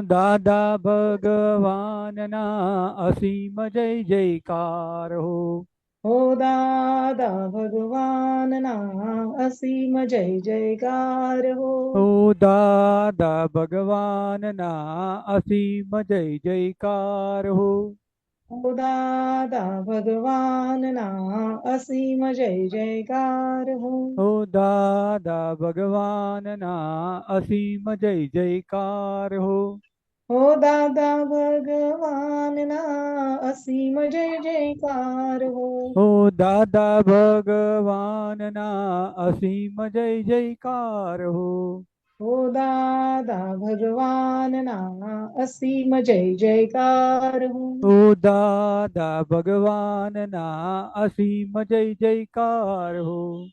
દાદા ભગવાનના અસીમ જય જયકાર હો. હો દાદા ભગવાનના અસીમ જય જયકાર હો. ઓ દાદા ભગવાનના અસીમ જય જયકાર હો. હો દાદા ભગવાનના અસીમ જય જયકાર હો. ઓ દાદા ભગવાનના અસીમ જય જયકાર હો. હો દાદા ભગવાનના અસીમ જય જયકાર હો. ઓ દાદા ભગવાનના અસીમ જય જયકાર હો. હો દાદા ભગવાનના અસીમ જય જયકાર હો. ઓ દાદા ભગવાનના અસીમ જય જયકાર હો.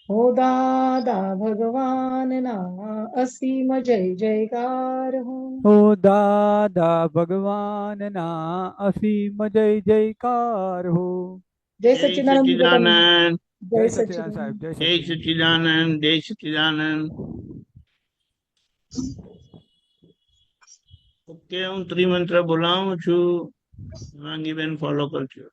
હો દાદા ભગવાનના અસીમ જય જયકાર હો. ઓ દાદા ભગવાનના અસીમ જય જયકાર હો. જય જય સચ્ચિદાનંદ દાદાની સચિદાનંદ જય જય સચિદાનંદ સાહેબ, સચ્ચિદાનંદ. જય જય સચિદાનંદ. સચિદાનંદ જય સચિદાનંદ. ઓકે, હું ત્રિમંત્ર બોલાવું છું. વાંગીબેન ફોલો કરજો.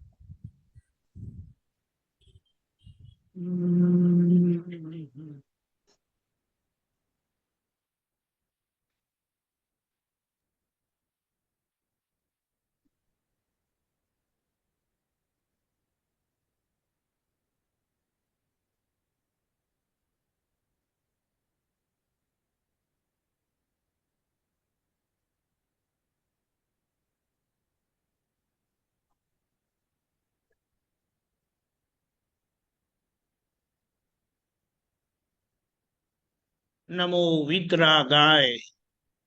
નમો વિતરાગાય.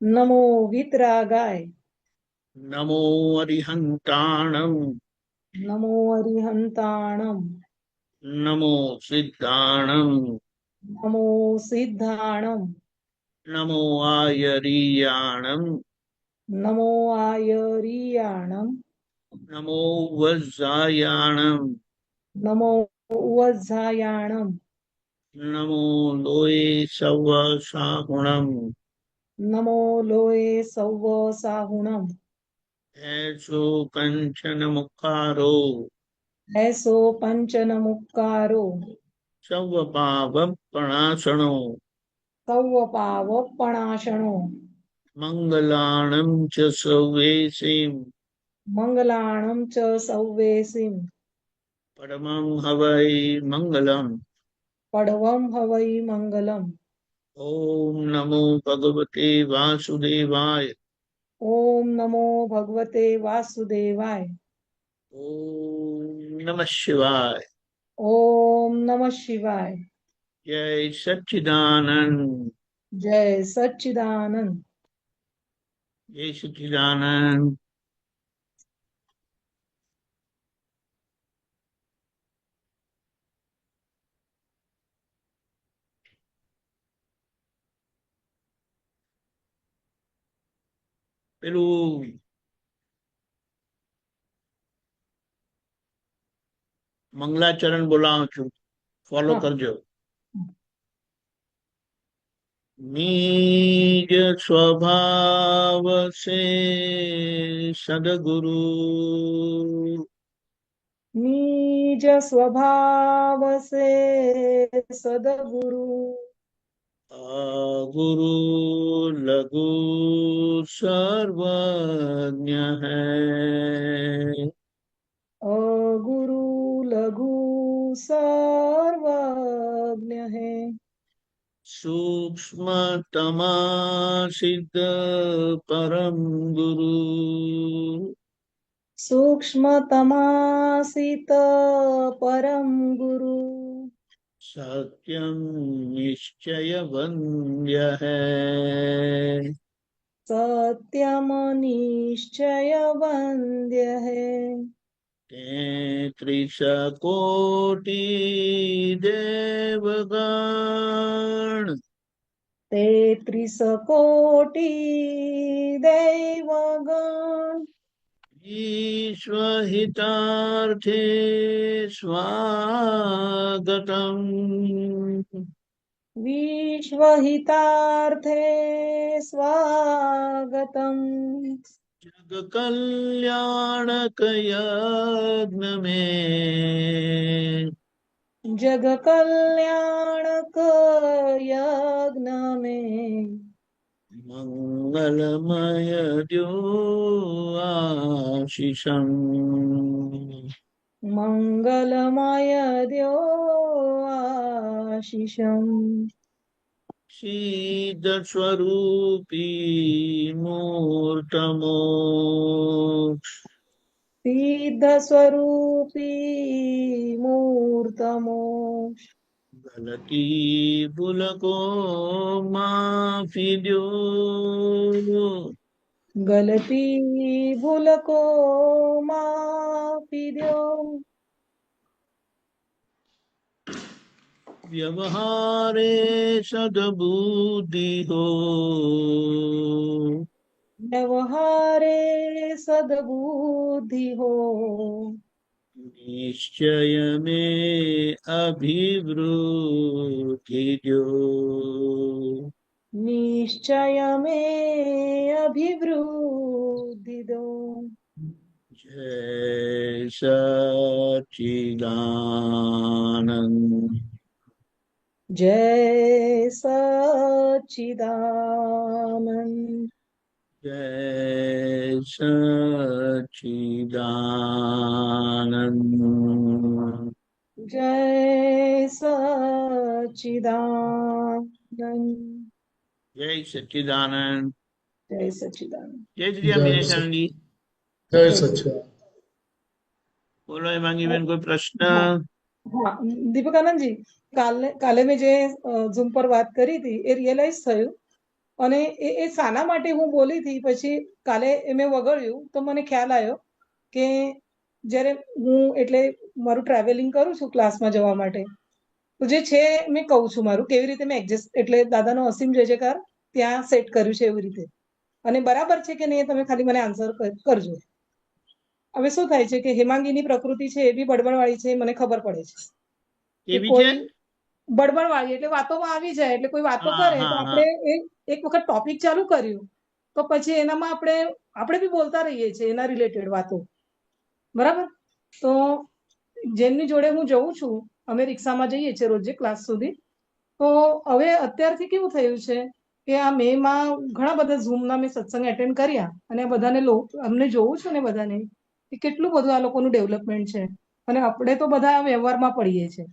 નમો વિતરાગાય. નમો અરિહંતાણમ. નમો અરિહંતાણમ. નમો સિદ્ધાણમ. નમો સિદ્ધાણમ. નમો આયરિયાણમ. નમો આયરિયાણમ. નમો વજ્જાયાણમ. નમો ઉવઝાયાણમ. નમો લોય સવ સાહુણમ. નમો લોય સૌવ સાહુણમ. એસો કંચન મુખારો. એસો પંચન મુક્કારો. સવ પાવ પ્રણાસણો. સૌવ પાવપણાશણો. મંગલાણં ચ સૌવેસીમ. મંગલાણમ ચ સૌવેસીમ. પરમં હવૈ મંગલમ. પડવમ હવૈ મંગલમ. ઓમ નમો ભગવતે વાસુદેવાય. ઓમ નમો ભગવતે વાસુદેવાય. ઓમ નમઃ શિવાય. ઓમ નમઃ શિવાય. જય સચ્ચિદાનંદ. જય સચ્ચિદાનંદ. જય સચ્ચિદાનંદ. પેલું મંગલાચરણ બોલાવું છું, ફોલો હા. કરજો. निज स्वभाव से सदगुरु निज स्वभाव से सदगुरु गुरु लघु सर्वज्ञ है। अगुरु लघु सर्वज्ञ है। सूक्ष्मतमा सिद्ध परम गुरु सूक्ष्मतमासित परम गुरु सत्यम निश्चय वन्द्य है। सत्यम निश्चय वन्द्य है। 33 कोटि देवगण 33 कोटि देवगण ईश्वहितार्थे स्वागतम्। विश्वहितार्थे स्वागतम्। गतम् जग कल्याणक यज्ञ में जग कल्याणक यज्ञ में मंगलमय द्यो आशीषम् मंगलमय द्यो आशीषम् सिद्ध स्वरूपी मूर्तमोक्ष सिद्ध स्वरूपी मूर्तमोक्ष गलती भूल को माफी दो गलती भूल को माफी दो व्यवहारे सद्बुद्धि हो व्यवहारे सद्बुद्धि हो निश्चय में अभिवृद्धि दो निश्चय में अभिवृद्धि दो जय सच्चिदानंद जय सच्चिदानंद जय सच्चिदानंद जय सच्चिदानंद जय सच्चिदानंद जय सच्चिदानंद जय श्री राम जय मीनेश सच- जी जय जय सच्चिदानंद। બોલો હેમાંગી બેન કોઈ પ્રશ્ન હા હા દીપકાનંદજી કાલે મેં જે ઝૂમ પર વાત કરી હતી એ રિયલાઇઝ થયું અને એ શાના માટે હું બોલી હતી પછી કાલે એ મેં વગળ્યું તો મને ખ્યાલ આવ્યો કે જ્યારે હું એટલે મારું ટ્રાવેલિંગ કરું છું ક્લાસમાં જવા માટે તો જે છે મેં કહું છું મારું કેવી રીતે મેં એડજસ્ટ એટલે દાદાનો અસીમ જય જયકાર ત્યાં સેટ કર્યું છે એવી રીતે અને બરાબર છે કે નહીં એ તમે ખાલી મને આન્સર કરજો હવે શું થાય છે કે હેમાંગીની પ્રકૃતિ છે એ બી બડબડવાળી છે એ મને ખબર પડે છે કે કેવી છે કોઈ બડબડવાળી એટલે વાતોમાં આવી જાય એટલે કોઈ વાતો હા કરે તો હા હા આપણે એક વખત ટોપિક ચાલુ કર્યું તો પછી એનામાં આપણે બી બોલતા રહીએ છીએ એના રિલેટેડ વાતો બરાબર તો જેમની જોડે હું જઉં છું અમે રિક્ષામાં જઈએ છીએ રોજે ક્લાસ સુધી તો હવે અત્યારથી કેવું થયું છે કે આ મેમાં ઘણા બધા ઝૂમના મેં સત્સંગ એટેન્ડ કર્યા અને આ બધાને અમને જોઉં છું ને બધાને કે કેટલું બધું આ લોકોનું ડેવલપમેન્ટ છે અને આપણે તો બધા વ્યવહારમાં પડીએ છીએ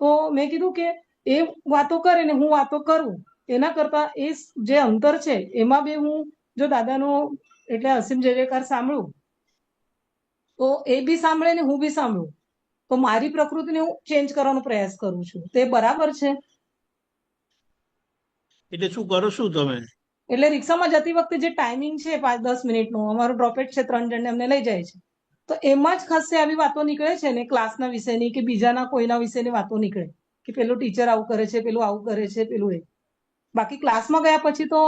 તો મેં કીધું કે એ વાતો કરે ને હું વાતો કરું એના કરતા એ જે અંતર છે એમાં બી હું જો દાદાનો એટલે અસીમ જય જયકાર સાંભળું તો એ બી સાંભળે ને હું બી સાંભળું તો મારી પ્રકૃતિને હું ચેન્જ કરવાનો પ્રયાસ કરું છું તે બરાબર છે એટલે શું કરો શું તમે એટલે રિક્ષામાં જતી વખતે જે ટાઈમિંગ છે 5-10 મિનિટનું અમારું ડ્રોપેટ છે 3 જણને અમને લઈ જાય છે તો એમાં જ ખાસ આવી વાતો નીકળે છે ને ક્લાસના વિષયની કે બીજાના કોઈના વિષયની વાતો નીકળે કે પેલું ટીચર આવું કરે છે પેલું આવું કરે છે પેલું એ બાકી ક્લાસમાં ગયા પછી તો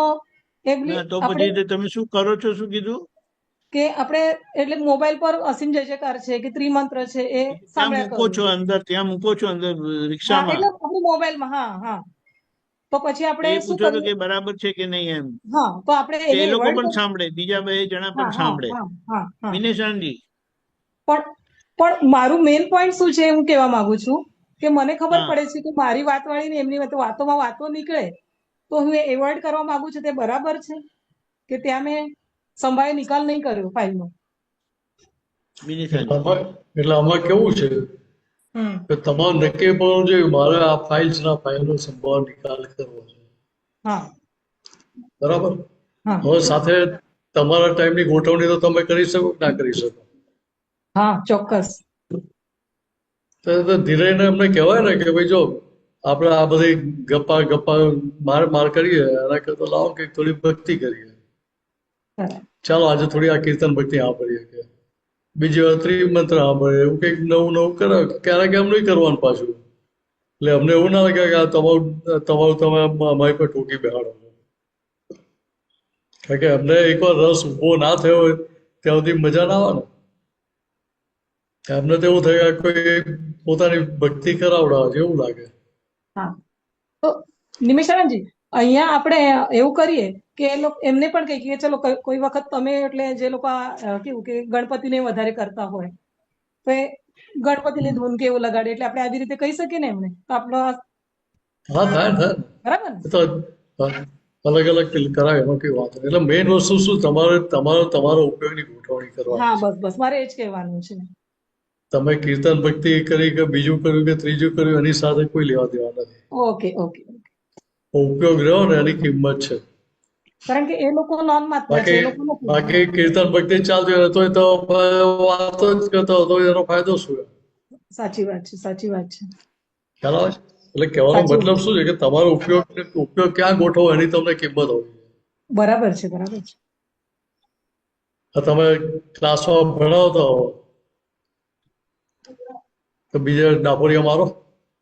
ના તો આપણે પછી તમે શું કરો છો શું કીધું કે આપણે એટલે મોબાઈલ પર અસીમ જય જયકાર છે કે ત્રિમંત્ર છે એ ત્યાં સાંભળ્યા મૂકો છો કરું અંદર ત્યાં મૂકો છો અંદર હા રિક્ષામાં એટલે આપણે મોબાઈલમાં હા હા તો પછી એ આપણે શું પૂછો છો કે કરીએ બરાબર છે કે નહીં એમ હા તો આપણે કે એને એ લોકો એવોઇડ પણ સાંભળે બીજા બે જણા હા પણ હા સાંભળે હા હા હા મિનેશાનજી પણ પણ મારું મેઇન પોઈન્ટ શું છે હું કહેવા માંગુ છું કે મને ખબર હા પડે છે કે મારી વાતવાળી ને એમની વાતોમાં વાતો નીકળે તો હું એ એવોઇડ કરવા માંગુ છું તે બરાબર છે કે ત્યાં મેં સંભાળે નિકાલ નહીં કર્યો ફાઇલનો મિનેશાનજી એટલે આમાં કેવું છે હમ કે તમારે નક્કી પડવું જોઈએ કે મારે આ ફાઇલનો સંભાળ નિકાલ કરવો છે, હા બરાબર. હા હવે સાથે તમારા ટાઈમની ગોઠવણી તો તમે કરી શકો કે ના કરી શકો. હા ચોક્કસ તો ધીરેને એમને કહેવાય ને કે ભાઈ જો આપણે આ બધી ગપ્પા માર કરીએ એના કરતા લાવો કે થોડી ભક્તિ કરીએ. બરાબર. ચાલો આજે થોડી આ કીર્તન ભક્તિ સાંભળીએ કે બીજી વાર ત્રિમંત્ર સાંભળીએ એવું કંઈક નવું કરે. ક્યારેક એમ નહીં કરવાનું પાછું, એટલે અમને એવું ના લાગે કે આ તમારું તમે અમારી પર ટોકી બેહાડો છો. કારણ કે અમને એકવાર રસ ઉભો ના થયો હોય ત્યાં સુધી મજા ના આવે ને. એમને તો એવું થાય કે કોઈ પોતાની ભક્તિ કરાવડાવે છે એવું લાગે. હા તો નિમિષાનંદજી અહીંયા આપણે એવું કરીએ કે એ લોકો એમને પણ કહીએ કે ચલો કોઈ વખત તમે એટલે જે લોકો કેવું કે ગણપતિને વધારે કરતા હોય તો એ ગણપતિની ધૂન કે એવું લગાડે એટલે આપણે આવી રીતે કહી શકીએ ને એમને તો આપણો હા થાય થાય બરાબર ને. એ તો અલગ અલગ કરાય એમાં કઈ વાત નહીં. એટલે મેઇન વસ્તુ શું તમારો ઉપયોગની ગોઠવણી હા કરવાની છે. બસ મારે એ જ કહેવાનું છે. તમે કીર્તન ભક્તિ કરી કે બીજું કર્યું કે ત્રીજું કર્યું એની સાથે કોઈ લેવા દેવા નથી. Okay okay. ઉપયોગ રહ્યો ને એની કિંમત છે. કારણ કે એ લોકો નોંધમાત્ર છે, એ લોકો નથી. બાકી કીર્તન ભક્તિ ચાલતી હોય તો વાતો જ કરતો હતો એનો ફાયદો શું? સાચી વાત છે, સાચી વાત છે. ખ્યાલ આવે છે? એટલે કહેવાનો સાચી મતલબ શું છે કે તમારો ઉપયોગ ક્યાં ગોઠવો એની તમને કિંમત હોવી જોઈએ. બરાબર છે, બરાબર છે. તમે ક્લાસમાં ભણાવતા હો તો બીજા ડાપોરિયા મારો,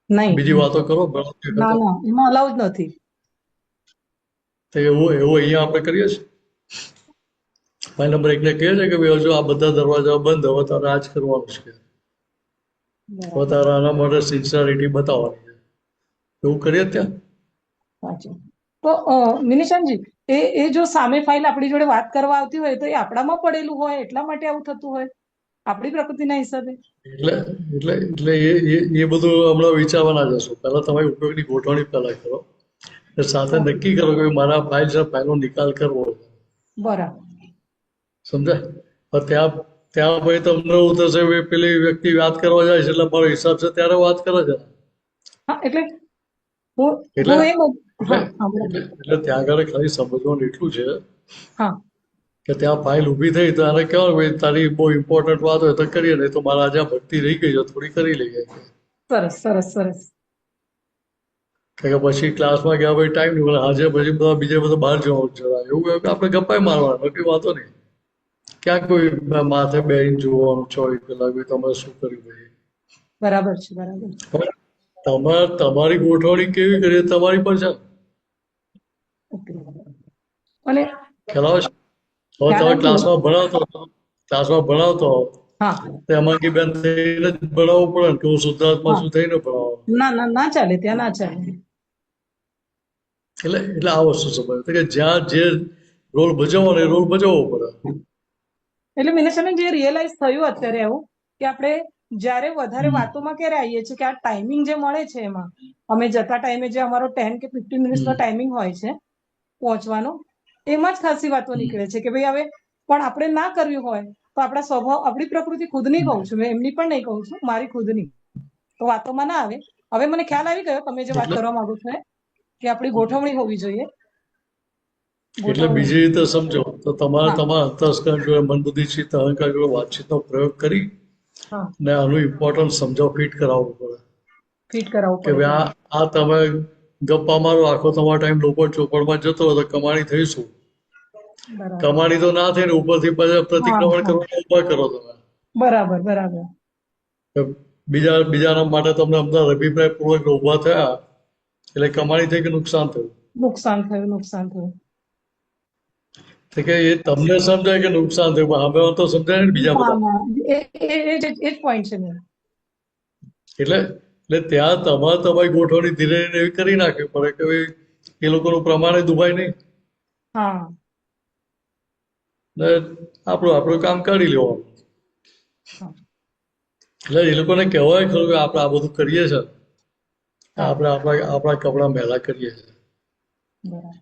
નહીં, બીજી વાતો કરો, ભણાવતી ના વખતે. ના એમાં અલાઉ જ નથી. તો એવું અહીંયા આપણે કરીએ છીએ. ભાઈ નંબર 1 ને કહે છે કે ભાઈ હજુ આ બધા દરવાજા બંધ હવે તારે આ જ કરવાનું છે. હવે બરાબર, તારે આના માટે સિન્સિયરિટી બતાવવાની છે. એવું કરીએ જ ત્યાં. સાચું. તો મિનિશાનજી એ જો સામે ફાઇલ આપણી જોડે વાત કરવા આવતી હોય તો એ આપણામાં પડેલું હોય એટલા માટે આવું થતું હોય આપણી પ્રકૃતિના હિસાબે. એટલે એટલે એટલે એ બધું હમણાં વિચારવાના જશો. પહેલા તમારી ઉપયોગની ગોઠવણી પહેલા કરો. સાથે નક્કી કરો કે મારા ફાઇલ છે, ફાઇલનો નિકાલ કરવો. બરાબર. સમજાય? પણ ત્યાં ભાઈ તમને એવું થશે કે પેલી વ્યક્તિ વાત કરવા જાય છે એટલે મારો હિસાબ છે ત્યારે વાત કરે છે. હા એટલે હું એટલે હું એમ એટલે હા હા બરાબર. એટલે ત્યાં આગળ ખાલી સમજવાનું એટલું છે હા કે ત્યાં ફાઇલ ઊભી થઈ તો એને કહેવાય ભાઈ તારી બહુ ઇમ્પોર્ટન્ટ વાત હોય તો કરીએ, નહીં તો મારા આજે ભક્તિ રહી ગઈ છે થોડી કરી લઈએ. સરસ સરસ સરસ. કે પછી ક્લાસમાં ગયા ભાઈ ટાઈમ નહીં મળે, આજે પછી બધા બહાર જવાનું છે એવું કે આપણે ગપ્પાય મારવાના કઈ વાતો નહીં. ક્યાં કોઈ માથે બેહીને જોવાનું 24 કલાક ભાઈ તમે શું કર્યું ભાઈ. બરાબર છે, બરાબર છે. તમારી ગોઠવણી કેવી કરીએ તમારી પર છે. ઓકે. અને ખ્યાલ આવે છે? હવે ખ્યાલ તમે આવે છે? ક્લાસમાં ભણાવતો હો હા તો એમાં કે બેન થઈને જ ભણાવવું પડે ને કે હું શુદ્ધાત્મા હા. શું થઈને ભણાવવાનું. ના ના ના ચાલે, ત્યાં ના ચાલે. એટલે આ વસ્તુ સમજ કે જ્યાં જે રોલ ભજવવાનો એ રોલ ભજવવો પડે. એટલે મિનિશાને જે રિયલાઇઝ થયું અત્યારે એવું કે આપણે જ્યારે વધારે વાતોમાં ક્યારે આવીએ છીએ કે આ ટાઈમિંગ જે મળે છે એમાં અમે જતા ટાઈમે જે અમારો 10 કે 15 મિનિટ્સનો ટાઈમિંગ હોય છે પહોંચવાનો એમાં જ ખાસી વાતો નીકળે છે કે ભાઈ હવે પણ આપણે ના કરવી હોય તો આપણા સ્વભાવ આપણી પ્રકૃતિ ખુદની કહું છું, મેં એમની પણ નહીં કહું છું, મારી ખુદની તો વાતોમાં ના આવે. હવે મને ખ્યાલ આવી ગયો તમે જે વાત કરવા માંગો છો કે આપણી ગોઠવણી હોવી જોઈએ. એટલે બીજી રીતે સમજો તો તમારા હા. તમારા અંતસ્કરણ જોડે મન બુદ્ધિ ચિત્ત અહંકાર જોડે વાતચીતનો પ્રયોગ કરી હા ને આનું ઇમ્પોર્ટન્સ સમજાવ ફિટ કરાવવું પડે ફિટ કરાવવું કે પડે. ભાઈ આ તમે ગપ્પા મારો આખો તમારો ટાઈમ લોપટ ચોપડમાં જતો હોય તો કમાણી થઈશું. બરાબર કમાણી તો ના થઈ ને ઉપરથી પાછા હા પ્રતિક્રમણ હા કરવાનું ઉભા કરો તમે. બરાબર બરાબર. કે બીજાના માટે તમને અમદાવાદ અભિપ્રાય પૂર્વક ઉભા થયા એટલે કમાણી થઈ કે નુકસાન થયું. નુકસાન થયું નુકસાન થયું. તો કે એ તમને સમજાય કે નુકસાન થયું પણ હવે તો સમજાય ને બીજા હા બધા. હા એ જ પોઈન્ટ છે મેં. એટલે ત્યાં તમારી ગોઠવણી ધીરે ધીરે એવી કરી નાખવી પડે કે ભાઈ એ લોકોનું પ્રમાણે દુભાય નહીં હા ને આપણું કામ કાઢી લેવાનું. હા એટલે એ લોકોને કહેવાય ખરું કે આપણે આ બધું કરીએ છીએ, હા આપણા કપડાં મેલા કરીએ છીએ. બરાબર.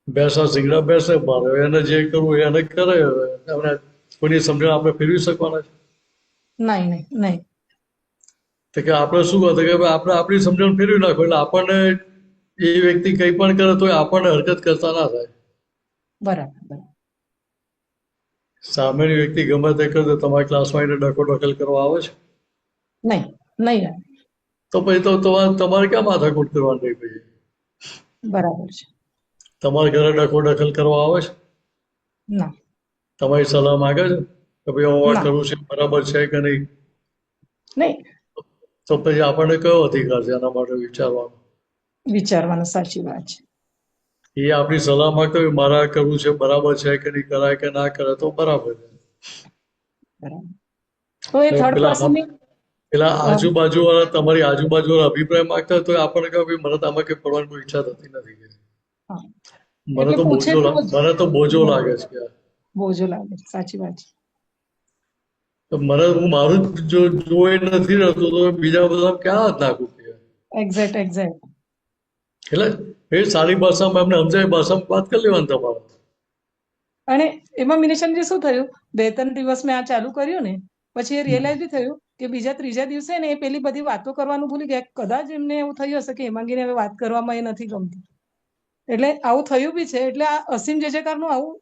બેસા શીંગડા બેસે મારે એને જે કરવું એને કરે. હવે કોઈની સમજણ આપણે ફેરવી શકવાના છે નહીં નહીં નહીં. તો કે આપણે શું કહે કે આપણે આપણી સમજણ ફેરવી નાખો એટલે આપણને એ વ્યક્તિ કંઈ પણ કરે તો આપણને હરકત કરતા ના થાય. બરાબર બરાબર. સામેની વ્યક્તિ ગમે તે કરે તો તમારા ક્લાસમાં એને દખલ કરવા આવે છે નહીં નહીં. તો પછી તો તમારે ક્યાં માથાકૂટ કરવાની રહી પછી. બરાબર છે. તમારા ઘરે દખલ કરવા આવે છે, ના તમારી સલાહ માગે છે કે ભાઈ હું આ ના કરું છું બરાબર છે કે નહીં. નહીં. તો પછી આપણને કયો અધિકાર છે એના માટે વિચારવાનો. વિચારવાનું સાચી વાત છે. એ આપણી સલાહ માંગતો હોય મારે આ કરવું છે બરાબર છે કે નહીં, કરાય કે ના કરે તો બરાબર છે. બરાબર. તો એ થર્ડ પર્સનની પેલા આજુબાજુ વાળા તમારી આજુબાજુ વાળા અભિપ્રાય માંગતા હોય તો આપણને કહે ભાઈ મને તો આમાં કઈ પડવાની કોઈ ઈચ્છા થતી નથી. હા મને એટલે તો પૂછે બોજો તો જ મને તો બોજો બરાબર. લાગે છે યાર. બોજો લાગે છે. સાચી વાત છે. તો હું મારું જ જો જોઈ નથી રહેતું તો બીજા બધા ક્યાં હાથ નાખું કે એક્ઝેક્ટ. એટલે એ સારી ભાષામાં એમને સમજાય એ ભાષામાં વાત કરી લેવાની તમારે. અને એમાં મિનિશનજી શું થયું, 2-3 દિવસ મેં આ ચાલુ કર્યું ને પછી એ રિયલાઇઝ બી થયું કે બીજા ત્રીજા દિવસે ને એ પેલી બધી વાતો કરવાનું ભૂલી ગયા. કદાચ એમને એવું થયું હશે કે હેમાંગીને હવે વાત કરવામાં એ નથી ગમતી, એટલે આવું થયું બી છે. એટલે આ અસીમ જયજયકારનું આવું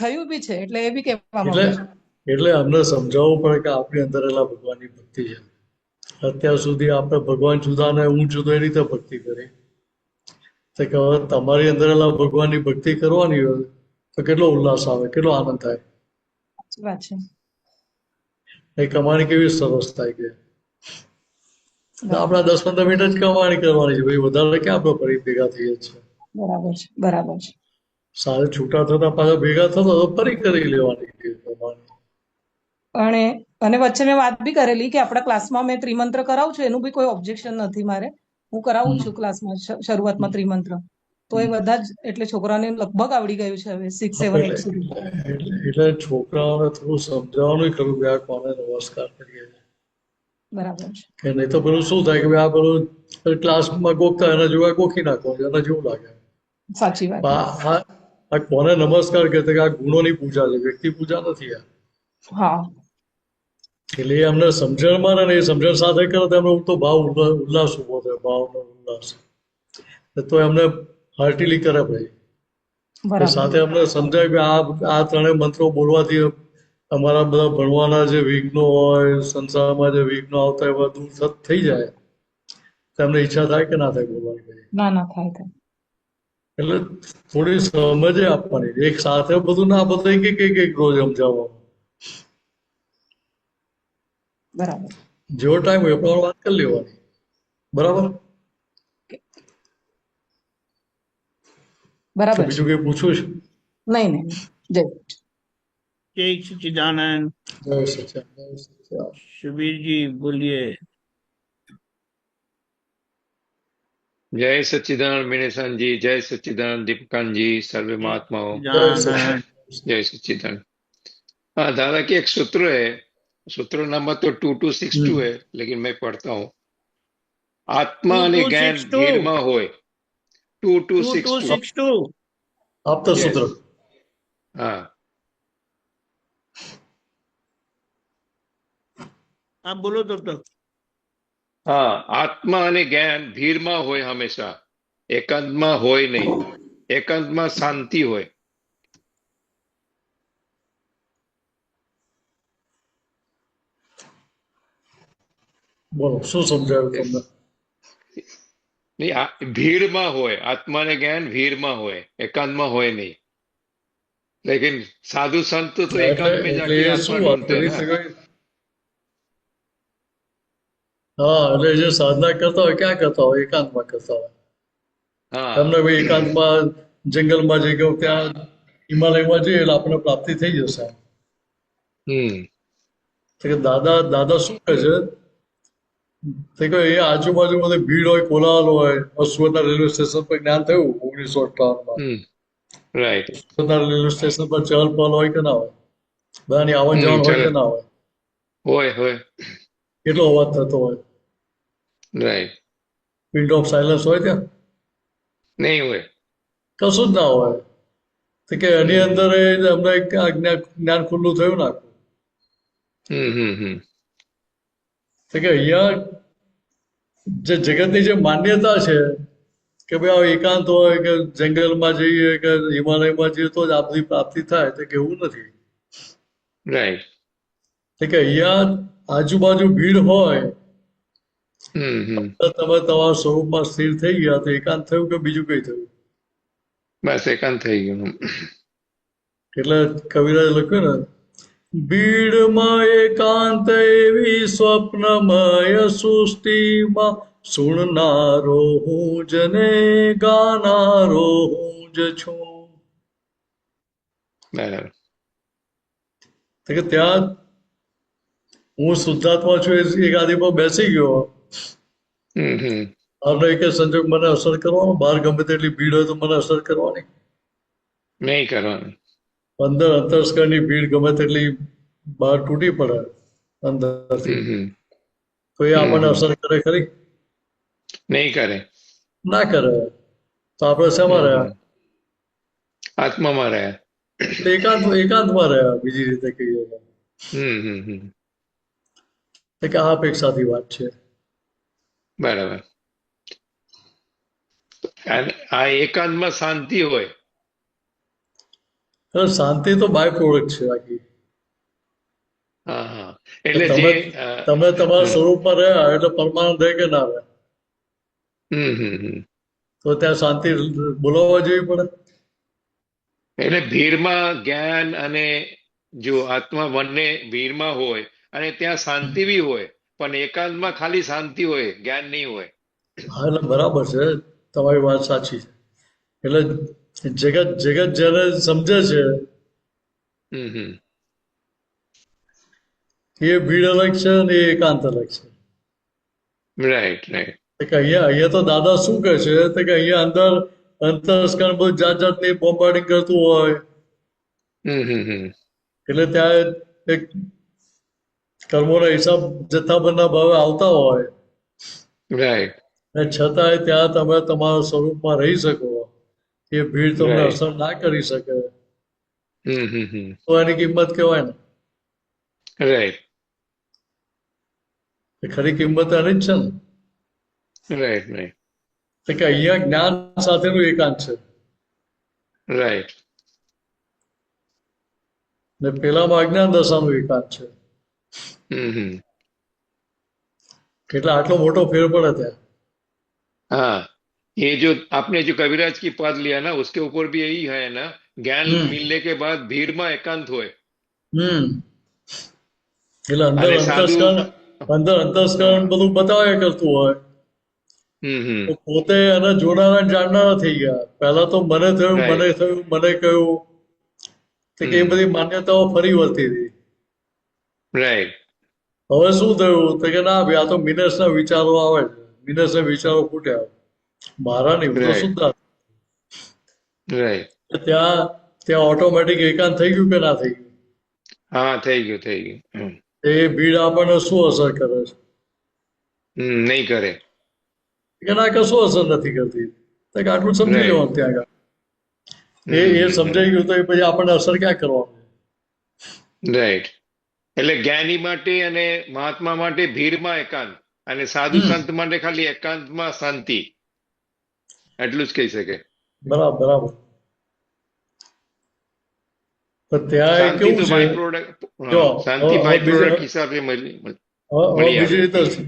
થયું બી છે. એટલે એ બી કહેવા એટલે માંગુ છું. એટલે અમને સમજાવવું પડે કે આપણી અંદર એલા ભગવાનની ભક્તિ છે. અત્યાર સુધી આપણે ભગવાન જુદા ને હું જુદો એ રીતે ભક્તિ કરી. તો કે હવે તમારી અંદર એલા ભગવાનની ભક્તિ કરવાની હોય તો કેટલો ઉલ્લાસ આવે, કેટલો આનંદ થાય. સાચી વાત છે. એ કમાણી કેવી સરસ થાય કે બરાબર આપણા 10-15 મિનિટ જ કમાણી કરવાની છે ભાઈ, વધારે ક્યાં આપણે ફરી ભેગા થઈએ છીએ. બરાબર છે. સારે છૂટા થતા પાછા ભેગા થતા તો ફરી કરી લેવાની કમાણી. અને અને વચ્ચે મેં વાત બી કરેલી કે આપણા ક્લાસમાં મેં ત્રિમંત્ર કરાવું છું, એનું બી કોઈ ઓબ્જેક્શન નથી મારે. હું કરાવું જ છું ક્લાસમાં શરૂઆતમાં ત્રિમંત્ર. તો એ બધા જ એટલે છોકરાને લગભગ આવડી ગયું છે હવે 6, 7, 8 સુધી. એટલે છોકરાઓને થોડું સમજાવવાનું ખરું કે આ કોને નમસ્કાર કરીએ છીએ. બરાબર છે. કે નહીં તો પેલું શું થાય કે ભાઈ આ પેલું ક્લાસમાં ગોખતા એના જેવા ગોખી નાખો એના જેવું લાગે. સાચી વાત. આ કોને નમસ્કાર કહેતા કે આ ગુણોની પૂજા છે, વ્યક્તિ પૂજા નથી આ. હા એટલે એ અમને સમજણમાં ને એ સમજણ સાથે કરે તો એમનો તો ભાવ ઉલ્લાસ ઉભો થાય, ભાવનો ઉલ્લાસ. તો એમને હાર્ટીલી કરે ભાઈ. બરાબર. સાથે અમને સમજાય કે આ ત્રણેય મંત્રો બોલવાથી અમારા બધા ભણવાના જે વિઘ્નો હોય, સંસારમાં જે વિઘ્નો આવતા એવા દૂર થઈ જાય. તો એમને ઈચ્છા થાય કે ના થાય બોલવાની ભાઈ. ના થાય. એટલે થોડી સમજ આપવાની. એક સાથે બધું ના બધા એક રોજ સમજાવવાનું. બરાબર. જેવો ટાઈમ હોય એ પ્રમાણે વાત કરી લેવાની. બરાબર. તો બરાબર છે. બીજું કઈ પૂછવું છે? નહીં. જય જય સચ્ચિદાનંદ. જય સચ્ચિદાનંદ, જય સચ્ચિદાનંદ. सुबीर जी बोलिए. जय सच्चिदानंद मिनेशन जी, जय सच्चिदानंद दीपकान जी, सर्वे महात्माओं જય सच्चिदानंद. સચ્ચિદાનંદ. जय सच्चिदानंद। हाँ दादा की एक सूत्र है, सूत्र नंबर तो 2262 है, लेकिन मैं पढ़ता हूँ। आत्मा અને જ્ઞાન 2262. ધીરમાં હોય। 2262 2262. આપતા Yes. સૂત્ર. हाँ आप बोलो तब तक. हाँ, आत्मा અને જ્ઞાન ધીરમાં હોય હંમેશા, એકાંતમાં હોય નહીં। એકાંતમાં શાંતિ હોય। બોલો શું સમજાયું તમને? નહીં, ભીડમાં હોય, આત્મા અને જ્ઞાન ભીડમાં હોય, એકાંતમાં હોય નહીં। लेकिन साधु संत तो एकांत में એટલે जाके એ आत्मा શું વાત ढूंढते हैं કરી ना। હા એટલે જે સાધના કરતા હોય ક્યાં કરતા હોય? એકાંતમાં કરતા હોય. हाँ તમને ભાઈ એકાંતમાં જંગલમાં જઈ ગયો, ત્યાં હિમાલયમાં જઈએ એટલે આપણને પ્રાપ્તિ થઈ જશે. તો કે દાદા શું કહે છે? તો કે એ આજુબાજુ બધી ભીડ હોય, કોલાહલ હોય. સુરતના રેલવે સ્ટેશન પર જ્ઞાન થયું 1958માં. राइट। સુરતના રેલવે સ્ટેશન પર ચહલ પહલ હોય કે ના હોય? બધાની આવન જાવન હોય કે ના હોય? होय કેટલો અવાજ થતો હોય? राइट। પિન ઓફ સાયલન્સ હોય ત્યાં? नहीं होय। કશું જ ના હોય. તો કે એની અંદર અમને જ્ઞાન ખુલ્લું થયું ને આખું. તો કે અહીંયા જે જગતની જે માન્યતા છે કે ભાઈ આ એકાંત હોય કે જંગલમાં જઈએ કે હિમાલયમાં જઈએ તો જ આ બધી પ્રાપ્તિ થાય, તો કે એવું નથી. राइट। તો કે અહીંયા આજુબાજુ ભીડ હોય તમે તમારા સ્વરૂપમાં સ્થિર થઈ ગયા તો એકાંત થયું કે બીજું કઈ થયું? बस एकांत થઈ ગયું। એટલે કવિરાજે લખ્યું ને, ભીડમાં એકાંત એવી સ્વપ્નમય સૃષ્ટિમાં સુણનારો હું જ ને ગાનારો હું જ છું. બરાબર। તો કે ત્યાં હું શુદ્ધાત્મા છું એ ગાદી પર બેસી ગયો બહારનો એક સંજોગ મને અસર કરવાનો, બહાર ગમે તેટલી ભીડ હોય તો મને અસર કરવાની. નહીં કરવાનું. અંદર અંતસ્કરણની ભીડ ગમે તેટલી બહાર તૂટી પડે અંદરથી, હમ તો એ આપણને અસર કરે ખરી? નહીં કરે. ના કરે. તો આપણે શેમાં રહ્યા? આત્મામાં રહ્યા. એટલે એકાંતમાં રહ્યા, બીજી રીતે કહીએ તો. હમ એટલે કે આ અપેક્ષાથી વાત છે. બરાબર. અને આ એકાંતમાં શાંતિ હોય. એટલે શાંતિ તો બાય પ્રોડક્ટ છે બાકી. હા. એટલે તમે જે તમે તમારા સ્વરૂપમાં રહ્યા એટલે પરમાનંદ રહે કે ના રહે, હમ તો ત્યાં શાંતિ બોલાવવા જેવી પડે. એટલે ભીડમાં જ્ઞાન અને જો આત્મા બંને ભીડમાં હોય અને ત્યાં શાંતિ બી હોય, પણ એકાંતમાં ખાલી શાંતિ હોય, જ્ઞાન નહીં હોય. હા, એટલે બરાબર છે, તમારી વાત સાચી છે. એટલે જગત જેને સમજે છે હમ એ ભીડ અલગ છે અને એ એકાંત અલગ છે. રાઈટ. કે અહીંયા તો દાદા શું કહે છે તો કે અહીંયા અંદર અંતસ્કરણ બધું જાત જાતની બોમ્બાર્ડિંગ કરતું હોય, હમ એટલે ત્યાં એક કર્મોના હિસાબ જથ્થાબંધના ભાવે આવતા હોય, રાઈટ. અને છતાંય ત્યાં તમે તમારા સ્વરૂપમાં રહી શકો, એ ભીડ તમને Right. અસર ના કરી શકે, હમ તો એની કિંમત કહેવાય ને. રાઈટ. એ ખરી કિંમત એની જ છે ને. રાઈટ. તો કે અહીંયા જ્ઞાન સાથેનું એકાંત છે રાઈટ. ને પેલામાં અજ્ઞાન દશાનું એકાંત છે. હમ એટલે આટલો મોટો ફેર પડે ત્યાં. हाँ, ये जो आपने जो कविराज की पद लिया ना, उसके ऊपर भी यही है ना, ज्ञान मिलने के बाद भीड़ में एकांत होए. એટલે અને સાધુ અંદર અંતસ્કરણ બધું બતાવ્યા કરતું હોય, તો પોતે એને જોનારા ને જાણનારા થઈ ગયા. પહેલા તો મને થયું, Right. મને થયું, મને કહ્યું, તો કે એ બધી માન્યતાઓ ફરી વળતી હતી. राइट. હવે શું થયું તો કે ના ભાઈ, આ તો મિનેસના વિચારો આવે છે, મિનેસના વિચારો ફૂટ્યા, મારા નહીં, હું તો Right. શુદ્ધાત્મા. राइट. ત્યાં ત્યાં ઓટોમેટિક એકાંત થઈ ગયું કે ના થઈ ગયું? हाँ, થઈ ગયું. એ ભીડ આપણને શું અસર કરે છે? નહીં કરે. કે ના, કશું અસર નથી કરતી. તો કે આટલું સમજી Right. લેવાનું ત્યાં આગળ. એ સમજાઈ ગયું તો એ પછી આપણને અસર ક્યાં કરવાની? રાઈટ. એટલે જ્ઞાની માટે અને મહાત્મા માટે ભીડમાં એકાંત, અને સાધુ સંત માટે ખાલી એકાંતમાં શાંતિ. એટલું જ કહી શકે. બરાબર બરાબર. તો ત્યાં શાંતિ કેવું તો છે? બાય પ્રોડક્ટ, જો, શાંતિ હવે બાય બીજું- પ્રોડક્ટ હિસાબે મળી હવે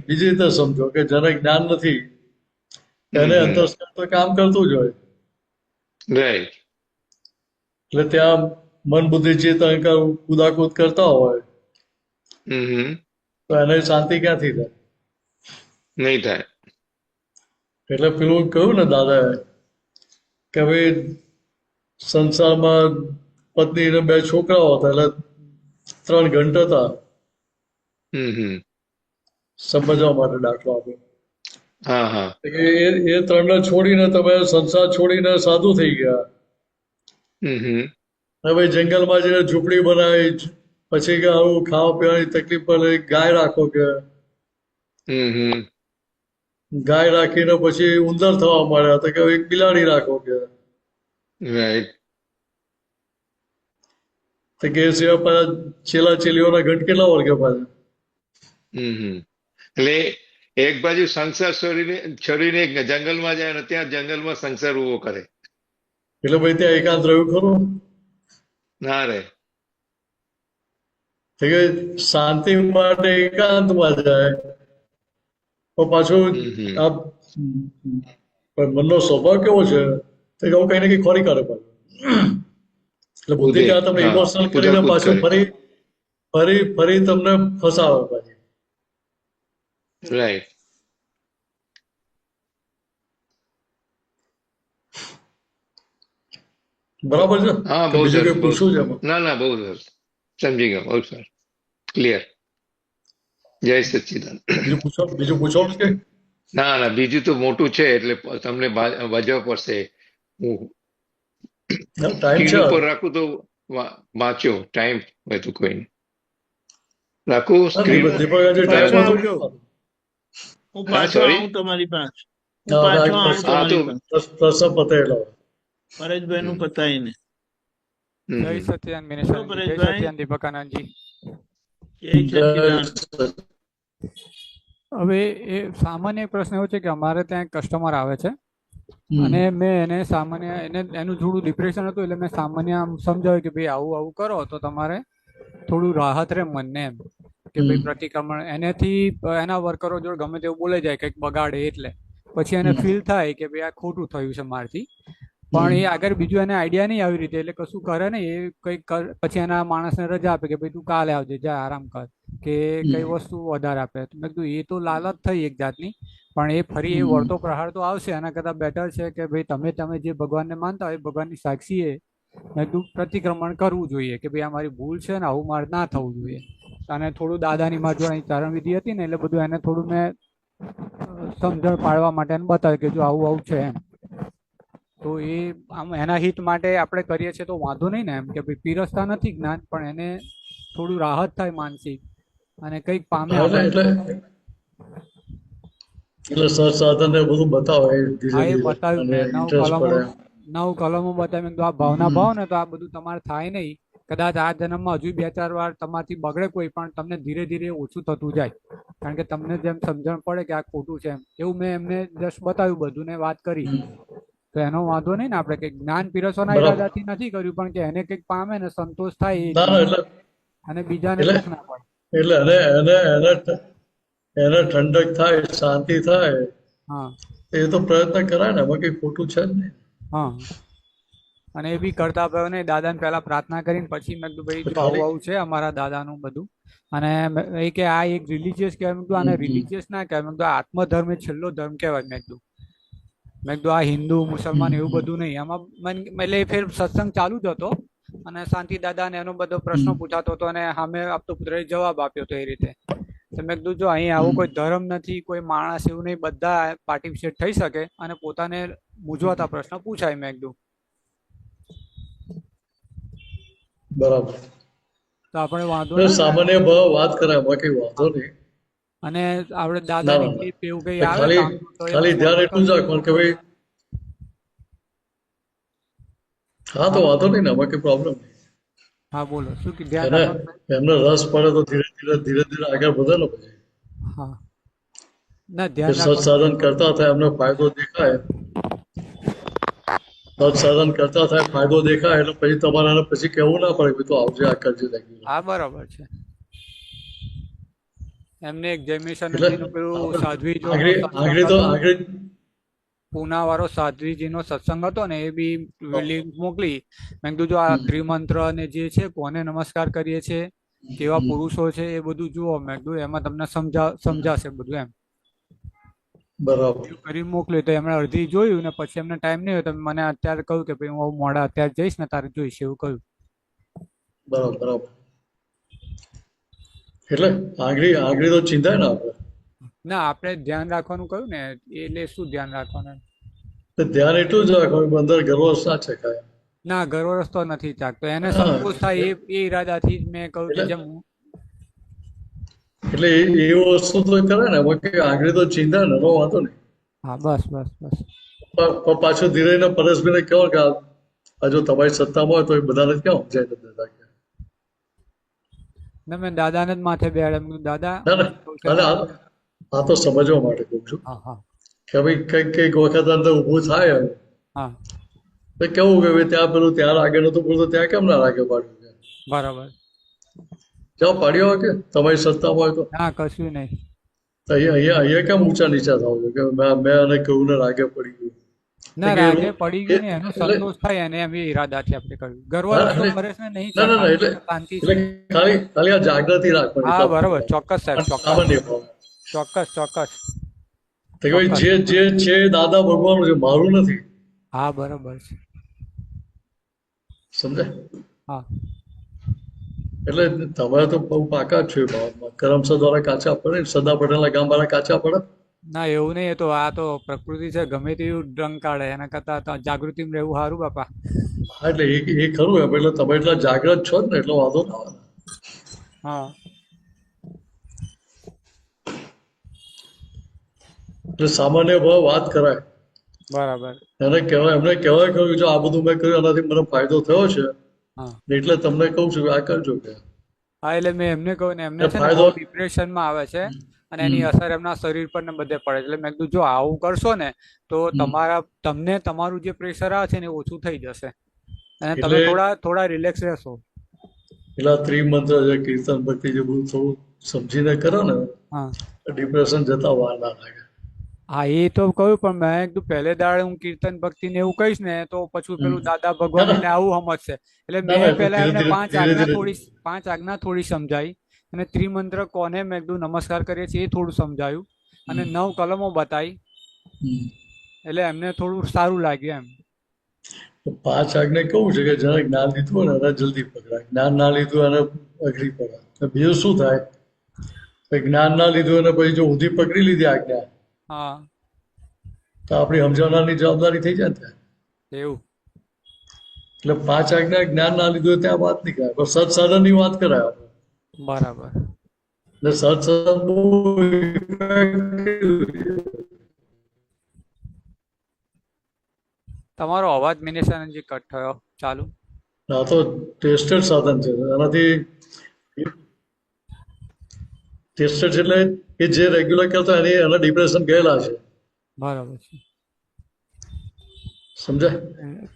બીજી રીતે સમજો કે જેને જ્ઞાન નથી એને અંતસ્કરણ તો કામ કરતું જ હોય. રાઈટ. એટલે ત્યાં મન બુદ્ધિ ચિત્ત અહંકાર કુદાકુદ કરતા હોય, તો એને શાંતિ ક્યાંથી થાય? નહીં થાય. એટલે પેલું કહ્યું ને દાદાએ કે ભાઈ સંસારમાં પત્ની ને 2 છોકરાઓ હતા, એટલે 3 ઘંટ હતા. સમજવા માટે દાખલો આપ્યો. હા. કે એ 3ને છોડીને તમે સંસાર છોડીને સાધુ થઈ ગયા, અને ભાઈ જંગલમાં જઈને ઝૂંપડી બનાવી, પછી કે આવું ખાવા પીવાની તકલીફ પડે, ગાય રાખો કે ગાય રાખીને પછી ઉંદર થવા માંડ્યા, તો કે એક બિલાડી રાખો કે. રાઈટ. તો કે એ સિવાય પાછા ચેલા ચેલીઓના ઘંટ કેટલા વર્ગે પાછા. એટલે એક બાજુ સંસાર છોડીને જંગલમાં જાય અને ત્યાં જંગલમાં સંસાર ઉભો કરે. એટલે ભાઈ ત્યાં એકાંત રહ્યું ખરું? ના રે. તો કે શાંતિ માટે એકાંતમાં જાય, તો પાછું આ પણ મનનો સ્વભાવ કેવો છે તો કે હું કઈ ને કઈ ખોરી કાઢે પાછું. એટલે બુદ્ધિ ત્યાં તમે હા, ઇમોશનલ કરીને કુદાકુદ પાછું કરે. ફરી તમને ફસાવે પાછી. રાઈટ. બરાબર છે? હા, તો બહુ બીજું સરસ. કઈ પૂછવું છે એમાં? ના, બહુ સરસ. સમજી ગયો. બહુ સરસ. ક્લિયર. જય સચ્ચિદાનંદ. બીજું પૂછવાનું કે? ના ના, બીજું તો મોટું છે એટલે તમને વાંચવા પડશે. હું ટાઈમ સ્ક્રીન છે ઉપર રાખું તો વાંચ્યો. ટાઈમ હોય તો કોઈ નહીં. રાખું સ્ક્રીન. દીપક હજી પાછો ટાઈમ હતો આવજો. હું હા પાછો સોરી. આવું તમારી પાસે. હું પાછો આવું હા તો તમારી પાસે. પ્રશ્ન પતેલો. પરેશભાઈ નું પતાવીને. જય હમ. સત્યાન બોલો મિનેશાનંદજી, જય પરેશભાઈ. સત્યાન દીપકાનંદજી. જય સચિદાન. હવે એ સામાન્ય પ્રશ્ન એવો છે કે અમારે ત્યાં એક કસ્ટમર આવે છે અને મેં એને સામાન્ય એનું થોડું ડિપ્રેશન હતું, એટલે મેં સામાન્ય આમ સમજાવ્યું કે ભાઈ આવું આવું કરો તો તમારે થોડું રાહત રહે મનને, એમ કે ભાઈ પ્રતિક્રમણ એનાથી એના વર્કરો જોડે ગમે તેવું બોલે જાય કંઈક બગાડે, એટલે પછી એને ફીલ થાય કે ભાઈ આ ખોટું થયું છે મારથી. પણ એ આગળ બીજું એને આઈડિયા નહીં આવી રીતે, એટલે કશું કરે નહીં, એ કંઈક પછી એના માણસને રજા આપે કે ભાઈ તું કાલે આવજે, જા આરામ કર, કે કઈ વસ્તુ વધારે આપે. તો મેં કીધું એ તો લાલચ થઈ એક જાતની, પણ એ ફરી એ વળતો પ્રહાર તો આવશે. એના કરતાં બેટર છે કે ભાઈ તમે જે ભગવાનને માનતા હોય ભગવાનની સાક્ષીએ મેં કીધું પ્રતિક્રમણ કરવું જોઈએ, કે ભાઈ આ મારી ભૂલ છે ને આવું મારે ના થવું જોઈએ. અને થોડું દાદાની માર જોડે અહીં ચારણ વિધિ હતી ને, એટલે બધું એને થોડું મેં સમજણ પાડવા માટે એને બતાવ્યું કે જો આવું આવું છે એમ. તો એ આમ એના હિત માટે આપણે કરીએ છીએ તો વાંધો નહીં ને, એમ કે ભાઈ પીરસતા નથી જ્ઞાન, પણ એને થોડું રાહત થાય માનસિક અને કંઈક પામે. એટલે સર સાધન ને બધું બતાવે ધીરે હા, એ ધીરે બતાવ્યું અને મેં ઇન્ટરેસ્ટ પડે. 9 કલમો બતાવી. મેં કીધું આ ભાવના ભાવ ને તો આ બધું તમારે થાય નહીં. કદાચ આ જન્મમાં હજુ 2-4 વાર તમારથી બગડે કોઈ, પણ તમને ધીરે ધીરે ઓછું થતું જાય, કારણ કે તમને જેમ સમજણ પડે કે આ ખોટું છે એમ. એવું મેં એમને જસ્ટ બતાવ્યું બધું ને વાત કરી. તો એનો વાંધો નહીં ને, આપણે કંઈક જ્ઞાન પીરસવાના ઈરાદાથી નથી કર્યું, પણ કે એને કંઈક પામે ને સંતોષ થાય અને બીજાને દુઃખ ના પડે. એટલે એને ઠંડક થાય, શાંતિ થાય. હા, એ તો પ્રયત્ન કરાય ને, એમાં કઈ ખોટું છે જ નહીં. હા. અને એ બી કરતા ભાઈ ને દાદાને પહેલા પ્રાર્થના કરીને પછી મેં કીધું ભાઈ જો આવું આવું છે અમારા દાદાનું બધું. અને એ કે આ એક રિલિજિયસ કહેવાય. મેં કીધું આને રિલિજિયસ ના કહેવાય, મેં કીધું આત્મધર્મ એ છેલ્લો ધર્મ કહેવાય. મેં કીધું આ હિન્દુ મુસલમાન એવું બધું નહીં. આમાં એટલે ફેર સત્સંગ ચાલુ જ હતો અને શાંતિ દાદાને એનો બધો પ્રશ્નો પૂછાતો હતો અને સામે આપતો પુત્રએ જવાબ આપ્યો હતો એ રીતે. તો મેં કીધું જો અહીં આવો કોઈ ધર્મ નથી, કોઈ માણસ એવું નહીં, બધા પાર્ટિસિપેટ થઈ શકે અને પોતાને મૂંઝવતા પ્રશ્ન પૂછાય. મેં કીધું બરાબર. તો આપણે વાંધો નહીં. સામાન્ય ભાવ વાત કરે, એમાં કઈ વાંધો નહીં. અને આપણે દાદાની એવું કઈ આવે ખાલી ધ્યાન એટલું જ રાખવાનું કે ભાઈ હા તો વાંધો નહીં ને, એમાં કઈ પ્રોબ્લેમ નહીં. હા બોલો, શું કે ધ્યાન રાખવાનું? એમને રસ પડે તો ધીરે ધીરે આગળ વધે ને પછી. હા ના, ધ્યાન સત્સાધન કરતા થાય એમને ફાયદો દેખાય, સત્સાધન કરતા થાય ફાયદો દેખાય એટલે પછી તમારે પછી કેવું ના પડે તો આવજે આ કરજે. હા બરાબર છે. એમને એક જયમેશાનંદજીનું પેલું સાધ્વી પૂના વાળો સાધ્વીજીનો સત્સંગ હતો ને, એ બી લિંક મોકલી. મેં કીધું જો આ ત્રિમંત્ર ને જે છે કોને નમસ્કાર કરીએ છીએ, કેવા પુરુષો છે, એ બધું જુઓ. મેં કીધું એમાં તમને સમજાશે બધું એમ. બરાબર કરી મોકલ્યું તો એમણે અડધી જોયું ને પછી એમને ટાઈમ નહીં હોય તો મને અત્યારે કહ્યું કે ભાઈ હું મોડા અત્યારે જઈશ ને તારે જોઈશ એવું કહ્યું. બરાબર. એટલે આગળ તો ચિંતા ને આપણે ના, આપણે ધ્યાન રાખવાનું કહ્યું ને, એટલે શું ધ્યાન રાખવાનું? ધ્યાન એટલું જ રાખવાનું અંદર ગર્વરસ ના છે કાંઈ. ના, ગર્વરસ તો નથી ચાકતો. એને સંતોષ થાય એ ઈરાદાથી જ મેં કહ્યું કે જેમ એટલે એ વસ્તુ તો કરે ને, આગળ તો ચિંતા ને વાંધો નહીં. હા બસ. પાછું ધીરે પરેશભાઈને કહો કે હજુ તમારી સત્તામાં હોય તો એ બધાને ક્યાં સમજાય દેતા. મેં દાદાને જ માથે બેહાડે. દાદા આ તો સમજવા માટે કહું છું કે ભાઈ કઈક વખત અંદર ઊભું થાય તો કેવું કે ત્યાં પેલું ત્યાં લાગે નતું બોલતું, ત્યાં કેમ ના લાગે પાડ્યું? બરાબર. જ્યાં પાડ્યો હોય કે તમારી સત્તામાં હોય તો ના, કશું નહીં. અહીંયા કેમ ઊંચા નીચા થાવ છો કે મેં અને કહું ને રાગે પડી ગયું? ના, રાગે પડી ગયું ને, એનો સંતોષ થાય અને એમ એ ઈરાદાથી આપણે કહ્યું. ગર્વ પરેશને નહીં. શાંતિ છે. ખાલી આ જાગૃતિ રાખવાની. હા બરાબર, ચોક્કસ સાહેબ, ચોક્કસ. જે છે દાદા ભગવાન છે, મારું નથી. હા બરાબર છે. સમજાય? હા એટલે તમે તો બહુ પાકા જ છો. કરમસદ વાળા કાચા પડે, સરદાર પટેલના ગામ વાળા કાચા પડે. ના એવું નહીં, એ તો આ તો પ્રકૃતિ છે, ગમે તેવું રંગ કાઢે, એના કરતા તો જાગૃતિમાં રહેવું સારું બાપા. હા એટલે એ ખરું એમ, એટલે તમે એટલા જાગ્રત છો જ ને એટલો વાંધો ના આવે. હા એટલે સામાન્ય ભાવ વાત કરાય, બરાબર. એમને કહેવાય કહ્યું જો આ બધું મેં કર્યું એનાથી મને ફાયદો થયો છે હા એટલે તમને કહું છું કે આ કરજો કે હા, એટલે મેં એમને કહ્યું ને, એમને એ છે ને બહુ ફાયદો. ડિપ્રેશનમાં આવે છે અને એની હમ. અસર એમના શરીર પર ને બધે પડે છે. એટલે મેં કીધું જો આવું કરશો ને તો હમ. તમને તમારું જે પ્રેશર આવે છે ને એ ઓછું થઈ જશે અને તમે એટલે થોડા રિલેક્સ રહેશો. પેલા ત્રિમંત્ર છે, કીર્તન ભક્તિ જે બધું થોડું સમજીને કરો ને, હા ડિપ્રેશન જતા વાર ના લાગે. હા, એ તો કહ્યું, પણ મેં કીધું પહેલે દાડે હું કીર્તન ભક્તિ ને એવું કહીશ ને તો પછી હમ. પેલું દાદા ના ભગવાન ના એને આવું સમજશે. એટલે ના ના મેં એટલે પહેલા ધીરે એમને ધીરે ધીરે ધીરે. પાંચ આજ્ઞા થોડી સમજાવી અને ત્રિમંત્ર કોને મેં કીધું નમસ્કાર કરીએ છીએ એ થોડું સમજાવ્યું અને હમ. 9 કલમો બતાવી. હમ. એટલે એમને થોડું સારું લાગ્યું એમ. તો પાંચ આજ્ઞા કેવું છે કે જેને જ્ઞાન લીધું હોય ને એને જલ્દી પકડાય, જ્ઞાન ના લીધું એને અઘરી પડે. તો બીજું શું થાય કે જ્ઞાન ના લીધું અને પછી જો ઊંધી પકડી લીધી આજ્ઞા હા તો આપણી સમજાવનારની જવાબદારી થઈ જાય ને ત્યાં. એવું. એટલે પાંચ આજ્ઞા જ્ઞાન ના લીધું હોય ત્યાં વાત નહીં કરાય, પણ સત્સાધનની વાત કરાય આપણે. બરાબર. એટલે સત્સાધન બહુ effective. તમારો અવાજ મિનેશાનંદજી કટ થયો. ચાલુ. આ તો ટેસ્ટેડ સાધન છે, એનાથી ટેસ્ટેડ એટલે કે જે રેગ્યુલર કરતા એના ડિપ્રેશન ગયેલા છે, બરાબર છે. સમજાય.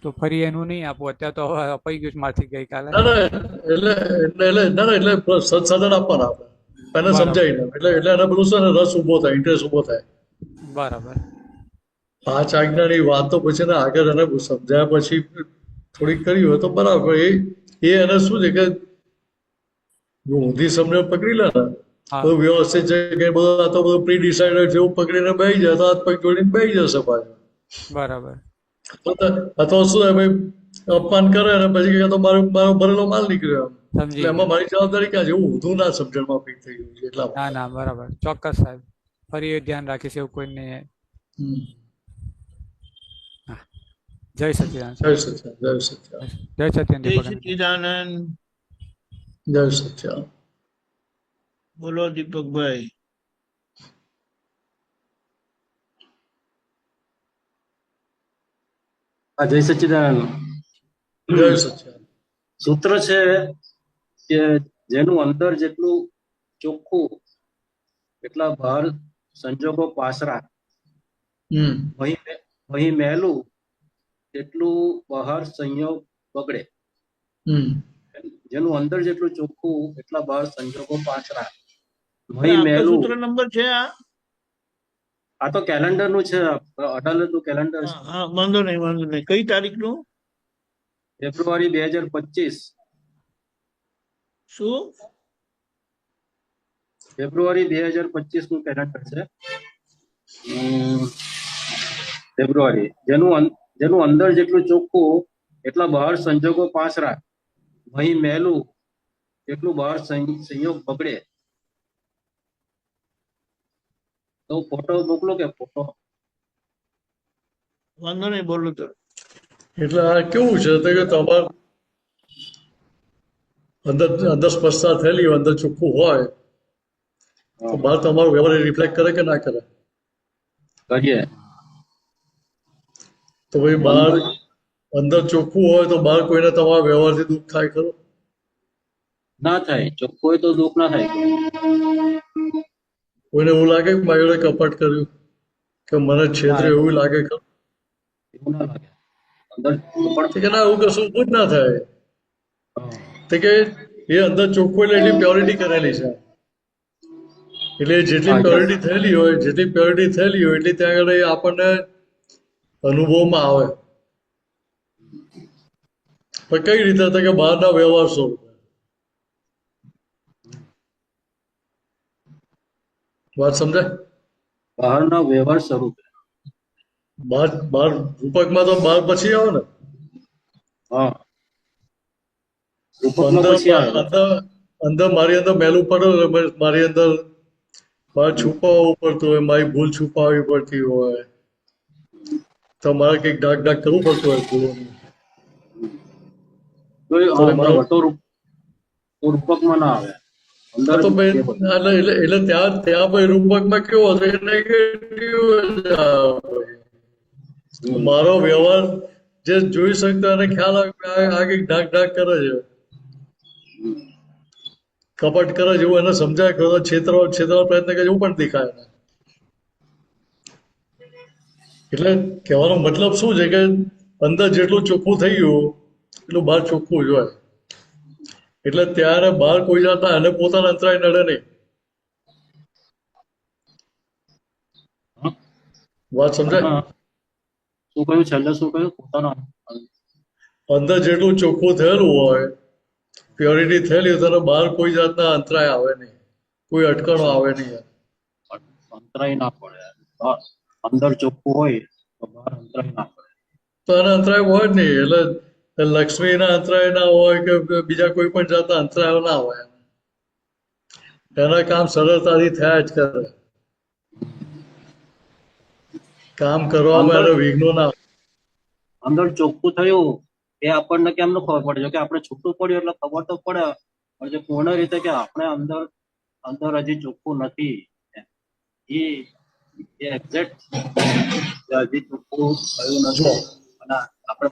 તો ફરી એનું નહીં આપું, અત્યારે તો હવે અપાઈ ગયું છે મારથી ગઈકાલે. ના ના એટલે સત્સાધન આપવાના આપણે એને બરાબર સમજાવીને, એટલે એને બધું છે ને રસ ઉભો થાય, ઇન્ટરેસ્ટ ઉભો થાય. બરાબર. પાંચ આજ્ઞાની વાત તો પછી ને આગળ એને સમજાયા પછી થોડીક કરી હોય તો બરાબર. એને શું છે કે જો ઊંધી સમજણ પકડી લે ને હા તો વ્યવસ્થિત છે કે બધું આ તો બધું પ્રી ડિસાઇડેડ જેવું પકડીને બેસી જાય તો હાથ પગ જોડીને બેસી જશે પાછું. બરાબર. અથવા શું થાય ભાઈ, અપમાન કરે અને પછી કહે તો મારો ભરેલો માલ નીકળ્યો એમ. એટલે સમજી એમાં ગયો. મારી જવાબદારી ક્યાં છે? એવું ઊંધું ના સમજણમાં ફીટ થઈ ગયું છે એટલા ના માટે. ના, બરાબર, ચોક્કસ સાહેબ. ફરી એ ધ્યાન રાખીશ, એવું કોઈ નહીં. હમ. હા. જય સચિદાનંદ જય સાહેબ. સચ્ચિદાનંદ, જય સચ્ચિદાનંદ, જય સત્યનજી જય ભગવાન. સચ્ચિદાનંદ. જય સચ્ચિદાનંદ. બોલો દીપકભાઈ. હા, જય સચ્ચિદાનંદ. જય સચ્ચિદાનંદ. સૂત્ર છે કે જેનું અંદર જેટલું ચોખ્ખું એટલા બહાર સંજોગો પાસરા, હમ. વહી મહેલું એટલું બહાર સંયોગ બગડે. હમ. જેનું અંદર જેટલું ચોખ્ખું એટલા બહાર સંજોગો પાસરા, અરે વહી આપનો મહેલું. સૂત્ર નંબર છે આ? આ તો કેલેન્ડર નું છે, અડાલતનું કેલેન્ડર છે. હા હા, વાંધો નહીં, વાંધો નહીં. કઈ તારીખનું? ફેબ્રુઆરી 2025. શું? ફેબ્રુઆરી 2025 નું કેલેન્ડર છે. ફેબ્રુઆરી. જેનું અંદર જેટલું ચોખ્ખું એટલા બહાર સંજોગો પાસરા, વહી મહેલું એટલું બહાર સંયોગ બગડે. તો ફોટો મોકલો કે ફોટો. વાંધો નહીં, બોલો તો. એટલે આ કેવું છે તો કે તમારે અંદર અંદર સ્પષ્ટતા થયેલી હોય, અંદર ચોખ્ખું હોય તો બહાર તમારો વ્યવહાર રિફ્લેક્ટ કરે કે ના કરે? કરીએ. તો ભાઈ બહાર અંદર ચોખ્ખું હોય તો બહાર કોઈને તમારા વ્યવહારથી દુઃખ થાય ખરો? ના થાય. ચોખ્ખું હોય તો દુઃખ ના થાય. કોઈને એવું લાગે કે મારી જોડે કપટ કર્યું કે મને છેતરે, એવું લાગે ખરું? એવું ના લાગે. અંદર પણ તો કે ના, એવું કશું ઊભું જ ના થાય. તો કે એ અંદર ચોખ્ખું એટલે એટલી પ્યોરિટી કરેલી છે, એટલે જેટલી પ્યોરિટી થયેલી હોય એટલી ત્યાં આગળ એ આપણને અનુભવમાં આવે. પણ કઈ રીતે? તો કે બહારના વ્યવહાર સ્વરૂપે. વાત સમજાય? બહારના વ્યવહાર સ્વરૂપે. બહાર રૂપકમાં તો બહાર પછી આવે ને. હા, રૂપકમાં અંદર પછી આવે. અંદર અંદર મારી અંદર મેલું પડે, મારી અંદર મારે છુપાવવું પડતું હોય, મારી ભૂલ છુપાવવી પડતી હોય, તો મારે કંઈક ડાક ડાક કરવું પડતું હોય ભૂલોનું. તો એ તો મારો વટો રૂપકમાં ના આવે, અંદર તો ભાઈ એ બધું. એટલે ત્યાં ત્યાં ભાઈ રૂપકમાં કેવો હતો એ નેગેટિવ જ આવે. મારો વ્યવહાર જે જોઈ શકતો એને ખ્યાલ આવે કે આ કંઈક ડાક ડાક કરે છે, કપટ કરે છે એવું એને સમજાય કે છેતરવા પ્રયત્ન કરે છે એવું પણ દેખાય એને. એટલે કહેવાનો મતલબ શું છે કે અંદર જેટલું ચોખ્ખું થઈ ગયું એટલું બહાર ચોખ્ખું જ હોય. એટલે ત્યારે બહાર કોઈ જાતના એને પોતાના અંતરાય નડે નહીં. વાત સમજાય? હા. શું કહ્યું છેલ્લે, શું કહ્યું? પોતાના અંદર જેટલું ચોખ્ખું થયેલું હોય, પ્યોરિટી થયેલી હોય, ત્યારે બહાર કોઈ જાતના અંતરાય આવે નહીં, કોઈ અટકણો આવે નહીં. અંતરાય ના પડે. અંદર ચોખ્ખું હોય તો બહાર અંતરાય ના પડે. તો એને અંતરાય હોય જ નહીં. એટલે લક્ષ્મીના અંતરાય ના હોય કે બીજા કોઈ પણ જાતના અંતરાયો ના હોય. એના કામ સરળતાથી થયા જ કરે. કામ કરવામાં એને વિઘ્નો ના આવે. અંદર ચોખ્ખું થયું એ આપણને કેમ ન ખબર પડે? જો કે આપણે છૂટું પડ્યું એટલે ખબર તો પડે, પણ જે પૂર્ણ રીતે કે આપણે અંદર અંદર હજી ચોખ્ખું નથી, એ એક્ઝેક્ટ હજી ચોખ્ખું થયું નથી. અને આપણે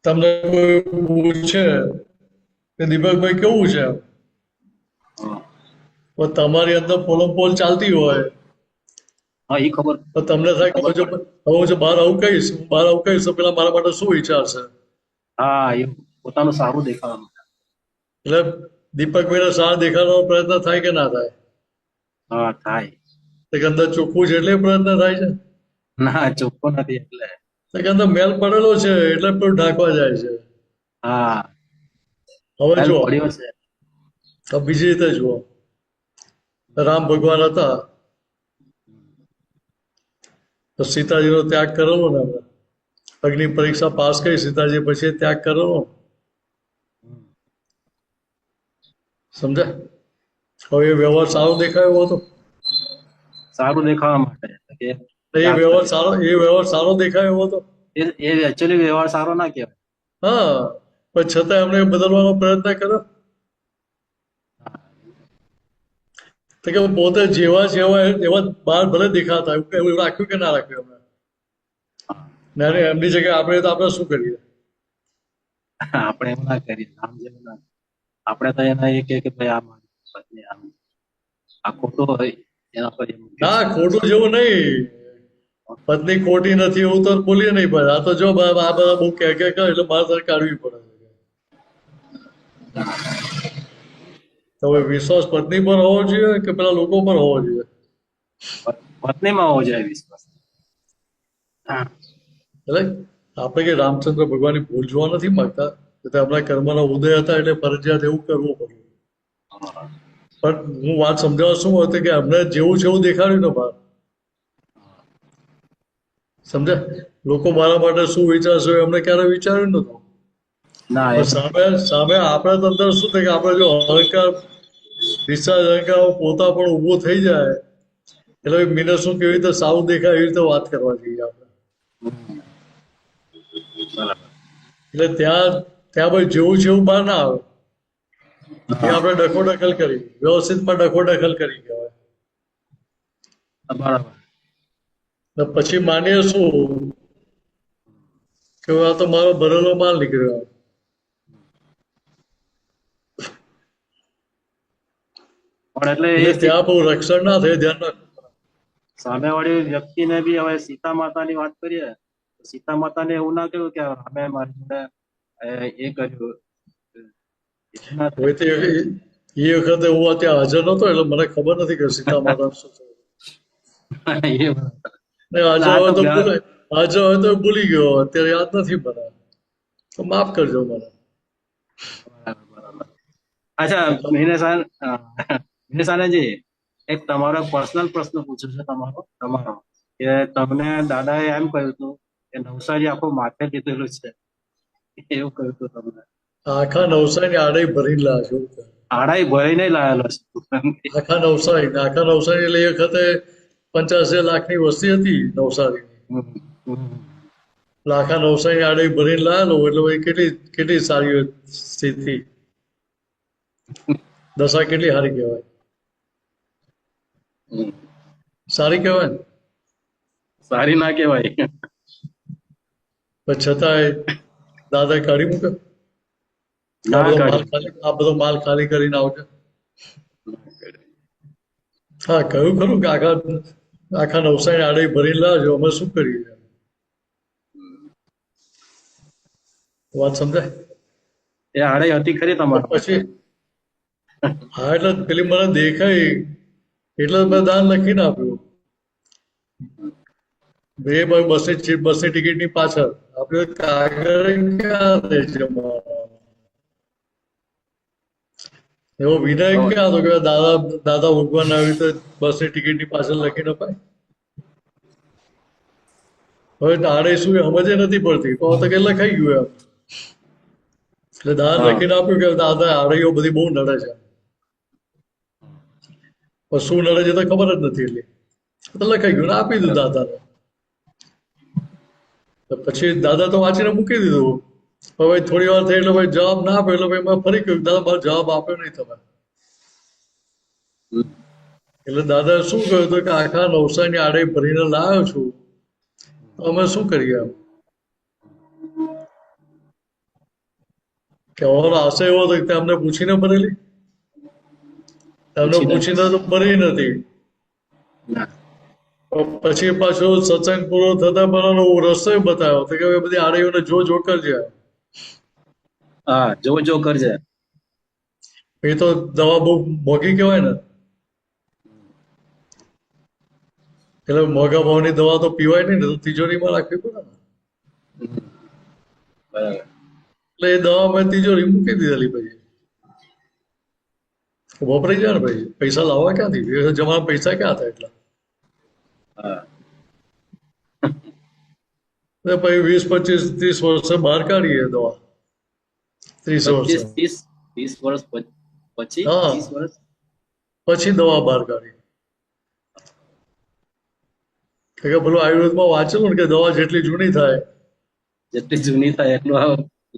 તમને કોઈ પૂછે કે દીપકભાઈ કેવું છે, તો તમારી અંદર પોલમપોલ ચાલતી હોય હા એ ખબર. તો તમને થાય કે હવે હું જો બહાર આવું કહીશ તો પેલા મારા માટે શું વિચારશે. હા, એ પોતાનું સારું દેખાવાનું. એટલે દીપકભાઈને સારા દેખાડવાનો પ્રયત્ન થાય કે ના થાય? હા, થાય. કે અંદર ચોખ્ખું છે એટલે પ્રયત્ન થાય છે? ના, ચોખ્ખું નથી એટલે. કે અંદર મેલ પડેલો છે એટલે પેલું ઢાંકવા જાય છે. હા, હવે જો પડ્યો છે. તો બીજી રીતે જુઓ, રામ ભગવાન હતા તો સીતાજીનો ત્યાગ કરેલો ને આપણે અગ્નિ પરીક્ષા પાસ કરી સીતાજી પછી ત્યાગ કરેલો. સમજાય? હવે એ વ્યવહાર સારો દેખાયો હતો. સારું દેખાવા માટે એ વ્યવહાર સારો દેખાયો હતો. એ એકચ્યુઅલી વ્યવહાર સારો ના કહેવાય. હા, પણ છતાં એમણે બદલવાનો પ્રયત્ન કર્યો. તો કે પોતે જેવા છે એવા બહાર ભલે દેખાતા એવું રાખ્યું કે ના રાખ્યું એમને. એમની જગ્યાએ આપણે શું કરીએ? આપણે એમ ના કરીએ, આમ જેવું ના. આપણે તો એના એ કે ભાઈ આ મારી પત્ની આમ, આ ખોટું હોય એના પર એમ કે ના, ખોટું જેવું નહીં. પત્ની ખોટી નથી એવું તો બોલીએ નહીં. પણ આ તો જો આ બધા બહુ કે કરે એટલે મારે તારે કાઢવી પડે. તો હવે વિશ્વાસ પત્ની પર હોવો જોઈએ કે પેલા લોકો પર હોવો જોઈએ? પત્નીમાં હોવો જોઈએ વિશ્વાસ. એટલે આપણે કે રામચંદ્ર ભગવાનની ભૂલ જોવા નથી માંગતા, એમના કર્મના ઉદય હતા એટલે ફરજિયાત એવું કરવું પડ્યું. પણ હું વાત સમજાવવા શું હતું કે અમને જેવું છે એવું દેખાડ્યું ને બહાર. સમજે? લોકો મારા માટે શું વિચારશે એમને ક્યારે વિચાર્યું નતું. ના, સામે આપણે તો અંદર શું થાય કે આપણે જો અહંકાર ડિસ્ચાર્જ અહંકાર પોતા પણ ઉભો થઈ જાય એટલે મીને શું કેવી રીતે સારું દેખાય એવી રીતે વાત કરવા જોઈએ આપણે. એટલે ત્યાં ભાઈ જેવું છે એવું બહાર ના આવે. એ આપણે ડખોડખલ કરી, વ્યવસ્થિતમાં ડખોડખલ કરી કહેવાય. બરાબર. પછી માનીએ શું કે આ તો મારો ભરેલો માલ નીકળ્યો. પણ એટલે ત્યાં બહુ રક્ષણ ના થાય, ધ્યાન રાખવું. સામેવાળી વ્યક્તિને બી હવે સીતા માતાની વાત કરીએ તો સીતા માતાને એવું ના કહ્યું કે અમે મારી જોડે એ કર્યું. એ વખતે હું ત્યાં હાજર નતો એટલે મને ખબર નથી કે સીતા માતા શું થયું. હાજર હોય તો ભૂલી ગયો, અત્યારે યાદ નથી મને, તો માફ કરજો મને. અચ્છા, મિનેસાનજી, એક તમારો પર્સનલ પ્રશ્ન પૂછ્યો છે તમારો કે તમને દાદાએ એમ કહ્યું હતું કે નવસારી આખું માથે લીધેલું છે, એવું કહ્યું હતું તમને? આખા નવસારી આડે ભરી લાગ્યો. આડાઈ ભરીને લાયેલો છું. આખા નવસારી એટલે એ વખતે 85 લાખની વસ્તી હતી નવસારીની. એટલે આખા નવસારી આડે ભરીને લાયેલો એટલે ભાઈ કેટલી કેટલી સારી સ્થિતિ, દશા કેટલી સારી કહેવાય, સારી કહેવાય ને. સારી ના કહેવાય. પણ છતાંય દાદા કાઢી મૂકે. આ બધો માલ ખાલી કરીને આવજો. હા, કહ્યું ખરું કે આખા નવસારી આડે ભરી લાવજો, અમે શું કરીએ. વાત સમજાય? એ આડાઈ હતી ખરી તમારે? પછી હા, એટલે પેલી મને દેખાય એટલે મેં દાન લખીને આપ્યું. બે બસની ટિકિટની પાછળ આપણે કાગળ ક્યાં રહે છે મારા? એવો વિનય ક્યાં હતો કે દાદા ભગવાન આવી રીતે બસની ટિકિટની પાછળ લખીને અપાય? હવે આડે શું એ સમજે નથી પડતી, તો કે લખાઈ ગયું એમ. એટલે દાદા લખીને આપ્યું કે દાદા આડેઓ બધી બહુ નડે છે, પણ શું નડે છે તો ખબર જ નથી. એટલે તો લખાઈ ગયું ને આપી દીધું દાદાને. પછી દાદા તો વાંચીને મૂકી દીધું. હવે થોડી વાર થઈ એટલે ભાઈ જવાબ ના આપ્યો એટલે ભાઈ મેં ફરી કહ્યું દાદા મારો જવાબ આપ્યો નહીં તમે. એટલે દાદા શું કહ્યું હતું કે આખા નવસારીની આડે ભરીને લાવ્યો છું, અમે શું કરીએ એમ. કહેવાનો આશય એવો હતો કે અમને પૂછીને ભરેલી, એમને પૂછીને તો ભરી નથી. પછી પાછો સત્સંગ પૂરો થતા મને રસ્તો બતાવ્યો તો કે બધી આડીઓને જો કરજે. હા, જો કરજે. એ તો દવા બહુ મોંઘી કહેવાય ને, એટલે મોંઘા ભાવની દવા તો પીવાય નહીં ને, તો તિજોરીમાં રાખવી પડે ને. બરાબર. એટલે એ દવા મેં તિજોરી મૂકી દીધેલી. પછી વપરાઈ જાય ને ભાઈ, પૈસા લાવવા ક્યાંથી? જમા પૈસા ક્યાં હતા એટલા? પછી 20, 25, 30 વર્ષે બહાર કાઢીએ દવા. 30 વર્ષ 30 વર્ષ પછી હા, 30 વર્ષ પછી દવા બહાર કાઢી. કે પેલું આયુર્વેદમાં વાંચેલું ને કે દવા જેટલી જૂની થાય એટલો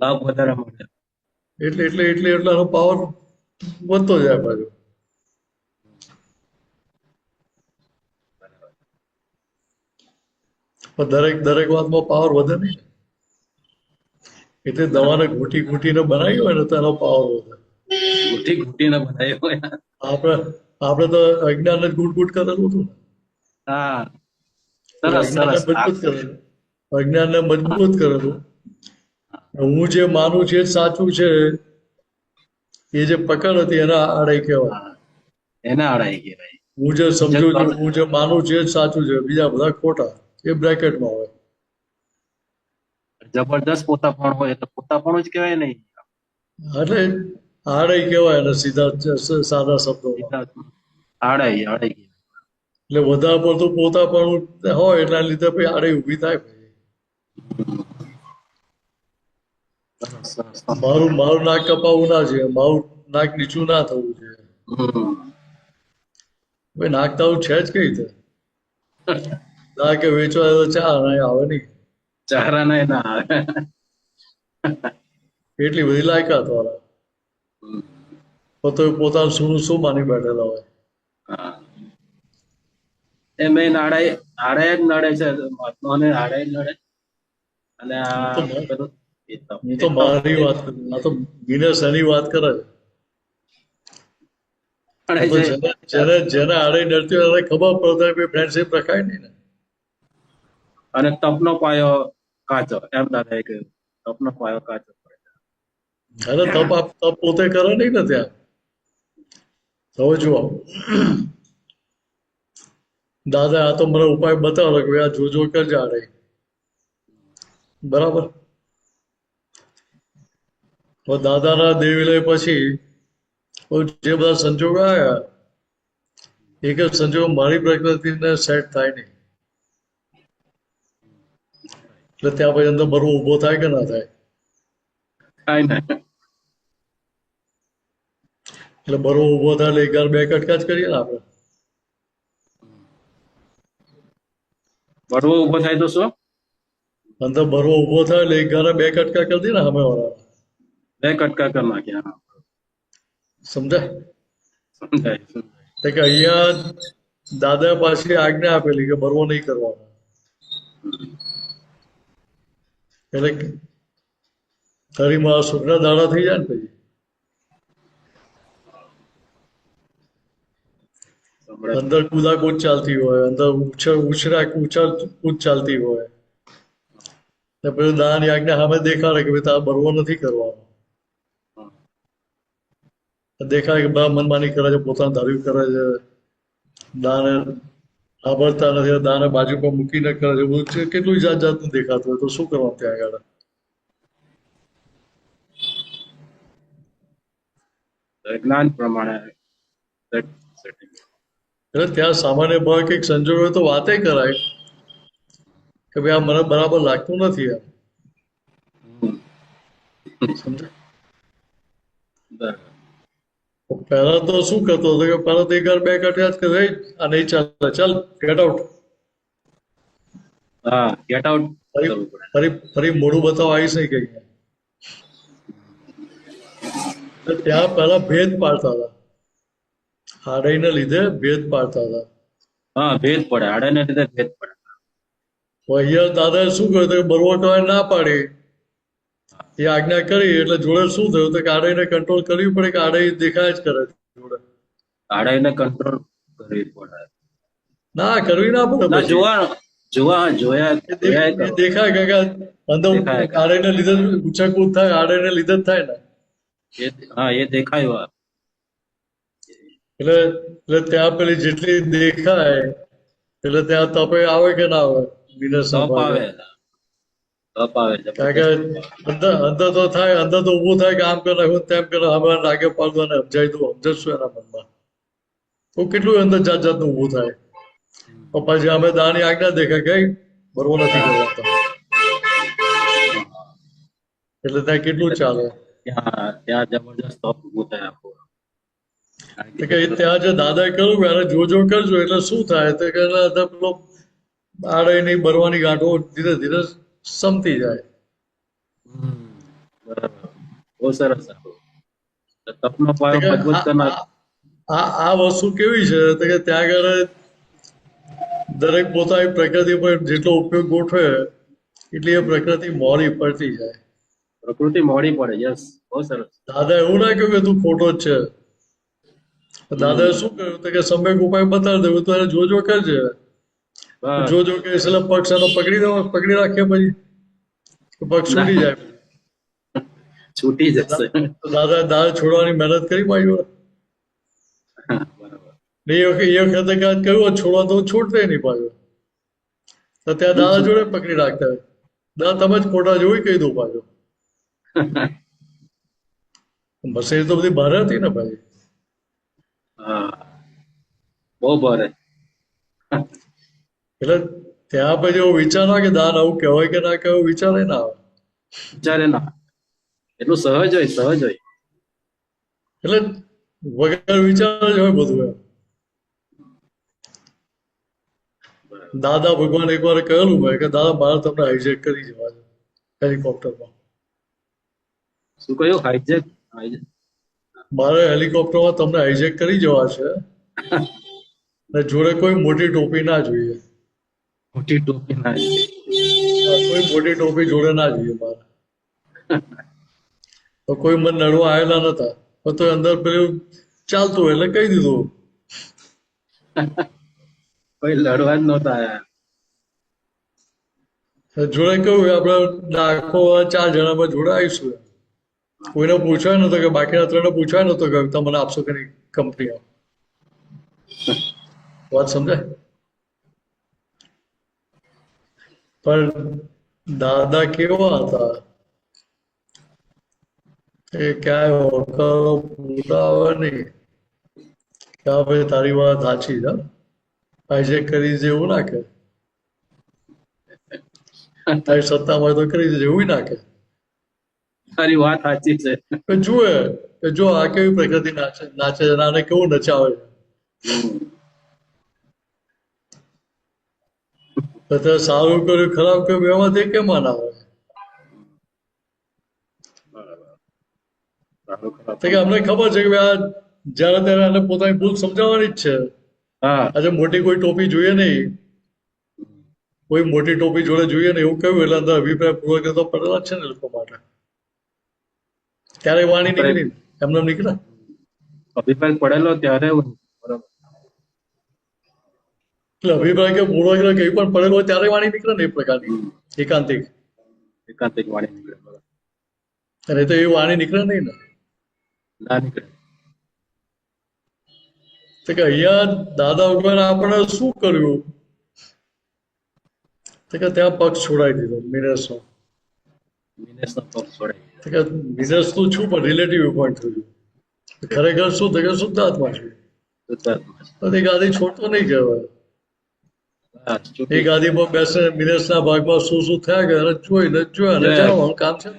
લાભ વધારે મળે. એટલે એનો પાવર વધતો જાય પાછો. પણ દરેક વાતમાં પાવર વધે નહીં. એટલે દવાને ઘૂંટીને બનાવી હોય ને તો એનો પાવર વધે. ઘૂંટીને બનાવી હોય. આપણે તો અજ્ઞાન જ ઘૂંટ કરેલું હતું ને. હા, સરસ. અજ્ઞાનને મજબૂત કરેલું. હું જે માનું છું એ સાચું છે, એ જે પકડ હતી એના આડાઈ કહેવાય. એના આડાઈ કહેવાય. હું જે સમજુ છું, હું જે માનું છું એ જ સાચું છે, બીજા બધા ખોટા, એ બ્રેકેટમાં હોય. જબરદસ્ત પોતાપણ હોય એટલે પોતાપણું જ કહેવાય નહીં. એટલે આડાઈ કહેવાય ને સાદા શબ્દોમાં. આડાઈ. એટલે વધારે પડતું પોતાપણું હોય એટલા લીધે પછી આડાઈ ઊભી થાય. મારું નાક કપાવવું ના છે, મારું નાક નીચું ના થવું છે. ભાઈ નાક તો છે જ કઈ રીતે? ના કે વેચવા તો ચા આવે નહીં, ચારા ના આવે. એટલી બધી લાયકાત વાળા પોતાનું શું માની બેઠેલા હોય. એ મેન આડાઈ જ નડે છે મહાત્માને, આડાઈ જ નડે. અને હું તો મારી વાત કરું, આ તો વિનેશ એની વાત કરે છે. જેને આડે નડતી હોય એને ખબર પડે ફ્રેન્ડશીપ રખાય નહીં ને. અને તપનો પાયો કાચો, એમ દાદા કહ્યું, તપનો પાયો કાચો. અરે તપ પોતે કરે નહીં ને ત્યાં. હવે જુઓ, દાદા આ તો મને ઉપાય બતાવો કે આ જોજો કરજે આડે, બરાબર. દાદાના દેવીલય પછી જે બધા સંજોગો આવ્યા, એક જ સંજોગ મારી પ્રકૃતિને સેટ થાય નહીં. એટલે ત્યાં પછી અંદર બરવો ઉભો થાય કે ના થાય? એટલે બરો ઉભો થાય એટલે એક ગાર બે કટકા જ કરીએ ને આપણે. બળવો ઉભો થાય તો શું? અંદર બરો ઉભો થાય એટલે એક ગારે બે કટકા કરી દઈએ ને સામે વાળા. બે કટકા કરી નાખ્યા. સમજાય? સમજાય સમજાય. કે અહીંયા દાદા પાછી આજ્ઞા આપેલી કે બરવો નહીં કરવાનો. એટલે તારી માં સુખના દાડા થઈ જાય ને પછી. સંભળાય. અંદર કૂદાકૂદ ચાલતી હોય, અંદર ઉછાળ ચાલતી હોય, ને પેલું દાદાની આજ્ઞા સામે દેખાડે કે ભાઈ તારે બરવો નથી કરવાનો. દેખાય કે બધા મનમાની કરે છે, પોતાનું ધાર્યું કરે છે, દાને સાંભળતા નથી, દાને બાજુ પર મૂકીને કરે છે, બધું છે, કેટલું જાત જાતનું દેખાતું હોય તો શું કરવાનું ત્યાં આગળ? જ્ઞાન પ્રમાણે setting. એટલે ત્યાં સામાન્ય ભાવે કંઈક સંજોગ હોય તો વાતે કરાય કે ભાઈ આ મને બરાબર લાગતું નથી એમ. સમજાય? બરાબર. પહેલા તો શું કરતો હતો કે પહેલા તો એક વાર બે કટકા જ કરે, આ નહીં ચાલે, ચાલ ગેટ આઉટ. હા, ગેટ આઉટ ફરી કરવું પડે. ફરી ફરી મોડું બતાવવા આવીશ નહીં કઈ. ત્યાં પહેલા ભેદ પાડતા હતા, હાડાઈને લીધે ભેદ પાડતા હતા. હા, ભેદ પડે, આડાને લીધે ભેદ પડે. તો અહીંયા દાદાએ શું કર્યું કે બરવો કરવા ના પાડી, એ આજ્ઞા કરી એટલે જોડે શું થયું તો કે આડાઈને કંટ્રોલ કરવી પડે કે આડાઈ દેખાય જ કરે જોડે. આડાઈને કંટ્રોલ કરવી પડે. ના કરવી ના પડે ના, પછી. જોયા એ દેખાય કે અંદર દેખાય. આડાઈને લીધે ઊંચાકૂદ થાય, આડાઈને લીધે જ થાય ને. હા, એ દેખાયું. એટલે ત્યાં પેલી જેટલી દેખાય એટલે ત્યાં તપે આવે કે ના આવે વિનર તપ સંભાળે. આવે. તપ આવે. કારણ કે અંદર તો થાય, અંદર તો ઊભું થાય કે આમ કરે તેમ કરે, હવે લાગે પાડવા ને સમજાય તો સમજશું એના મનમાં. તો કેટલું અંદર જાત જાતનું ઊભું થાય. તો પછી અમે દાની આજ્ઞા દેખાય કઈ બરોબર નથી કરવાતા, એટલે ત્યાં કેટલું ચાલે. ત્યાં જબરજસ્ત તપ ઊભું થાય આખું. તો કે ત્યાં જે દાદાએ કહ્યું એને જોજો કરજો એટલે શું થાય તો કે એના અંદર પેલો આડાઈની બરવાની ગાંઠો ધીરે ધીરે સમતી જાય. બરાબર. બહુ સરસ. તપનો પાયો મજબૂત કરનાર. આ વસ્તુ કેવી છે તો કે ત્યાં આગળ દરેક પોતાની પ્રકૃતિ પર જેટલો ઉપયોગ ગોઠવે એટલી એ પ્રકૃતિ મોડી પડતી જાય. પ્રકૃતિ મોડી પડે. યસ, બહુ સરસ. દાદા એવું ના કહ્યું કે તું ખોટો જ છે. દાદાએ શું કહ્યું તો કે સમ્યક ઉપાય બતાવી દેવું તો એને જોજો કરજે. બસ. જોજો કે એટલે પક્ષ એનો પકડી રાખીએ પછી પક્ષ છૂટી જાય. છૂટી જશે. તો દાદા છોડવાની મહેનત કરી પાડ્યું. બરાબર. એ વખતે કહ્યું છોડવા તો છૂટતે નહીં પાછું. તો ત્યાં દાદા જોડે પકડી રાખતા હોય. દાદા તમે જ ખોટા જોઈ કહી દઉં પાછું. મશીન તો બધી બહાર હતી ને ભાઈ. હા, બહુ ભારે. એટલે ત્યાં પછી એવો વિચાર ના કે દાન આવું કહેવાય કે ના કહેવાય વિચાર ના આવે. વિચારે ના. એટલું સહજ હોય, સહજ હોય. એટલે વગર વિચાર જ હોય બધું એમ. દાદા ભગવાન એકવાર કહેલું ભાઈ કે દાદા મારે તમને હાઈજેક કરી જવા છે હેલિકોપ્ટરમાં. શું કહ્યું? હાઈજેક? મારે હેલિકોપ્ટરમાં તમને હાઈજેક કરી જવા છે ને જોડે કોઈ મોટી ટોપી ના જોઈએ. મોટી ટોપી ના. કોઈ મોટી ટોપી જોડે ના જોઈએ મારે. તો કોઈ મને નડવા આવેલા નતા, તો અંદર પેલું ચાલતું એટલે કહી દીધું. કોઈ લડવા જ નહોતા આયા. જોડે કહ્યું આપણે આખો 4 જણામાં જોડે આવીશું. કોઈને પૂછવાય નતો કે બાકીના 3 પૂછવાય નતો કે તમને આપશો કે નહીં કંપની. વાત સમજાય? પણ દાદા કેવા હતા એ ક્યાંય હોકરો પૂરા આવે નહીં કે હા ભાઈ તારી વાત સાચી છે, હાઈજેક કરી જેવું ના કે તારી સત્તામાં તો કરી દેજે એવું ના કે. તારી વાત સાચી છે. કે જુએ કે જો આ કેવી પ્રકૃતિ નાચે નાચે છે અને આને કેવું નચાવે છે. તો તે સારું કર્યું ખરાબ કર્યું એમાં તે કેમ ના આવે? તો કે અમને ખબર છે કે ભાઈ આ જયારે ત્યારે આને પોતાની ભૂલ સમજાવવાની જ છે. હા આજે મોટી કોઈ ટોપી જોઈએ નહીં, કોઈ મોટી ટોપી જોડે જોઈએ ને એવું કહ્યું એટલે અંદર અભિપ્રાય પૂર્વક તો પડેલા જ છે ને લોકો માટે. ત્યારે વાણી નીકળી ને એમને નીકળે. અભિપ્રાય પડેલો ત્યારે બરોબર. એટલે અભિપ્રાય કે પૂર્વક કઈ પણ પડેલો હોય ત્યારે વાણી નીકળે ને એ પ્રકારની એકાંતિક. એકાંતિક વાણી નીકળે બરોબર. અને તો એ વાણી નીકળે નહીં ને. ના નીકળે. તો કે અહીંયા દાદા ભગવાન આપણે શું કર્યું? તો કે ત્યાં પક્ષ છોડાવી દીધો મિનેસનો. મિનેસનો પગ છોડાય. તો કે મિનેસ તું છું પણ રિલેટિવ પોઈન્ટ થયું. ખરેખર શું તો કે શુદ્ધાત્મા છું. તો તે ગાદી છોડતો નહીં કહેવાય. એ ગાદીમાં બેસે મિનેસના ભાગમાં શું શું થયા ગયા જોઈને જોયા અને જાણવાનું કામ છે.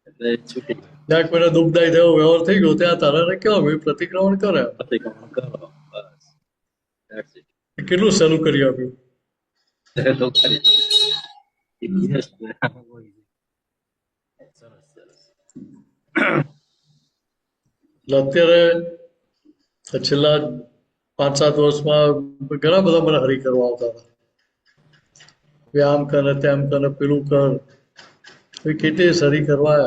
એટલે છૂટી જ્યાં કોઈને દુઃખદાયી થયો વ્યવહાર થઈ ગયો ત્યાં તારાને કેવા ભાઈ પ્રતિક્રમણ કરે. પ્રતિક્રમણ કરો. બસ. That's it. કેટલું સહેલું કરી આપ્યું. તો ખરી. એ મિનેસ સરસ સરસ. એટલે અત્યારે છેલ્લા 5-7 વર્ષમાં ઘણા બધા મને હરી કરવા આવતા હતા. આમ કર ને તેમ કર ને પેલું કર. કેટલી હરી કરવા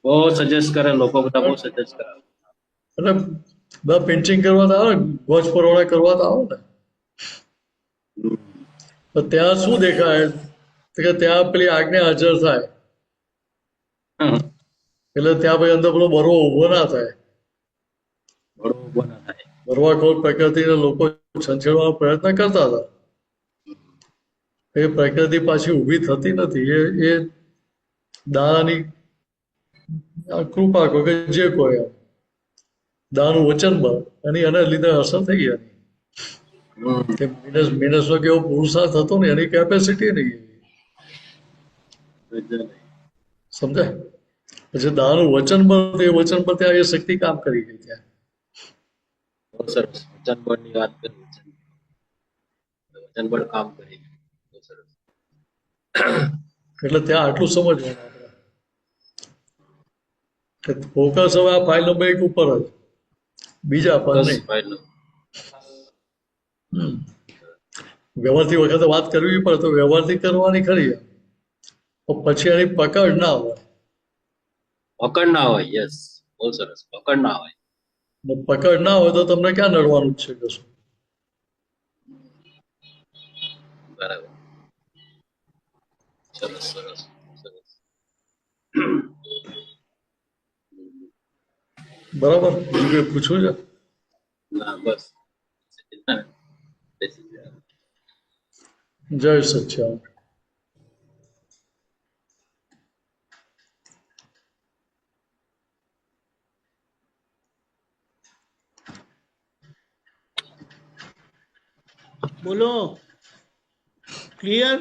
બહુ સજેસ્ટ કરે લોકો, બધા બહુ સજેસ્ટ કરે. એટલે બધા પેન્ટિંગ કરવા તો આવે ને, ગોચ પરોળા કરવા તો આવે ને. તો ત્યાં શું દેખાય કે ત્યાં પેલી આજ્ઞા હાજર થાય એટલે ત્યાં ભાઈ અંદર પેલો બરવો ઉભો ના થાય. બરવાખોર પ્રકૃતિને લોકો છંછેડવાનો પ્રયત્ન કરતા હતા. એ પ્રકૃતિ પાછી ઊભી થતી નથી. એ દાદાની કૃપા કહો કે જે કોઈ દાદાનું વચન બળ એની એને લીધે અસર થઈ ગઈ. મિનેસનો કેવો પુરુષાર્થ હતો ને એની કેપેસિટી નહીં સમજાય. પછી દાદાનું વચન બળ એ વચન પર ત્યાં એ શક્તિ કામ કરી ગઈ ત્યાં. સરસ વચન બળની વાત કરી. વચન બળ કામ કરી. સરસ. એટલે ત્યાં આટલું સમજવાનું આપણે કે ફોકસ હવે આ ફાઇલ નંબર 1 ઉપર જ, બીજા પર નહીં. વ્યવહારથી વખતે વાત કરવી પડે તો વ્યવહારથી કરવાની ખરી, પછી એની પકડ ના હોય. પકડ ના હોય. યસ, બહુ સરસ. પકડ ના હોય. પકડ ના હોય તો તમને ક્યાં નડવાનું છે કશું. બરાબર. સરસ સરસ સરસ. બરાબર. બીજું કઈ પૂછવું છે? ના બસ. જય સચ્ચિદાનંદ. બોલો. ક્લિયર?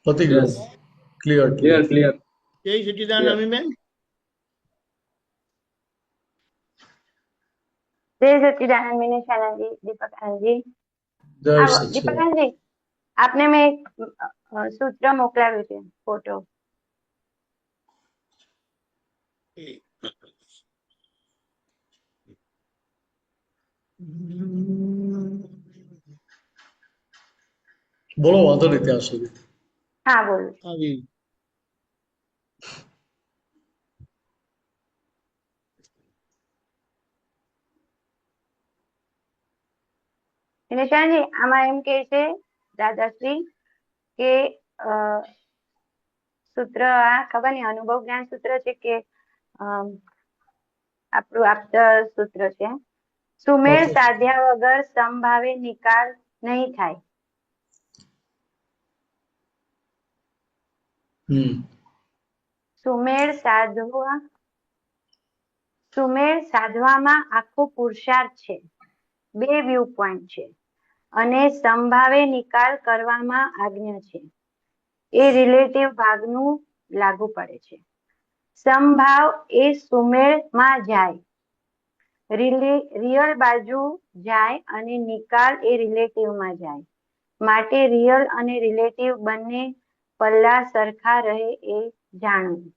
પતી ગયું. Clear clear clear. જય સચ્ચિદાનંદ અમીબેન. जय सच्चिदानंद मिनेश आनंद जी, दीपक आनंद जी। જય दीपक સચ્ચિદાનંદ. आनंद जी, आपने मैं एक सूत्र मोकलाव्યું છે, ફોટો. બોલો, વાંધો નહીં ત્યાં સુધી. હા બોલો. આવી મિનેશ આનંદ જી, આમાં એમ કે છે દાદાશ્રી કે સૂત્ર આ ખબર નહીં અનુભવ જ્ઞાન સૂત્ર છે કે આપણું આપત સૂત્ર છે. સુમેળ સાધ્યા વગર સમભાવે નિકાલ નહીં થાય. સુમેળ સાધવામાં આખો પુરુષાર્થ છે, 2 વ્યૂ પોઈન્ટ છે, અને સંભાવે નિકાલ કરવામાં આજ્ઞા છે. એ રિલેટિવ ભાગનું લાગુ પડે છે. સમભાવ એ સુમેળમાં જાય, રિયલ બાજુ જાય અને નિકાલ એ રિલેટિવમાં જાય. માટે રિયલ અને રિલેટિવ બંને પલ્લા સરખા રહે એ જાણવું.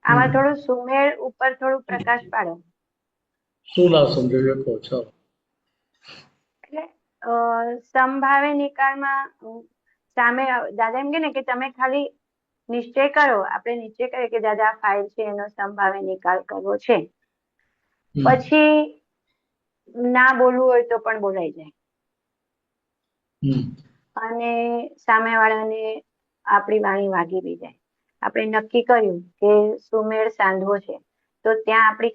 આમાં થોડું સુમેળ ઉપર થોડું પ્રકાશ પાડો. શું ના સમજાયું કહો ચાલો. એટલે સમભાવે નિકાલમાં સામે દાદા એમ કે ને કે તમે ખાલી નિશ્ચય કરો, આપણે નિશ્ચય કરીએ કે દાદા આ ફાઇલ છે એનો સમભાવે નિકાલ કરવો છે, પછી ના બોલવું હોય તો પણ બોલાઈ જાય અને સામેવાળાને આપણી વાણી વાગી બી જાય. આપણે નક્કી કર્યું કે સુમેળ સાંધવો છે, તો ત્યાં આપણી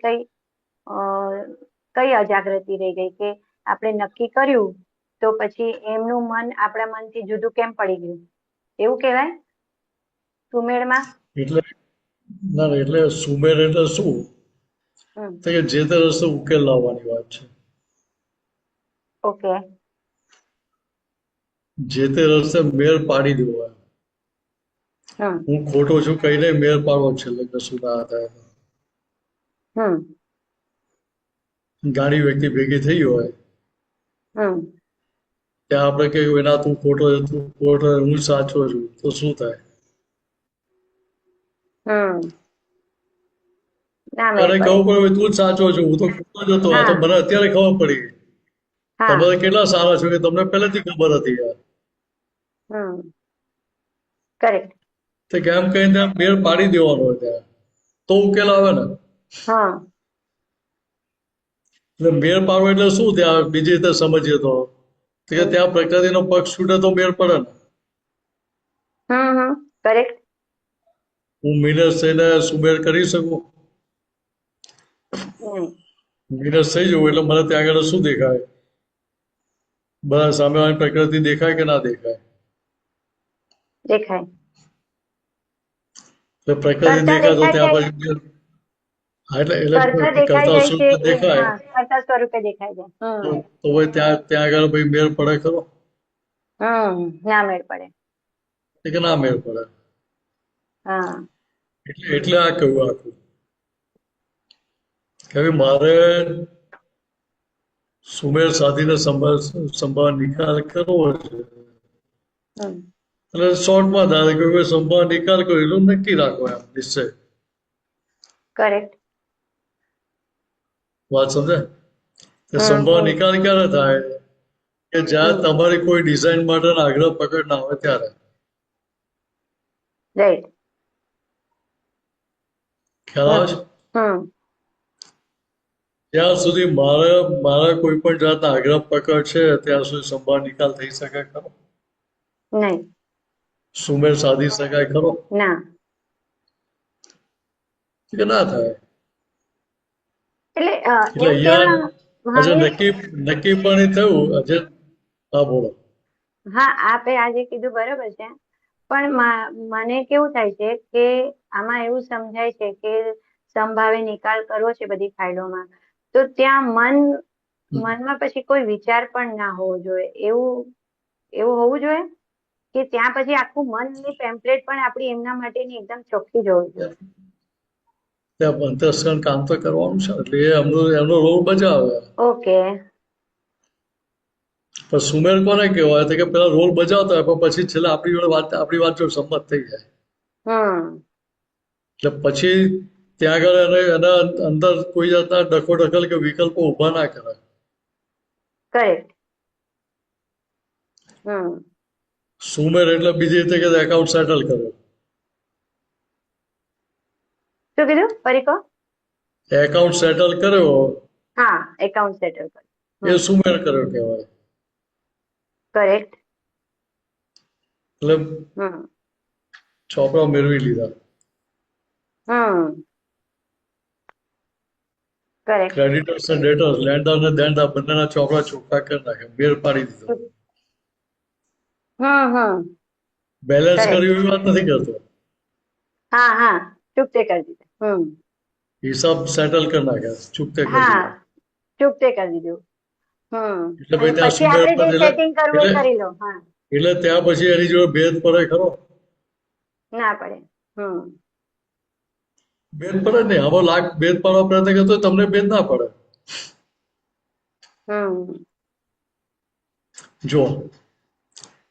કઈ અજાગૃતિ રહી ગઈ કે આપણે નક્કી કર્યું તો પછી એમનું મન આપણા મનથી જુદું કેમ પડી ગયું, એવું કહેવાય સુમેળમાં? એટલે ના એટલે સુમેળ એટલે શું? તો કે જે તે રસ્તે ઉકેલ લાવવાની વાત છે. ઓકે. જે તે રસ્તે મેળ પાડી દેવો. હું ખોટો છું કહીને મેળ પાડવો છેલ્લે કશું ના થાય. ગાડી વ્યક્તિ ભેગી થઈ હોય ત્યાં આપણે કહ્યું એના તું ખોટો હું સાચો છું તો શું થાય? ત્યારે ખબર પડે તું જ સાચો છું, હું તો ખોટો જ હતો. આ તો મને અત્યારે ખબર પડી. તમે કેટલા સારા છો કે તમને પહેલેથી ખબર હતી યાર. તે કેમ કહીને ત્યાં મેળ પાડી દેવાનો હોય ત્યાં તો ઉકેલ આવે ને. એટલે મેળ પાડવો એટલે શું? ત્યાં બીજી રીતે સમજીએ તો કે ત્યાં પ્રકૃતિનો પક્ષ છૂટે તો મેળ પડે ને. હું મિનસ થઈને સુમેળ કરી શકું? મિનસ થઈ જવું એટલે મને ત્યાં આગળ શું દેખાય? બધા સામેવાળી પ્રકૃતિ દેખાય કે ના દેખાય? દેખાય. એટલે પ્રકૃતિ દેખાય તો ત્યાં પછી કરતા સ્વરૂપે દેખાય તો ભાઈ ત્યાં આગળ ભાઈ મેળ પડે ખરો? ના મેળ પડે. કે ના મેળ પડે. એટલે આ કહ્યું આખું કે મારે સુમેળ સાધીને સંભાળ નિકાલ કરવો છે. એટલે શોર્ટમાં ધારે કે સંભાળ નિકાલ કર્યો એટલું નક્કી રાખો એમ નિશ્ચય. કરેક્ટ. વાત સમજે? સંભાળ નિકાલ ક્યારે થાય કે જ્યાં તમારી કોઈ ડિઝાઇન માટે આગ્રહ પકડ ના હોય ત્યારે. રાઈટ. ખ્યાલ આવે છે? ત્યાં સુધી મારા કોઈ પણ જાતના આગ્રહ પકડ છે ત્યાં સુધી સંભાળ નિકાલ થઈ શકે ખરો? નહીં. સુમેળ સાધી શકાય ખરો? ના. કે ના થાય. એટલે અહીંયા નક્કી પણ થયું. આજે હા બોલો. હા, આપે આજે કીધું બરોબર છે, પણ મને કેવું થાય છે કે આમાં એવું સમજાય છે કે સંભાવે નિકાલ કરવો છે બધી ફાઇલોમાં, તો ત્યાં મનમાં પછી કોઈ વિચાર પણ ના હોવો જોઈએ. એવું હોવું જોઈએ કે ત્યાં પછી આખું મનની પેમ્પલેટ પણ આપણી એમના માટેની એકદમ ચોખ્ખી જ હોવી જોઈએ. ત્યાં અંતસ્કરણ કામ તો કરવાનું છે એટલે એ એમનો રોલ બજાવે. ઓકે. પણ સુમેળ કોને કહેવાય કે પેલા રોલ બજાવતા હોય પણ પછી છેલ્લે આપણી વાત જો સંમત થઈ જાય એટલે પછી ત્યાં આગળ એના અંદર કોઈ જાતના ડખોડખલ કે વિકલ્પો ઉભા ના કરાય. કરેક્ટ. સુમેળ એટલે બીજી રીતે કે એકાઉન્ટ સેટલ કરો. શું કીધું ફરી કહો? એકાઉન્ટ સેટલ કર્યો. હા, એકાઉન્ટ સેટલ કર્યો એ સુમેળ કર્યો કહેવાય. કરેક્ટ. એટલે ચોપડા મેળવી લીધા. કરેક્ટ. ક્રેડિટર્સ અને ડેટર્સ, લેણદાર અને દેણદાર બંનેના ચોપડા ચોખ્ખા કરી નાખે, મેળ પાડી દીધો. બેલેન્સ કર્યું એવી વાત નથી કરતો. હા, ચૂકતે કરી દીધું. હિસાબ સેટલ કરી નાખ્યા, ચૂકતે કરી દીધું. ચૂકતે કરી દીધું. એટલે ભાઈ ત્યાં પછી આપણે જે સેટિંગ કરવું એ કરી લો. એટલે ત્યાં પછી એની જોડે ભેદ પડે ખરો? ના પડે. ભેદ પડે ને, હવે લાખ ભેદ પાડવા પ્રયત્ન કરતો હોય, તમને ભેદ ના પડે. જો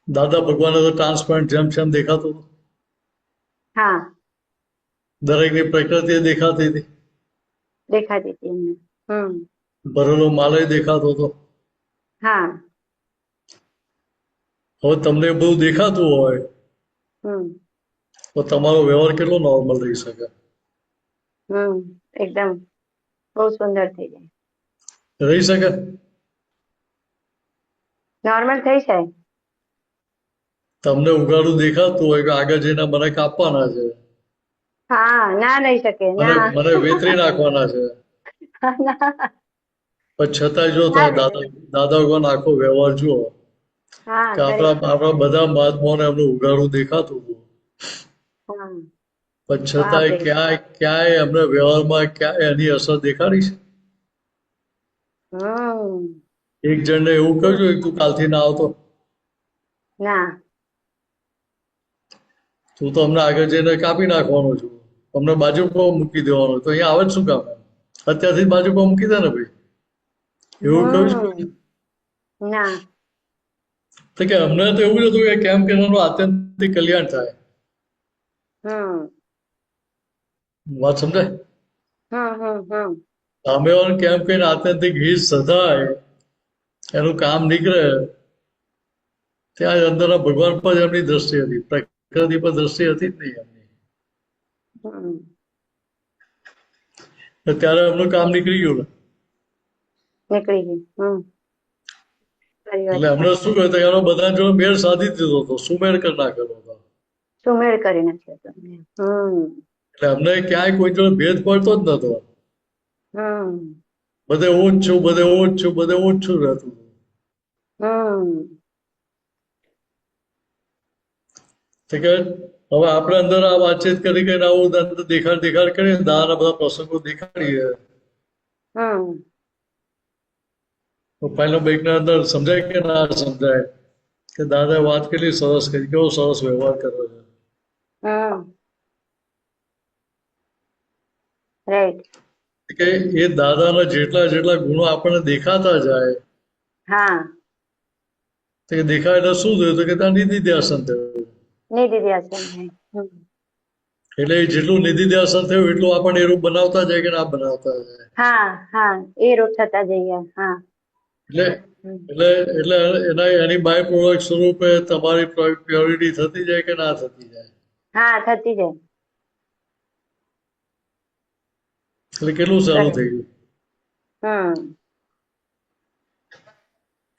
દાદા ભગવાન તો ટ્રાન્સપરન્ટ જેમ છે એમ દેખાતું હતું. હા, દરેકની પ્રકૃતિ દેખાતી હતી, દેખાતી હતી એમને. ભરેલો માલય દેખાતો હતો. હા. હવે તમને એ બધું દેખાતું હોય તો તમારો વ્યવહાર કેટલો નોર્મલ રહી શકે? એકદમ બહુ સુંદર થઈ જાય, રહી શકે? નોર્મલ થઈ જાય. તમને ઉગાડું દેખાતું હોય કે આગળ જઈને મને કાપવાના છે, હા, ના રહી શકે. મને ના. મને વેતરી નાખવાના છે, પણ છતાંય જો તમે દાદા ભગવાન આખો વ્યવહાર જુઓ કે આપણા બધા મહાત્માઓને એમનું ઉગાડું દેખાતું હતું, પણ છતાંય ક્યાંય એમને વ્યવહારમાં ક્યાંય એની અસર દેખાડી છે? એક જણને એવું કહ્યું કે તું કાલથી ના આવતો, ના. તું તો અમને આગળ જઈને કાપી નાખવાનો છું, અમને બાજુ પર મૂકી દેવાનો, તો અહીંયા આવે જ શું કામ? અત્યારથી બાજુ પર મૂકી દે ને ભાઈ. એવું કહ્યું છે? ના. તો કે અમને તો એવું જ હતું કે કેમ કે એનું આત્યંતિક કલ્યાણ થાય. વાત સમજાય? સામેવાળાને કેમ કહીને આત્યંતિક હિત સધાય, એનું કામ નીકળે, ત્યાં અંદરના ભગવાન પર એમની દ્રષ્ટિ હતી, પ્રકૃતિ પર દ્રષ્ટિ હતી જ નહીં એમની. ત્યારે એમનું કામ નીકળી ગયું ને. નીકળી ગયું. એટલે એમણે શું કહ્યું, એનો બધા જોડે મેળ સાધી દીધો હતો, સુમેળ કરી નાખેલો હતો. સુમેળ કરી નાખ્યો હતો. એટલે અમને ક્યાંય કોઈ જોડે ભેદ પડતો જ નતો. બધે હું જ છું, બધે હું જ છું, બધે હું જ છું રહેતું. કે હવે આપણે અંદર આ વાતચીત કરી કે આવું દેખાડ કરીએ, દાદાના બધા પ્રસંગો દેખાડીએ, તો પહેલો બેગને અંદર સમજાય કે ના સમજાય કે દાદાએ વાત કેટલી સરસ કરી, કેવો સરસ વ્યવહાર કર્યો છે. કે એ દાદાના જેટલા જેટલા ગુણો આપણને દેખાતા જાય, તો દેખાય એટલે શું થયું, તો કે ત્યાં નિધિ ધ્યાસન થયું. એટલે જેટલું નિધિ ધ્યાસન થયું એટલું આપણને એ રૂપ બનાવતા જાય કે ના બનાવતા જાય? એ રૂપ થતા જઈએ. એટલે એટલે એની બાય પ્રોડક્ટ સ્વરૂપે તમારી પ્યોરિટી થતી જાય કે ના થતી જાય? થતી જાય. એટલે કેટલું સારું થઈ ગયું.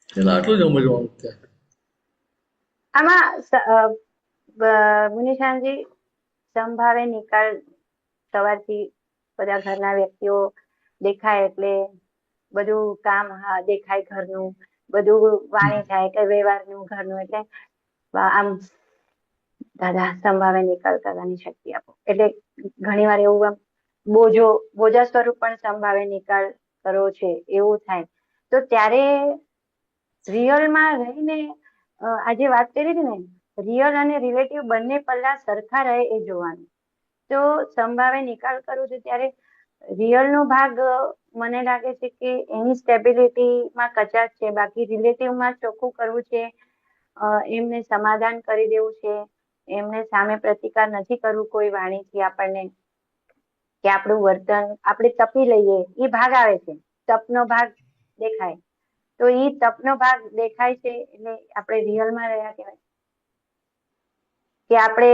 એટલે આટલું જ સમજવાનું ત્યાં. આમાં મુનિશાનજી, સંભાવે નિકાલ સવારથી બધા ઘરના વ્યક્તિઓ દેખાય એટલે બધું કામ દેખાય, ઘરનું બધું વાણી થાય કે વ્યવહારનું ઘરનું, એટલે આમ દાદા સંભાવે નિકાલ કરવાની શક્તિ આપો. એટલે ઘણી વાર એવું આમ બોજા સ્વરૂપ પણ સંભાવે નિકાલ કરવો છે એવું થાય. તો ત્યારે રિયલમાં રહીને આજે વાત કરી હતી ને, રિયલ અને રિલેટિવ બંને પલ્લા સરખા રહે એ જોવાનું. તો સંભાવે નિકાલ કરવો છે ત્યારે રિયલ નો ભાગ મને લાગે છે કે એની સ્ટેબિલિટીમાં કચાશ છે, બાકી રિલેટિવમાં ચોખ્ખું કરવું છે, એમને સમાધાન કરી દેવું છે, એમને સામે પ્રતિકાર નથી કરવું કોઈ વાણીથી આપણને, કે આપણું વર્તન આપણે તપી લઈએ એ ભાગ આવે છે, તપનો ભાગ દેખાય. તો એ તપનો ભાગ દેખાય છે એટલે આપણે રિયલમાં રહ્યા કહેવાય કે આપણે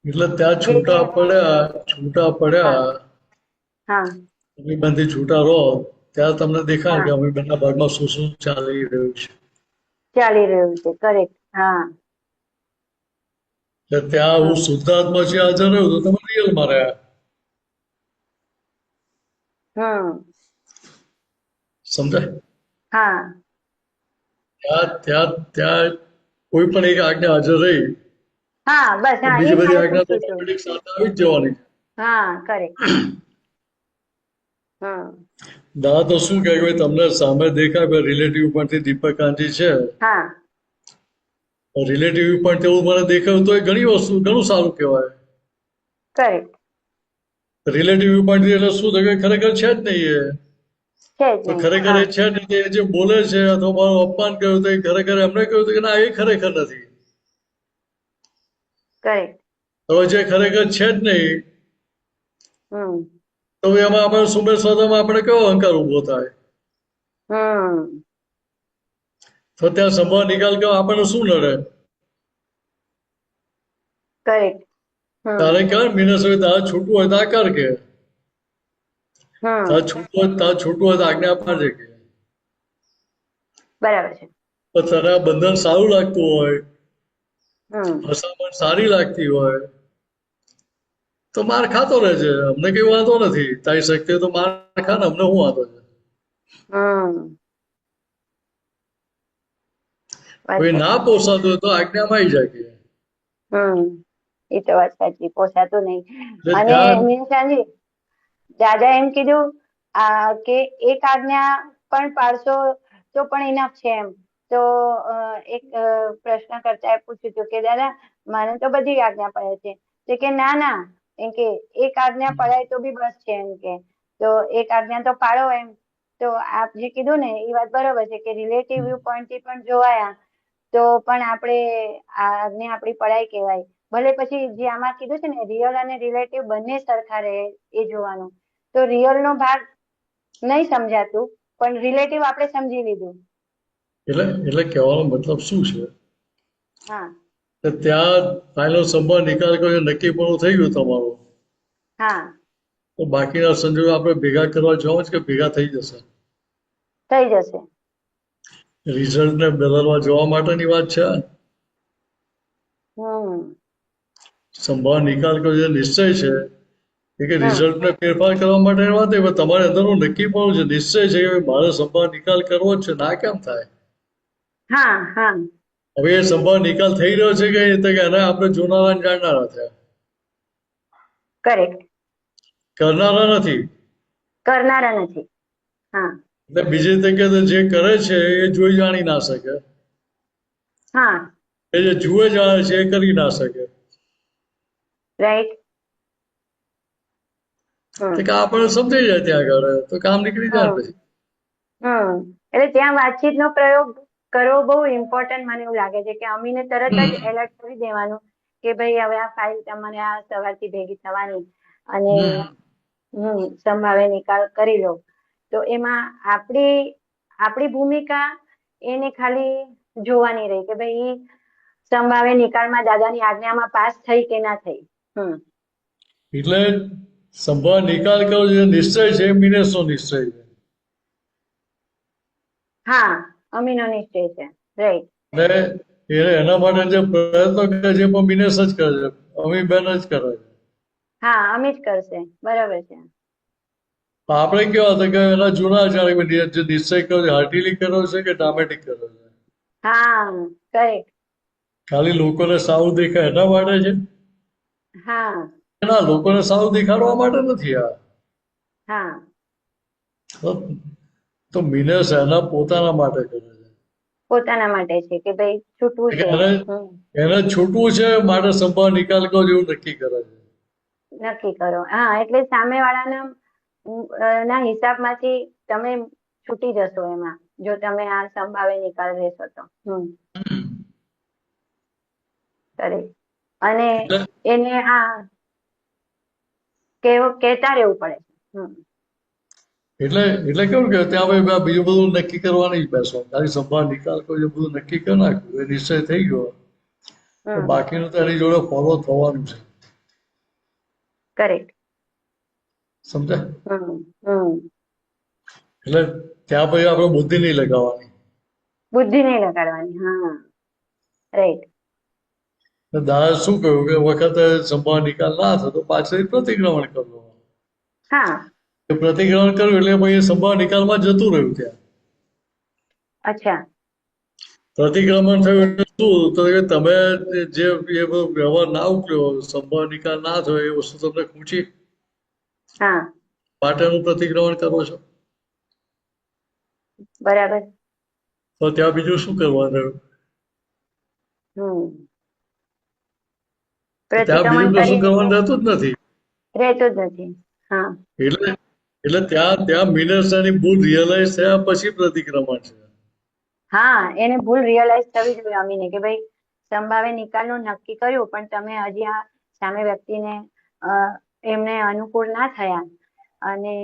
એટલે ત્યાં છૂટા પડ્યા અમીબેનથી છૂટા રહો ત્યારે તમને દેખાય કે અમીબેનના ભાગમાં શું શું ચાલી રહ્યું છે. કરેક્ટ. એટલે ત્યાં હું શુદ્ધાત્મા છે હાજર રહ્યું તો તમે રિયલમાં રહ્યા. સમજાય? ત્યાં કોઈ પણ એક આજ્ઞા હાજર રહી, બીજી બધી આજ્ઞા તો ઓટોમેટિક સાથે આવી જ જવાની. દાદા તો શું કહે, તમને સામે દેખાય રિલેટિવ પરથી દીપક કાંજી છે, રિલેટિવ વ્યૂ પોઈન્ટ એવું મને દેખાયું તો એ ઘણી વસ્તુ ઘણું સારું કહેવાય. કરેક્ટ રિલેટિવ વ્યૂ પોઈન્ટ એટલે શું થાય કે ખરેખર છે જ નહીં એ. છે જ તો નહીં. ખરેખર હા એ છે નહીં કે એ જે બોલે છે અથવા મારું અપમાન કર્યું તો એ ખરેખર એમને કહ્યું હતું કે ના એ ખરેખર નથી. કરેક્ટ. હવે જે ખરેખર છે જ નહીં હમ તો એમાં આપણે સુમેર સ્વદામાં આપણે કયો અહંકાર ઉભો થાય? હમ તો ત્યાં સંભાવ નિકાલ કરવા આપણને શું નડે? કરેક્ટ. હમ તારે કહેવાય મીનસ હોય તારે છૂટવું હોય તો આકાર કે, હમ તારે છૂટવું હોય તો આજ્ઞા આપવા કે. બરાબર છે. પણ તને આ બંધન સારું લાગતું હોય, હમ ફસામણ સારી લાગતી હોય તો માર ખાતો રહેજે, અમને કઈ વાંધો નથી. તારી શક્તિ હોય તો માર ખા ને, અમને શું વાંધો છે? હમ વાત કોઈ ના સાચી. પોસાતું હોય તો આજ્ઞામાં આવી જાય કે. હમ એ તો વાત સાચી, પોસાતું નહીં. એટલે અને ત્યાં મીનસાજી દાદા એમ કીધું કે એક આજ્ઞા પણ પાળશો તો પણ ઇનફ છે એમ. તો એક પ્રશ્ન કરતા પૂછ્યું હતું કે દાદા મને તો બધી આજ્ઞા પડે છે. તો કે ના ના, એમ કે એક આજ્ઞા પડાય તો બી બસ છે એમ કે. તો એક આજ્ઞા તો પાડો એમ. તો આપ જે કીધું ને એ વાત બરોબર છે કે રિલેટિવ વ્યૂ પોઈન્ટ થી પણ જોવાયા તો પણ આપણે આજ્ઞા આપણી પડાય કહેવાય. ભલે પછી જે આમાં કીધું છે ને રિયલ અને રિલેટિવ બંને સરખા રહે એ જોવાનું. તો રિયલ નો ભાગ નહીં સમજાતું પણ રિલેટિવ આપણે સમજી લીધું. એટલે કહેવાનો મતલબ શું છે હા કે ત્યાં ફાઇનલ સંભાવ નિકાલ કર્યો, નક્કી પણ થઈ ગયું તમારું, હા તો બાકીના સંજોગો આપણે ભેગા કરવા જવું છે કે ભેગા થઈ જશે? થઈ જશે. રિઝલ્ટને બદલવા જવા માટેની વાત છે. હમ સંભાવ નિકાલ કર્યો જે નિશ્ચય છે એ કે હમ રિઝલ્ટને ફેરફાર કરવા માટેની વાત નહીં, પણ તમારે અંદરનું નક્કી પણ છે, નિશ્ચય છે કે મારે સંભાવ નિકાલ કરવો જ છે. ના કેમ થાય? હા હા હવે એ સંભાવ નિકાલ થઈ રહ્યો છે કે નહીં, તો કે એને આપણે જોનારા ને જાણનારા થયા, કરેક્ટ. કરનારા નથી. કરનારા નથી. હા એટલે બીજી રીતે કે જે કરે છે એ જોઈ જાણી ના શકે, હા એ જે જુએ જાણે છે એ કરી ના શકે. રાઈટ. હમ તો કે આપણને સમજાઈ જાય ત્યાં આગળ તો કામ નીકળી જાય હમ પછી. હમ એટલે ત્યાં વાતચીતનો પ્રયોગ કરવો બહુ ઇમ્પોર્ટન્ટ મને એવું લાગે છે કે અમીને તરત જ એલર્ટ કરી દેવાનું કે ભાઈ હવે આ ફાઇલ તમારે આ સવારથી ભેગી થવાની અને સંભાવે નિકાલ કરી લો. તો એમાં આપણી ભૂમિકા એને ખાલી જોવાની રહી કે ભાઈ સંભાવે નિકાલમાં દાદાની આજ્ઞામાં પાસ થઈ કે ના થઈ. એટલે સંભાવ નિકાલ કરવો જે નિશ્ચય છે એ મિનેસનો નિશ્ચય છે. હા અમીનો નિશ્ચય છે. રાઈટ. અને એના માટે જે પ્રયત્નો કરે છે એ પણ મિનેસ જ કરે છે, અમી બેન જ કરે છે. હા અમી જ કરશે. બરાબર છે. આપણે કેવા હતા કે એના જૂના જાણે જે નિશ્ચય કર્યો છે હાર્ટીલી કર્યો છે કે ડ્રામેટિક કર્યો છે? હા કરેક્ટ. ખાલી લોકોને સારું દેખાય એના માટે છે? હા ના, લોકોને સારું દેખાડવા માટે નથી આ. હા તો મિનેસ એના પોતાના માટે કરે છે. પોતાના માટે છે કે ભાઈ છૂટવું છે. એને છૂટવું છે માટે સંભાવ નિકાલ કરો એવું નક્કી કરે છે. નક્કી કરો. હા એટલે સામેવાળાના ના હિસાબમાંથી તમે છૂટી જશો એમાં જો તમે આ સંભાવે નિકાલ રહેશો તો. અને એને કહેતા રહેવું પડે છે. એટલે કેવું કે ત્યાં ભાઈ બીજું બધું નક્કી કરવા નહીં બેસો, તારી સંભાળ નિકાલ કરો એ બધું નક્કી કરી નાખ્યું, એ નિશ્ચય થઈ ગયો. બાકીનું તો એની જોડે ફોલો થવાનું છે. કરેક્ટ. સમજાય? એટલે ત્યાં પછી આપણે બુદ્ધિ નહીં લગાવવાની. બુદ્ધિ નહીં લગાડવાની. હા રાઈટ. દાદા શું કહ્યું કે વખતે સંભાળ નિકાલ ના થતો પાછળ પ્રતિક્રમણ કરવું. હા પ્રતિક્રમણ કર્યું એટલે પછી સંભાળ નિકાલમાં જતું રહ્યું ત્યાં. અચ્છા. પ્રતિક્રમણ થયું એટલે શું તો કે તમે જે એ વ્યવહાર ના ઉકલ્યો, સંભાળ નિકાલ ના થયો એ વસ્તુ તમને ખૂંચી માટેનું પ્રતિક્રમણ કરો છો. બરાબર. તો ત્યાં બીજું શું કરવાનું? ત્યાં બીજું પ્રતિક્રમણ કશું કરવાનું કરીને રહેતું જ નથી. રહેતું જ નથી. હા એટલે ત્યાં મિનર્સની ભૂલ રિયલાઇઝ થયા પછી પ્રતિક્રમણ છે. હા, એને ભૂલ રિયલાઇઝ થવી જોઈએ અમીને કે ભાઈ સંભાવે નિકાલનું નક્કી કર્યું પણ તમે હજી આ સામે વ્યક્તિને એમને અનુકૂળ ના થયા અને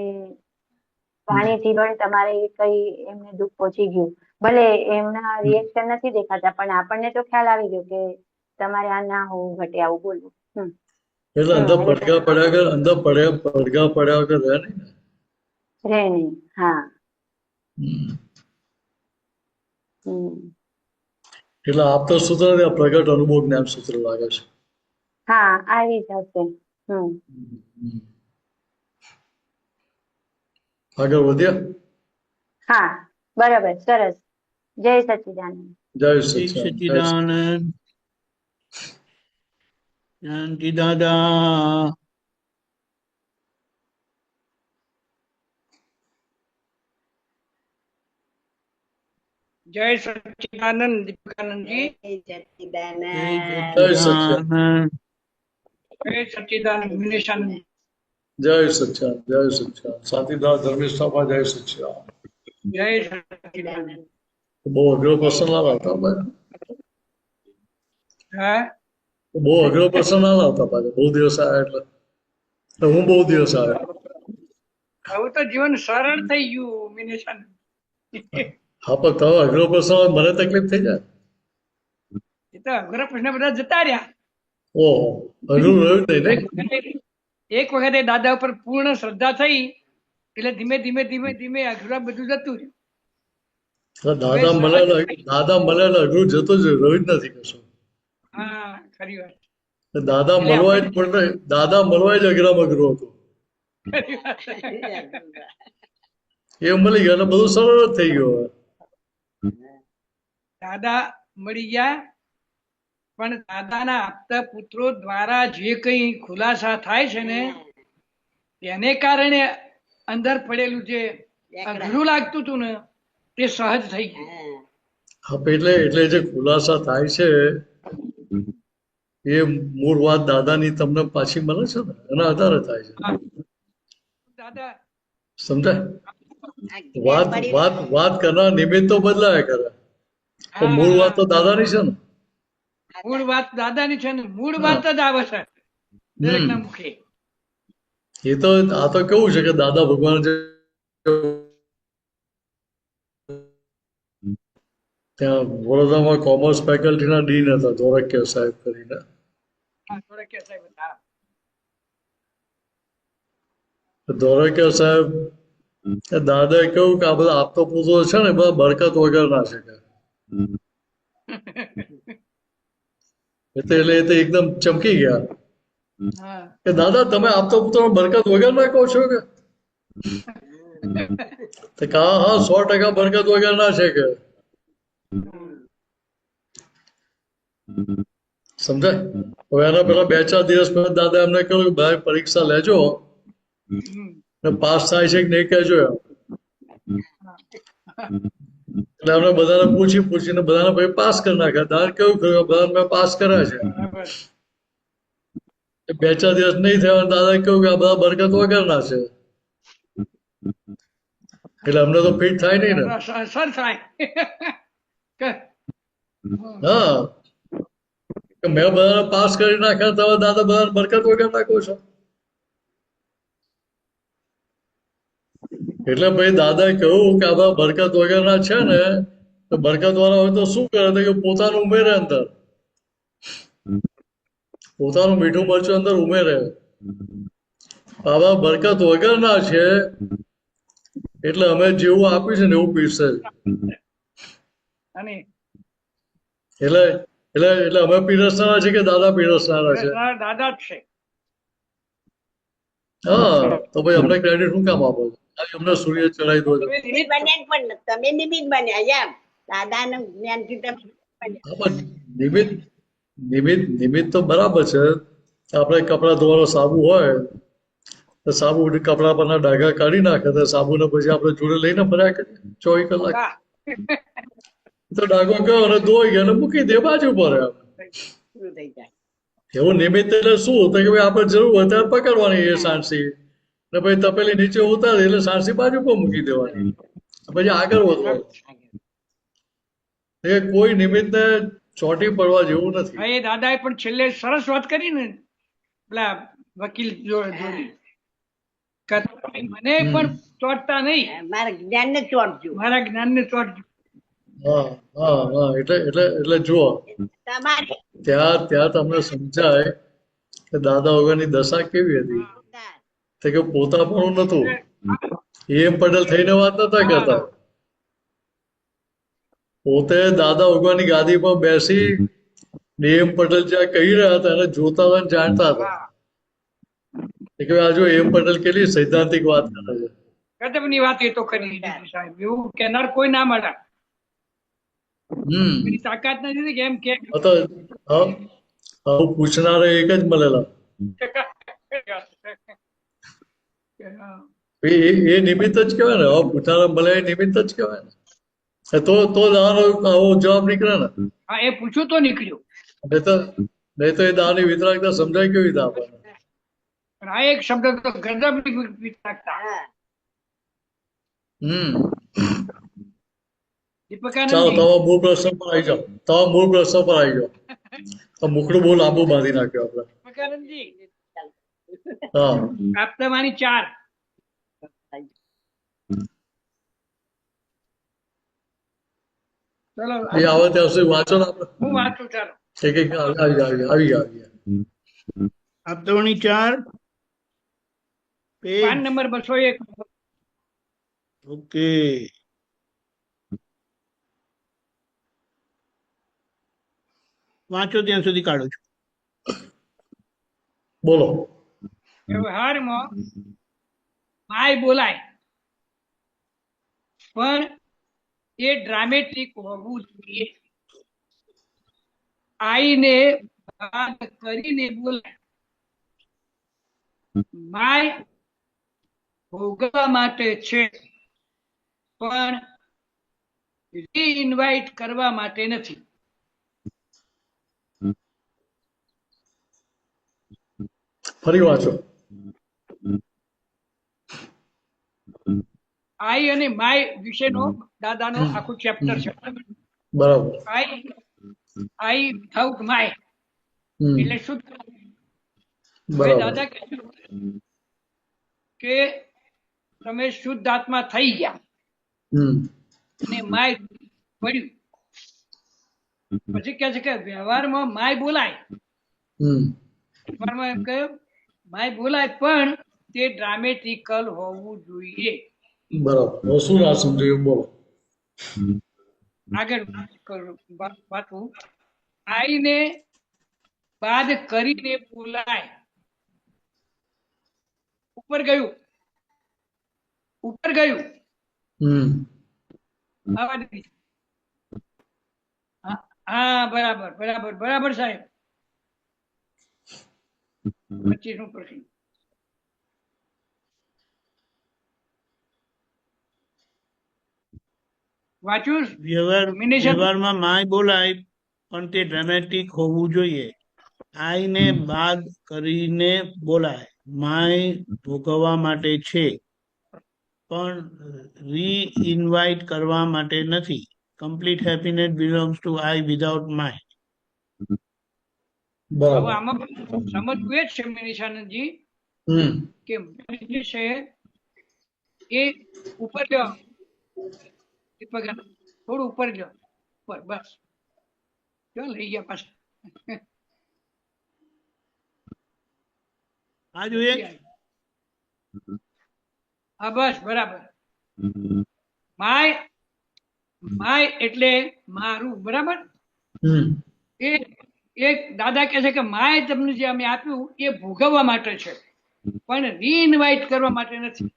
વાણીથી પણ તમારે કઈ એમને દુઃખ પહોંચી ગયું. ભલે એમના રિએક્શન નથી દેખાતા પણ આપણને તો ખ્યાલ આવી ગયો કે તમારે આ ના હોવું ઘટે આવું બોલવું. એટલે અંદર પડઘા પડ્યા વગર રહે નહીં ને. રહે નહીં. હા. એટલે આપતા સૂત્ર પ્રગટ અનુભવ જ્ઞાન સૂત્ર લાગે છે. હા, આવી જશે. આગળ વધ્યા. હા, બરાબર, સરસ. જય સચ્ચિદાનંદ. જય જય સચ્ચિદાનંદ. સચ્ચિદાનંદ. શાંતિ દાદા. જય સચ્ચિદાનંદ દીપકાનંદજી. જય સચ્ચિદાનંદ. જય સચ્ચિદાનંદ વિનેશાનંદ. જય સચ્ચિદાનંદ. જય સચ્ચિદાનંદ. શાંતિદાસ ધર્મિષ્ઠામાં જય સચ્ચિદાનંદ. જય સચ્ચિદાનંદ. બહુ અઘરો પ્રશ્ન ના લાવતા ભાઈ. હા, બહુ અઘરો પ્રશ્ન ના લાવતા ભાઈ. બહુ દિવસ આવ્યા એટલે હું બહુ દિવસ આવ્યો. હવે તો જીવન સરળ થઈ ગયું વિનેશાનંદ. હા, પણ તમે અઘરો પ્રશ્ન મને તકલીફ થઈ જાય. એ તો અઘરા પ્રશ્ન બધા જતા રહ્યા. ઓહો, અઘરું રહ્યું જ નહીં. એક વખતે દાદા ઉપર પૂર્ણ શ્રદ્ધા થઈ એટલે ધીમે ધીમે ધીમે ધીમે અઘરા બધું જતું રહ્યું. દાદા મળેલા અઘરું જતું જ રહ્યું જ નથી કશું. હા, ખરી વાત. દાદા મળવાય જ અઘરામાં અઘરું હતું. ખરી વાત. એ મળી ગયા એટલે બધું સરળ જ થઈ ગયું. દાદા મળી ગયા પણ દાદાના આપતા પુત્રો દ્વારા જે કઈ ખુલાસા થાય છે ને તેને કારણે અંદર પડેલું જે અઘરું લાગતું હતું ને તે સહજ થઈ ગયું. હા, એટલે જે ખુલાસા થાય છે એ મૂળ વાત દાદાની તમને પાછી મળે છે ને એના આધારે થાય છે. દાદા સમજાય? વાત કરનાર નિમિત્ત તો બદલાયા કરે પણ મૂળ વાત તો દાદાની છે ને. મૂળ વાત દાદાની છે ને મૂળ વાત જ આવે છે દરેકના મુખે. એ તો આ તો કેવું છે કે દાદા ભગવાન જે ત્યાં વડોદરામાં કોમર્સ ફેકલ્ટીના ડીન હતા ધોળકિયા સાહેબ કરીને. ધોળકિયા સાહેબ દાદાએ કહ્યું કે આ બધા આપતો પુત્રો છે ને બધા બરકત વગર ના છે. એટલે એ તો એકદમ ચમકી ગયા કે દાદા તમે આપતો પુત્રો બરકત વગર ના કહો છો કે? હા 100% બરકત વગર ના છે કે. સમજાય? હવે એના પેલા 2-4 દિવસ પહેલા દાદા એમને કહ્યું ભાઈ પરીક્ષા લેજો પાસ થાય છે કે નહીં કહેજો. એટલે અમે બધાને પૂછીને બધાને ભાઈ પાસ કરી નાખ્યા. દાદા કેવું કર્યું બધા મેં પાસ કર્યા છે. 2-4 દિવસ નહીં થયા દાદા કેવું કે આ બધા બરકત વગરના છે. એટલે અમને તો ફિટ થાય નહીં ને. હા, મેં બધાને પાસ કરી નાખ્યા તમે દાદા બધા બરકત વગર નાખો છો. એટલે ભાઈ દાદાએ કહ્યું કે આ બધા બરકત વગરના છે ને તો બરકત વાળા હોય તો શું કરે કે પોતાનું ઉમેરે અંદર, પોતાનું મીઠું મરચું અંદર ઉમેરે. આવા બરકત વગરના છે એટલે અમે જેવું આપ્યું છે ને એવું પીરસે. એટલે અમે પીરસનારા છે કે દાદા પીરસનારા છે? દાદા જ છે. હા, તો ભાઈ અમને ક્રેડિટ શું કામ આપો છો? અમને સૂર્ય ચડાવી દો છો. તમે નિમિત્ત બન્યા એમ દાદાનું જ્ઞાનથી તમે નિમિત્ત તો બરાબર છે. આપણે કપડા ધોવાનો સાબુ હોય તો સાબુ કપડા પરના ડાઘા કાઢી નાખે તો સાબુને પછી આપણે જોડે લઈને ફર્યા કરીએ 24 કલાક. તો ડાઘો ગયો અને ધોઈ ગયો અને મૂકી દે બાજુ પર એમ. પૂરું થઈ જાય. એવું નિમિત્ત એટલે શું તો કે ભાઈ આપણે જરૂર હોય ત્યારે પકડવાની એ સાણસી ને પછી તપેલી નીચે ઉતારી એટલે સાણસી બાજુ પર મૂકી દેવાની પછી આગળ વધવાનું. એ કોઈ નિમિત્તને ચોંટી પડવા જેવું નથી. હા, એ દાદાએ પણ છેલ્લે સરસ વાત કરી ને પેલા વકીલ જોડે કે મને પણ ચોંટતા નહીં, મારા જ્ઞાનને ચોંટજો. મારા જ્ઞાનને ચોંટજો. હા હા હા એટલે જુઓ તમારે ત્યાં તમને સમજાય કે દાદા વગરની દશા કેવી હતી. તે કે પોતાપણું નતું. એમ પટેલ થઈને વાત નતા કરતા. પોતે દાદા ભગવાનની ગાદી પર બેસી એમ પટેલ જ્યાં કહી રહ્યા હતા એને જોતા હતા ને જાણતા હતા કે આ જો એમ પટેલ કેટલી સૈદ્ધાંતિક વાત કરે છે. ગજબની વાત એ તો કરી સાહેબ, એવું કેનાર કોઈ ના મળે. એની તાકાત નથી કે એમ કે આવું પૂછનારે એક જ મળેલા. એ નિમિત્ત જ કહેવાય ને. હવે પૂછનારા મળે એ નિમિત્ત જ કહેવાય ને. તો દાવાનો આવો જવાબ નીકળે ને. હા, એ પૂછ્યું તો નીકળ્યું. નહીં તો એ દાવાની વિતરાગતા સમજાય કેવી રીતે આપણને. પણ આ એક શબ્દ તો ગજબની વિતરાગતા. ચાલો તમારા મૂળ પ્રશ્ન પર આવી જાઓ. તમારા મૂળ પ્રશ્ન પર આવી જાઓ. મુખડું બહુ લાંબુ બાંધી નાખ્યો આપણે. દીપકાનંદજી, હા, આપતામાની 4. ચલો એ આવે ત્યાં સુધી વાંચો ને આપણે. હું વાંચું, ચાલો. એક આવી ગયા. Aptavani 4 PAN number 201. ઓકે. વાંચો ત્યાં સુધી કાઢો છો. બોલો. વ્યવહારમાં માય બોલાય પણ એ ડ્રામેટિક હોવું જોઈએ. આઈને બાદ કરીને બોલાય. માય ભોગવવા માટે છે પણ રીઇન્વાઇટ કરવા માટે નથી. ફરી વાંચો. આઈ અને માય વિશેનો દાદાનો આખું ચેપ્ટર છે. બરાબર. આઈ વિથઆઉટ માય એટલે શું? બરાબર. દાદા કહે કે તમે શુદ્ધ આત્મા થઈ ગયા અને માય પડ્યું. પછી કહે છે કે વ્યવહારમાં માય બોલાય. વ્યવહારમાં એમ કહ્યું માય બોલાય પણ તે ડ્રામેટિકલ હોવું જોઈએ. બરાબર. શું ના સમજાયું બોલો. આગળ વાંચવું. આઈને બાદ કરીને બોલાય. ઉપર ગયું. હા, બરાબર સાહેબ. 25 પ્રશ્ન. વાંચ્યું? વ્યવહારમાં માય બોલાય પણ તે ડ્રામેટિક હોવું જોઈએ. આઈને બાદ કરીને બોલાય. માય ભોગવવા માટે છે પણ રીઇન્વાઇટ કરવા માટે નથી. Complete happiness belongs to I without my. હવે આમાં સમજવું એ જ છે નિશાનંદજી કે જે છે એ ઉપર ગયો. થોડું ઉપર ગયો. બસ લઈ ગયા પાછા. આ જોઈએ. હા, બસ બરાબર. માય એટલે મારું. બરાબર. એક દાદા કહે છે કે માય તમને જે અમે આપ્યું એ ભોગવવા માટે છે પણ રીઇન્વાઇટ કરવા માટે નથી.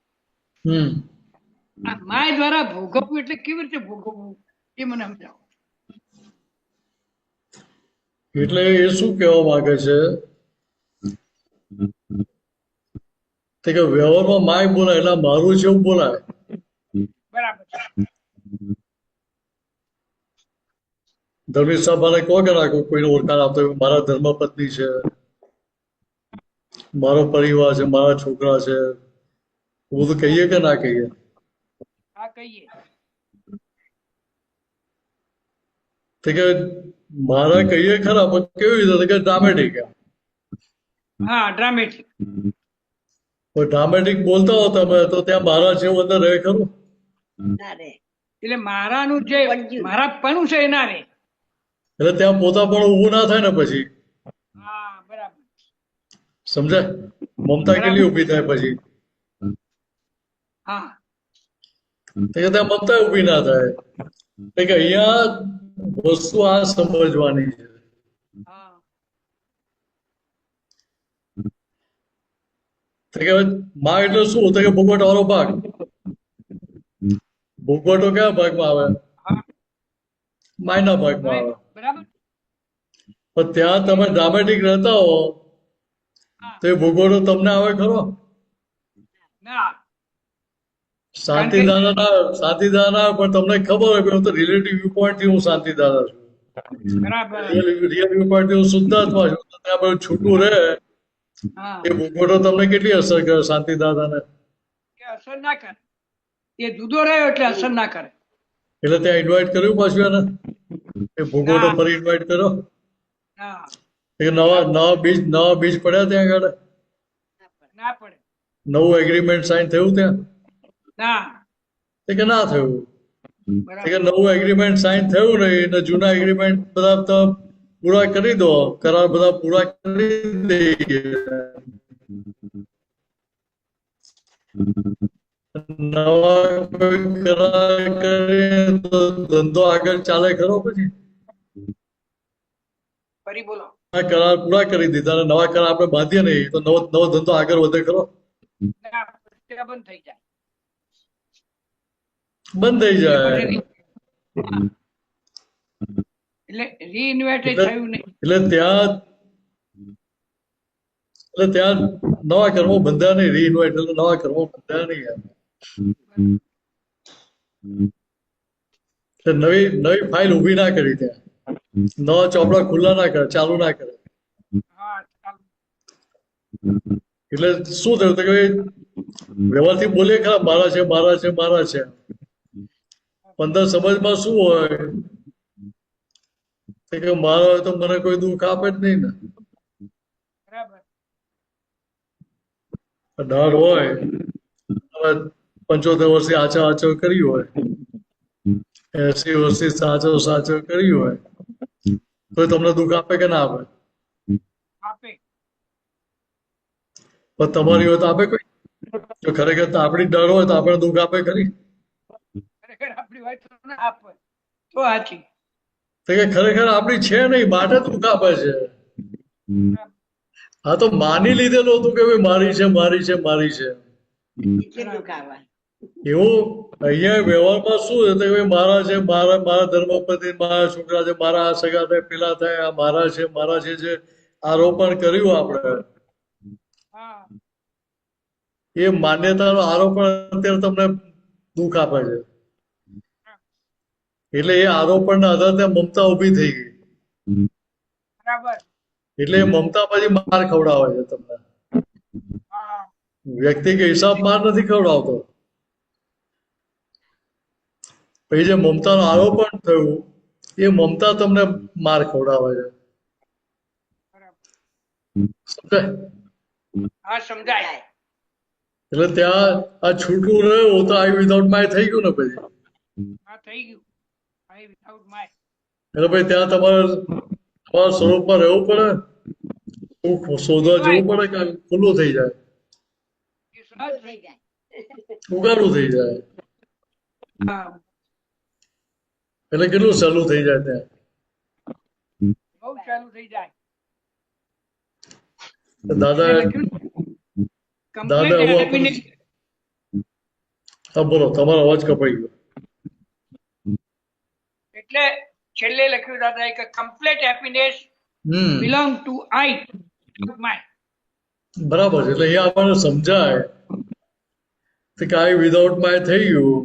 આ માય દ્વારા ભોગવવું એટલે કેવી રીતે ભોગવવું એ મને સમજાવો. એટલે એ શું કહેવા માંગે છે કે વ્યવહારમાં માય બોલાય એટલે મારું છે એવું બોલાય. બરાબર. ધર્મિષ્ઠ સાહેબ કહો કે ના કોઈને ઓળખાણ આપતો હોય, મારા ધર્મપત્ની છે, મારો પરિવાર છે, મારા છોકરા છે, એવું બધું કહીએ કે ના કહીએ? હા કહીએ. તો કે મારા કહીએ ખરા, પણ કેવી રીતે? કે ડ્રામેટિક. હા ડ્રામેટિક. ડ્રામેટિક બોલતા હો તમે તો ત્યાં મારા જેવું અંદર રહે ખરું? ના રે એટલે મારાનું જે પડ્યું. મારાપણું છે એ ના રે. એટલે ત્યાં પોતા પણ ઊભું ના થાય ને પછી, હા બરાબર. સમજાય? મમતા કેટલી ઊભી થાય પછી? હા તો કે ત્યાં મમતા ઊભી ના થાય. તો કે અહીંયા વસ્તુ આ સમજવાની છે. હા તો કે માં એટલે શું? તો કે ભોગવટ વાળો ભાગ. ભોગવટો કયા ભાગમાં આવે? હા માયના ભાગમાં આવે. બરાબર. પણ ત્યાં તમે ડ્રામેટિક રહેતા હો હા તો એ ભોગવટો તમને આવે ખરો? ના શાંતિદાદા ના પણ તમને ખબર હોય કે હું તો રિલેટિવ વ્યૂ પોઈન્ટ થી હું શાંતિદાદા છું, બરાબર. રિયલ વ્યૂ પોઈન્ટ થી હું શુદ્ધાત્મા છું. તો ત્યાં બધું છૂટું રહે હા એ ભોગવટો તમને કેટલી અસર કરે શાંતિદાદાને? કે અસર ના કરે. એ જુદો રહ્યો એટલે અસર ના કરે. એટલે ત્યાં ઇન્વાઇટ કર્યું પાછું એને? એ ભોગવટો ના ફરી ઇન્વાઇટ કર્યો? ના એ નવા બીજ પડ્યા ત્યાં આગળ? ના પડે. નવું એગ્રીમેન્ટ સાઇન થયું ત્યાં? ના એ કે ના થયું. એ બરાબર. કે નવું એગ્રીમેન્ટ સાઇન થયું નહીં ને જૂના એગ્રીમેન્ટ બધા તો પૂરા કરી દો, કરાર બધા પૂરા કરી દઈએ. નવા કોઈ કરાર કરીએ તો ધંધો આગળ ચાલે ખરો? પછી ફરી બોલો. આ કરાર પૂરા કરી દીધા અને નવા કરાર આપણે બાંધીએ નહીં તો નવો નવો ધંધો આગળ વધે ખરો? ના ત્યાં બંધ થઈ જાય. બંધ થઈ જાય. એટલે રીઇન્વેસ્ટ થયું નહીં. એટલે ત્યાં નવા કર્મો બંધ્યા નહીં. રીઇન્વાઇટ એટલે નવા કર્મો બંધ્યા નહીં. એટલે નવી ફાઇલ ઊભી ના કરી ત્યાં, નવા ચોપડા ખુલ્લા ના કરે, ચાલુ ના કરે. હા ચાલો. એટલે શું થયું કે વ્યવહારથી બોલીએ ખરા મારા છે મારા છે મારા છે, અંદર સમજમાં શું હોય કે મારો હોય તો મને કોઈ દુઃખ આપે જ નહીં ને. બરાબર. ડર હોય, 75 વર્ષથી આચો કરી હોય, 80 વર્ષથી સાચો કરી હોય તો તમને દુઃખ આપે કે ના આપે? આપે. પણ તમારી હોય તો આપે કોઈ? જો ખરેખર તો આપણી ડર હોય તો આપણે દુઃખ આપે ખરી? ખરેખર આપણી વાત તો ના આપે તો સાચી. તો કે ખરેખર આપણી છે નહીં માટે દુઃખ આપે છે. હા તો માની લીધેલું હતું કે ભાઈ મારી છે મારી છે મારી છે. એટલે દુઃખ આવે. એવું અહીંયા વ્યવહારમાં શું છે કે ભાઈ મારા છે, મારા ધર્મપત્ની, મારા છોકરા છે, મારા આ સગા થાય, પેલા થાય, આ મારા છે જે આરોપણ કર્યું આપણે, હા એ માન્યતાનો આરોપણ અત્યારે તમને દુઃખ આપે છે. એટલે એ આરોપણના આધારે ત્યાં મમતા ઊભી થઈ ગઈ. બરાબર. એટલે એ મમતા પછી માર ખવડાવે છે તમને. હા વ્યક્તિ કે હિસાબ માર નથી ખવડાવતો. પછી જે મમતાનો આરોપણ થયું એ મમતા તમને માર ખવડાવે છે. બરાબર. સમજાય? હા સમજાય. એટલે ત્યાં આ છૂટું રહ્યું તો આઈ વિધાઉટ માય થઈ ગયું ને પછી. હા થઈ ગયું. I without my. એટલે ભાઈ ત્યાં તમારા સ્વરૂપમાં રહેવું પડે, સુખ શોધવા જવું પડે કે ખુલ્લું થઈ જાય, એ સહજ થઈ જાય. ઉગાડું થઈ જાય. હા એટલે કેટલું સહેલું થઈ જાય ત્યાં. બહુ ચાલુ થઈ જાય. દાદા કમ્પ્લેટ એવું હેપીનેસ. હા બોલો, તમારો અવાજ કપાઈ ગયો. એટલે છેલ્લે લખ્યું દાદાએ કે complete happiness hmm belong to I my. બરાબર છે. એટલે અહીંયા આપણને સમજાય કે આ વિધાઉટ માય થઈ ગયું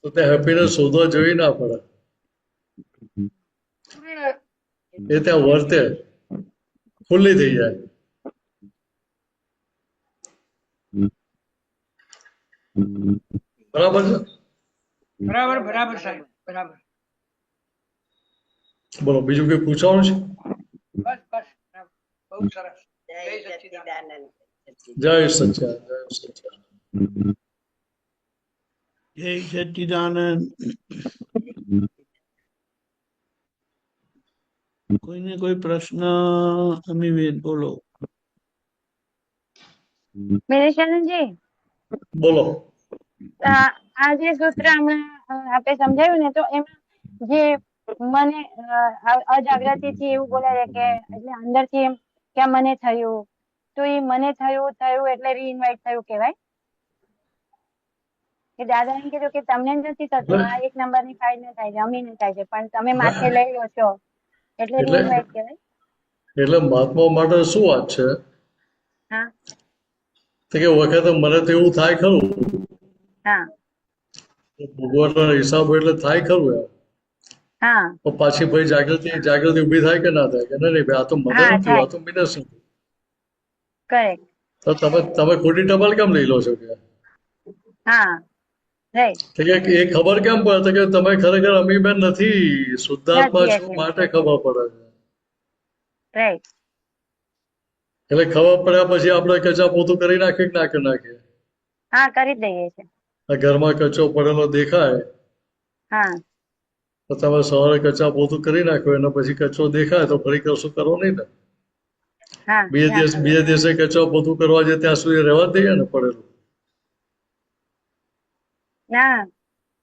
તો તે હેપીનેસ શોધવા જોઈ ના પડે. એ ત્યાં વર્તે, ખુલ્લી થઈ જાય. બરાબર છે? બરાબર બરાબર સાહેબ બરાબર. બોલો, બીજું કઈ પૂછવાનું છે? બસ બસ બરાબર. બહુ સરસ. જય જય સચ્ચિદાનંદ. સચ્ચિદાનંદ. જય સચ્ચિદાનંદ, જય સચ્ચિદાનંદ. જય સચ્ચિદાનંદ. કોઈને કોઈ પ્રશ્ન? અમીબેન બોલો. વિરેશાનંદજી, બોલો. આ જે સૂત્ર હમણાં આપે સમજાવ્યું ને, તો એમાં જે મને અજાગૃતિ થી એવું બોલાય કે એટલે અંદરથી એમ કે આ મને થયું, તો એ મને થયું એટલે રીઇન્વાઇટ થયું કહેવાય કે દાદા એમ કીધું કે તમને નથી થતું, આ 1 નંબરની ફાઇલ ને થાય છે, અમીને થાય છે, પણ તમે માથે લઈ લો છો એટલે રીઇન્વાઇટ કહેવાય. એટલે મહાત્મા માટે શું વાત છે હા કે વખતે મને તો એવું થાય ખરું, હા ભગવાનના હિસાબ એટલે થાય ખરું એમ. હા તો પાછી ભાઈ જાગૃતિ ઉભી થાય કે ના થાય કે નહીં ભાઈ આ તો મને હા, નથી, થાય. આ તો મિનસ નથી. કરેક્ટ. તો તમે ખોટી ટપાલ કેમ લઈ લો છો કે? હા રાઈટ. તો કે એ ખબર કેમ પડે કે તમે ખરેખર અમીબેન નથી, શુદ્ધાત્મા નથી છો એટલે માટે ખબર પડે છે. રાઈટ. એટલે ખબર પડ્યા પછી આપણે કચા પોતું કરી નાખીએ કે ના કરી નાખીએ? હા કરી જ દઈએ છે. આ ઘરમાં કચો પડેલો દેખાય હા તો તમે સવારે કચા પોતું કરી નાખ્યો, એના પછી કચરો દેખાય તો ફરી કશું કરો નહીં ને. હા બીજે દિવસે કચો પોતું કરવા જાય ત્યાં સુધી રહેવા જ દઈએ ને પડેલું. ના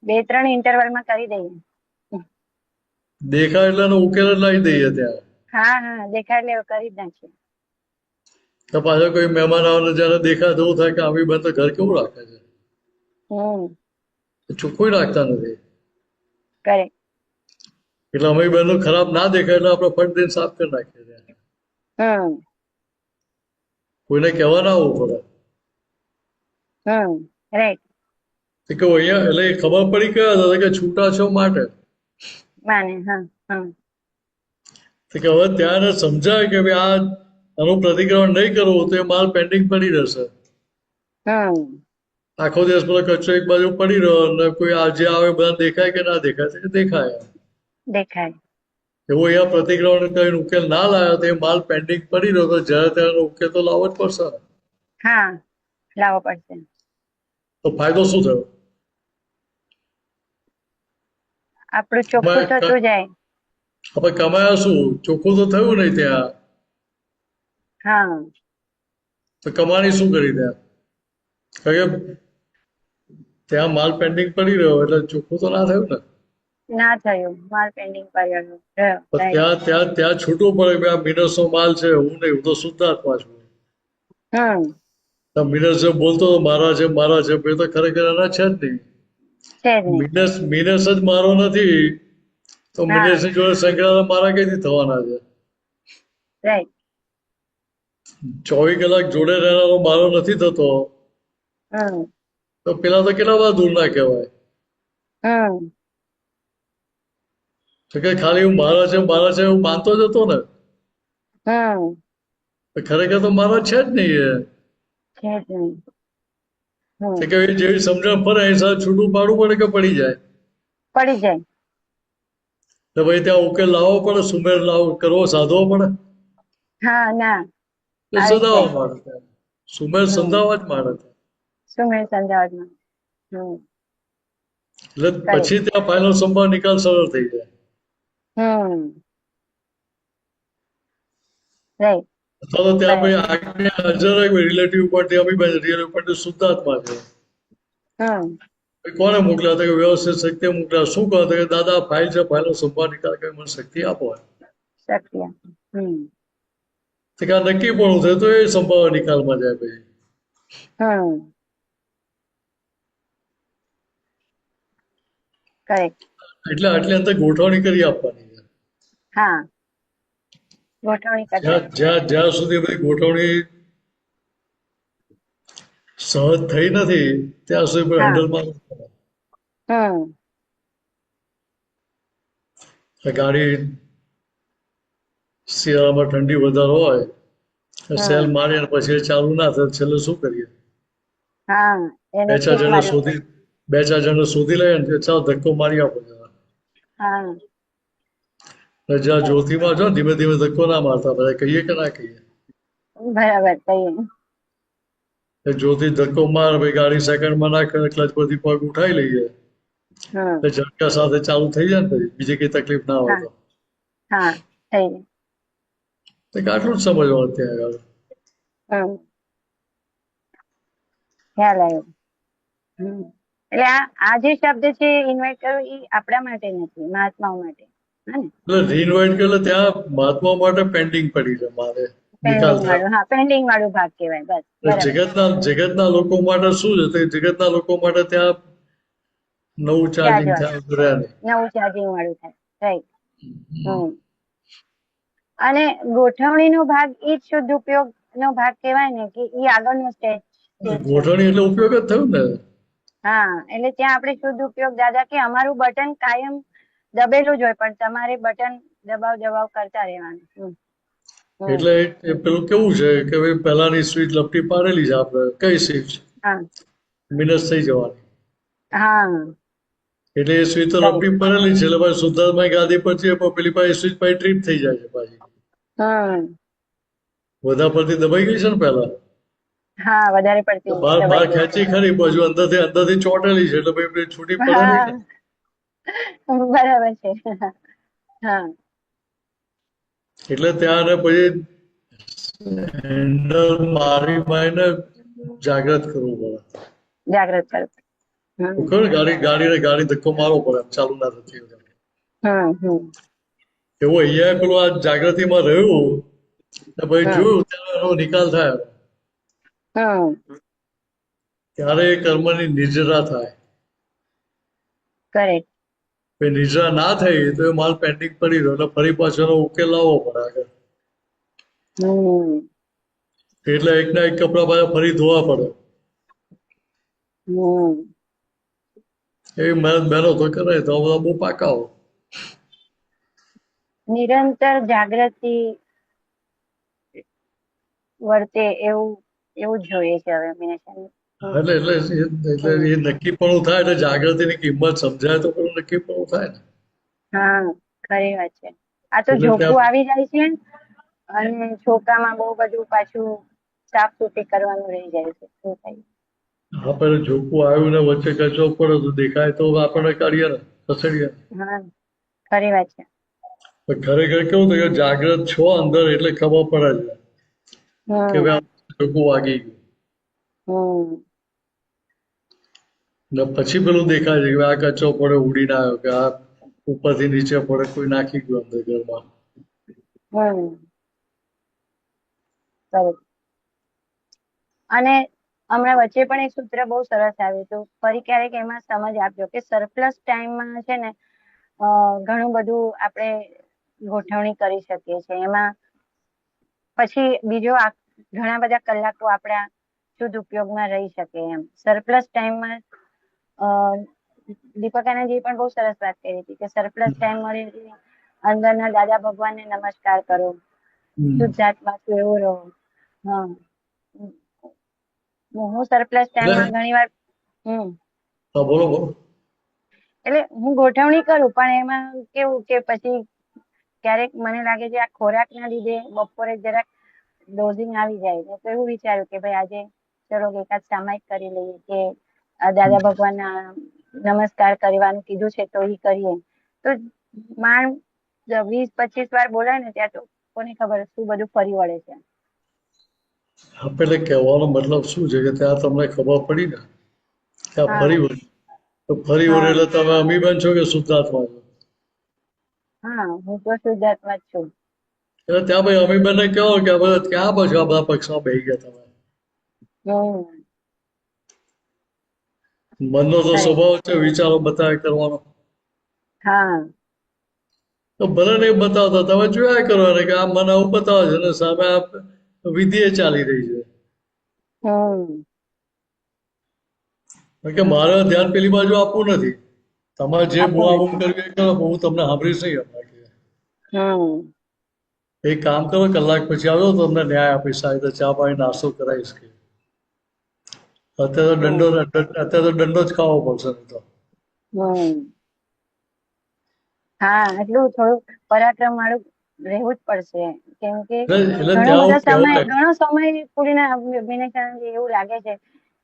2-3 ઇન્ટરવલમાં કરી દઈએ. દેખાય એટલે એનો ઉકેલ જ લાવી દઈએ ત્યાં. હા દેખાય એટલે કરી જ નાખીએ. તો પાછો કોઈ મહેમાન આવે જયારે દેખાય તો એવું થાય કે આવી બેન તો ઘર કેવું રાખે છે, ચોખ્ખું રાખતા નથી. કરેક્ટ. એટલે અમે બેન ખરાબ ના દેખાય એટલે આપણે ફટ દઈને સાફ કરી નાખીએ ત્યાં. કોઈને કહેવા ના આવવું પડે. રાઈટ. કે અહીંયા એટલે ખબર પડી કયા હતા કે છૂટા છો માટે. માને હા કે હવે ત્યાં એને સમજાય કે ભાઈ આનું પ્રતિક્રમણ નહીં કરવું તો એ માલ પેન્ડિંગ પડી રહેશે. આખો દિવસ પેલો કચરો એક બાજુ પડી રહ્યો અને કોઈ આજે આવે બધા દેખાય કે ના દેખાય? દેખાય. એવું અહીંયા પ્રતિક્રમણ કરીને ઉકેલ ના લાવ્યો તો એ માલ પેન્ડિંગ પડી રહ્યો તો જ્યારે ત્યારે ઉકેલ તો લાવવો જ પડશે. હા લાવવો પડશે. તો ફાયદો શું થયો? આપણું ચોખ્ખું થતું જાય. આપણે કમાયા શું? ચોખ્ખું તો થયું નહીં ત્યાં. હા તો કમાણી શું કરી ત્યાં? કારણ કે ત્યાં માલ પેન્ડિંગ પડી રહ્યો એટલે ચોખ્ખું તો ના થયું ને. ના થયું, માલ પેન્ડિંગ પડ્યો. ત્યાં છૂટવું પડે કે આ મિનસ નો માલ છે, હું નહીં, હું તો શુદ્ધાત્મા છું. મિનસ જે બોલતો મારા છે એ તો ખરેખર એના છે જ નહીં. મિનસ જ મારો નથી તો મિનસ ની જોડે સંકળાયેલા મારા કઈથી થવાના છે? 24 કલાક જોડે રહેનારો મારો નથી થતો તો પેલા તો કેટલા બધા દૂર ના કહેવાય. તો કે ખાલી હું મારા છે એવું માનતો જ હતો ને. ખરેખર તો મારા છે જ નહીં એ. કે જેવી સમજણ પડે એ સાથે છૂટું પાડવું પડે કે પડી જાય? તો ભાઈ ત્યાં ઉકેલ લાવવો પડે, સુમેર કરવો, સાધવો પડે. સંધાવા માંડે, સુમેર સંધાવા જ માંડે. એટલે પછી ત્યાં ફાઇનલ સંભાવ નિકાલ સરળ થઈ જાય. અથવા તો ત્યાં ભાઈ આગળ હાજર રિલેટિવ ઉપરથી રિયલ ઉપરથી શુદ્ધાત્મા છે. કોને મોકલ્યા હતા કે વ્યવસ્થિત શક્તિ મોકલ્યા? શું કહો કે દાદા ફાઇલ છે, ફાઇલનો સંભાવ નિકાલ કરી મને શક્તિ આપો. નક્કી પણ થાય તો એ સંભાવ નિકાલમાં જાય પછી. એટલે આટલી અંદર ગોઠવણી કરી આપવાની છે. જ્યાં સુધી બધી ગોઠવણી સહજ થઈ નથી ત્યાં સુધી હેન્ડલમાં ગાડી શિયાળામાં ઠંડી વધારે હોય, સેલ હમ મારી અને પછી એ ચાલુ ના થાય છેલ્લે શું કરીએ? હા એને બે ચાર કિક જણને મારવી પડે. શોધી લઈએ ને ચાલો ધક્કો મારી આપો જરા. હા અને જ્યાં right. જ્યોતિમાં જો ધીમે ધીમે ધક્કો ના મારતા, બધા કહીએ કે ના કહીએ? બરાબર કહીએ. એ જ્યોતિ ધક્કો માર, ભાઈ ગાડી સેકન્ડમાં ના કરે, ક્લચ પરથી પગ ઉઠાઈ લઈએ, હમ એટલે ઝટકા સાથે ચાલુ થઈ જાય ને, પછી બીજી કઈ તકલીફ ના હોય હા તો. હા થઈ જાય. તો આટલું જ સમજવાનું ત્યાં આગળ. હમ ખ્યાલ આવ્યો. હમ એટલે આ જે શબ્દ છે ઇન્વાઇટ કરવો એ આપણા માટે નથી, મહાત્માઓ માટે. હા ને એટલે રીઇન્વાઇટ કરે ત્યાં મહાત્મા માટે પેન્ડિંગ પડી છે મારે, નિકાલ પેન્ડિંગ થાય. વાળું, હા પેન્ડિંગ વાળું ભાગ કહેવાય. બસ બરાબર. જગતના લોકો માટે શું છે? તે જગતના લોકો માટે ત્યાં નવું ચાર્જ ચાર્જિંગ વાળું, થાય રહ્યા નહીં. નવું ચાર્જિંગ વાળું થાય. રાઈટ. અને ગોઠવણીનો ભાગ એ જ શુદ્ધ ઉપયોગનો ભાગ કહેવાય ને, કે એ આગળનો સ્ટેજ છે. ગોઠવણી એટલે ઉપયોગ જ થયું ને. હા એટલે ત્યાં આપણે શુદ્ધ ઉપયોગ, દાદા કે અમારું બટન કાયમ દબેલું જ હોય, પણ તમારે બટન દબાવ કરતા રહેવાનું. એટલે એ પેલું કેવું છે કે ભાઈ પહેલાની સ્વિચ લપટી પાડેલી છે આપણે, કઈ સ્વિચ હા મિનસ થઈ જવાની, હા એટલે એ સ્વિચ તો રાઈટ. લપટી પડેલી છે. એટલે ભાઈ શુદ્ધાત્મા ગાદી પર છે, પણ પેલી પાસે સ્વિચ પછી ટ્રીપ થઈ જાય છે પાછી. બધા પરથી દબાઈ ગઈ છે ને પહેલા, હા વધારે પડતી બહાર દબાઈ ગઈ છે. ખેંચી ખરી, બાજુ અંદરથી ચોટેલી છે, એટલે ભાઈ છૂટી પડે નહીં ને. બરાબર છે. હા એટલે ત્યાં ને પછી હેન્ડલ મારી મારીને જાગ્રત કરવું પડે. જાગૃત કરું. ખબર ગાડી ધક્કો મારવો પડે ચાલુ ના થતી હોય. એવું અહીંયા પેલું આ જાગૃતિમાં રહ્યું ને પછી જોયું ત્યારે એનો નિકાલ થાય, ત્યારે એ કર્મની નિજરા થાય. કરેક્ટ. નિજરા ના થઈ તો એ માલ પેન્ડિંગ પડી રહ્યો, એટલે ફરી પાછો એનો ઉકેલ લાવવો પડે આગળ. એટલે એકના એક કપડા પાછા ફરી ધોવા પડે. એવી મહેનત તો કરે તો બધા બહુ પાકા હો. નિરંતર જાગૃતિ વર્તે એવું જોઈએ છે હવે મિનેશન. એટલે એ નક્કીપણું થાય એટલે જાગૃતિની કિંમત સમજાય તો પેલું નક્કીપણું થાય ને. હા ખરી વાત છે. આ તો એટલે ઝોકું ત્યાં આવી જાય છે અને છોકામાં બહુ બધું પાછું સાફ સુફી કરવાનું રહી જાય છે. શું થાય? આપણે ઝોકું આવ્યું ને વચ્ચે કચરો પડે તો દેખાય તો આપણે કાઢીએ ને, ખસેડીએ. હા ખરી વાત છે. પણ ખરેખર કેવું થયું, જાગૃત છો અંદર એટલે ખબર પડે છે કે ભાઈ ઝોકું વાગી ગયું. ને પછી પેલું દેખાય છે કે આ કચરો પડે ઉડીને આવ્યો, કે આ ઉપરથી નીચે પડે કોઈ નાખી ગયું અંદર ઘરમાં. અને હમણાં વચ્ચે પણ એક સૂત્ર બહુ સરસ આવ્યું હતું, ફરી ક્યારેક એમાં સમજ આપજો કે સરપ્લસ ટાઈમમાં છે ને ઘણું બધું આપણે ગોઠવણી કરી શકીએ છીએ. એમાં પછી બીજો ઘણા બધા કલાકો આપણા શુદ્ધ ઉપયોગમાં રહી શકે એમ. સરપ્લસ ટાઈમમાં દીપકાનંદજી પણ બહુ સરસ વાત કરી હતી કે સરપ્લસ ટાઈમ મળે અંદરના દાદા ભગવાનને નમસ્કાર કરો, શુદ્ધાત્મા છું એવું રહો. હું સરપ્લસ ટાઈમમાં ઘણી વાર બોલો બોલો. એટલે હું ગોઠવણી કરું, પણ એમાં કેવું કે પછી ક્યારેક મને લાગે છે આ ખોરાક ના લીધે બપોરે જરાક ડોઝિંગ આવી જાય ને, તો એવું વિચાર્યું કે ભાઈ આજે ચલો એકાદ સામાયિક કરી લઈએ, કે દાદા ભગવાનના નમસ્કાર કરવાનું કીધું છે તો એ કરીએ. તો માંડ 20-25 વાર બોલાય ને ત્યાં તો કોને ખબર શું બધું ફરી વળે છે. પેલે કહેવાનો મતલબ શું છે કે ત્યાં તમને ખબર પડી ને કે આ ફરી વળે, તો ફરી વળે એટલે તમે અમીબેન છો કે શુદ્ધાત્મા છો? હા હું તો શુદ્ધાત્મા જ છું. એટલે ત્યાં ભાઈ અમીબેનને કહો કે બધા ક્યાં પછી આ બધા પક્ષમાં બેસી ગયા તમે. મનનો તો સ્વભાવ છે વિચારો બતાવ્યા કરવાનો. તો ભલે નહીં બતાવતા, તમે જોયા કરો ને કે આ મન આવું બતાવે છે ને સામે આ વિધિ ચાલી રહી છે. કે મારે ધ્યાન પેલી બાજુ આપવું નથી. તમારે જે બુઆ બુમ કરવી એ કરો, હું તમને સાંભળીશ નહીં. એક કામ કરો, કલાક પછી આવજો તો તમને ન્યાય આપીશ, આ રીતે ચા પાણી નાસ્તો કરાવીશ કે અત્યારે તો દંડો જ ખાવો પડશે નહીં તો. હા, એટલું થોડું પરાક્રમ વાળું રહેવું જ પડશે, કેમ કે એટલે ઘણો ત્યાં સમય પૂરીને વિનયચંદ્રજી એવું લાગે છે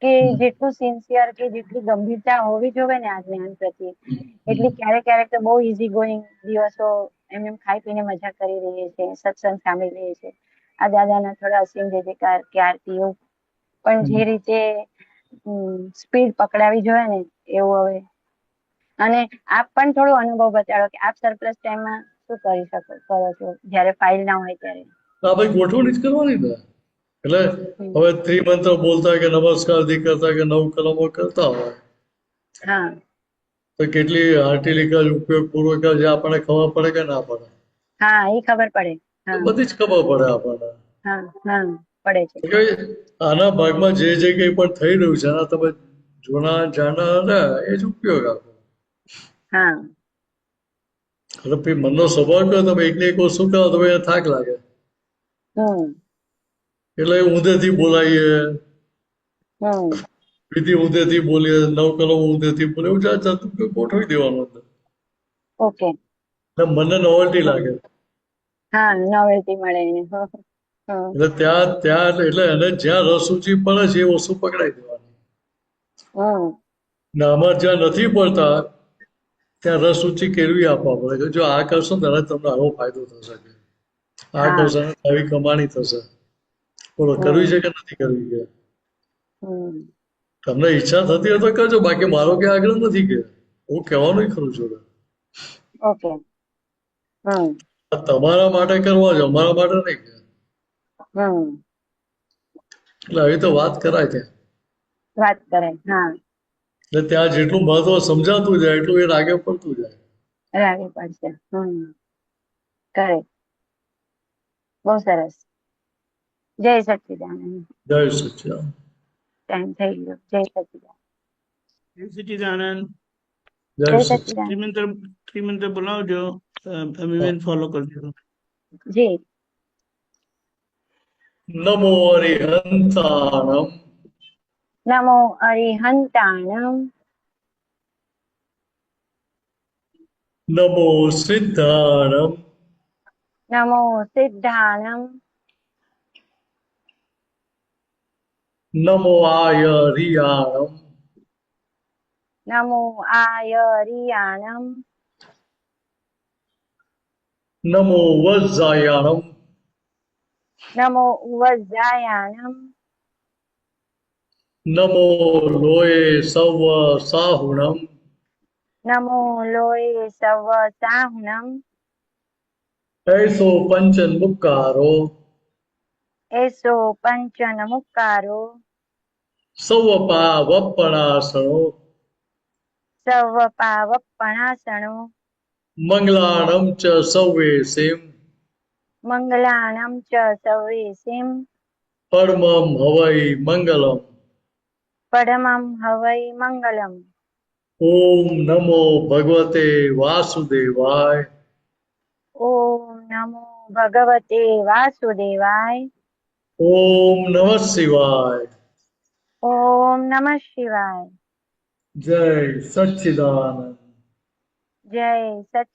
કે જેટલું સિન્સિયર કે જેટલી ગંભીરતા હોવી જોઈએ ને આ જ્ઞાન પ્રત્યે, એટલી ક્યારેક તો બહુ ઇઝી ગોઈંગ દિવસો એમ ખાઈ પીને મજા કરી રહીએ છે, સત્સંગ સાંભળી રહીએ છે, આ દાદાના થોડા અસીમ જયજયકાર કે આરતી એવું, પણ જે રીતે સ્પીડ પકડાવી જોઈએ ને એવું હવે. અને આપ પણ થોડો અનુભવ બતાડો કે આપ સરપ્લસ ટાઈમમાં શું કરો છો જયારે ફાઇલ ના હોય ત્યારે. આપણે ગોઠવણી જ કરવાની ને. એટલે હવે ત્રિમંત્ર બોલતા કે નમસ્કાર દી કરતા કે 9 કલમો કરતા હોય, હા, તો કેટલી હાર્ટિલિકલ ઉપયોગ પૂર્વક જે આપણને ખબર પડે કે ના પડે? હા, એ ખબર પડે. બધી જ ખબર પડે આપણને. હા, પડે છે. આના ભાગમાં જે કંઈ પણ થઈ રહ્યું છે એના તમે જોના જાના એ જ ઉપયોગ આપો. હા, એટલે પછી મનનો સ્વભાવ કહો, તમે એકને એક વસ્તુ કહો તો એને થાક લાગે, એટલે ઊંધેથી બોલાઈએ, વિધિ ઊંધેથી બોલીએ, 9 કલમ ઊંધેથી બોલે, એવું જાત જાતનું ગોઠવી દેવાનું અંદર. ઓકે. મને નોવેલ્ટી લાગે. હા, નોવેલ્ટી મળે એને. એટલે ત્યાં એટલે એને જ્યાં રસ ઊંચી પડે છે એ વસ્તુ પકડાઈ દેવાની. ને આમાં જ્યાં નથી પડતા ત્યાં રસ ઊંચી કેળવી આપવા પડે કે જો આ કરશો ને તમને આવો ફાયદો થશે, આ કરશો ને આવી કમાણી થશે. બોલો, કરવી છે કે નથી કરવી છે? તમને ઈચ્છા થતી હોય તો કરજો, બાકી મારો કે આગ્રહ નથી કે હું કહેવાનું ખરું છું. ઓકે. તમારા માટે કરવા છે, અમારા માટે નહીં કે. એટલે આવી તો વાત કરાય છે. વાત કરાય. હા, એટલે ત્યાં જેટલું મહત્વ સમજાતું જાય એટલું એ રાગે પડતું જાય. રાગે પડશે. કરે. બહુ સરસ. જય સચ્ચિદાનંદ. જય સચ્ચિદાનંદ. ટાઈમ થઈ ગયો. જય સચ્ચિદાનંદ. જય સચ્ચિદાનંદ. જય સચ્ચિદાનંદ. ત્રિમંત્ર બોલાવજો, અમીબેન ફોલો કરજો. જી. નમો અરિહંતાણમ. નમો અરિહંતાણમ. નમો સિદ્ધાણમ. નમો સિદ્ધાણમ. નમો આયરિયાણમ. નમો આયરિયાણમ. નમો વજ્જાયાણમ. નમો વજ્જાયાણમ. નમો લોય સવ સાહુણમ. નમો લોય સવ સાહુણમ. એસો પંચન મુક્કારો. એસો પંચન મુક્કારો. સવ પાવપણાસણો. સવ પાવપણાસણો. મંગલાણમ ચ સૌવેસીમ. મંગલાણમ ચ સૌવેસીમ. પરમમ હવૈ મંગલમ. પરમમ હવૈ મંગલમ. ઓમ નમો ભગવતે વાસુદેવાય. ઓમ નમો ભગવતે વાસુદેવાય. ઓમ નમઃ શિવાય. ઓમ નમઃ શિવાય. જય સચ્ચિદાનંદ. જય સચ્ચિદાનંદ.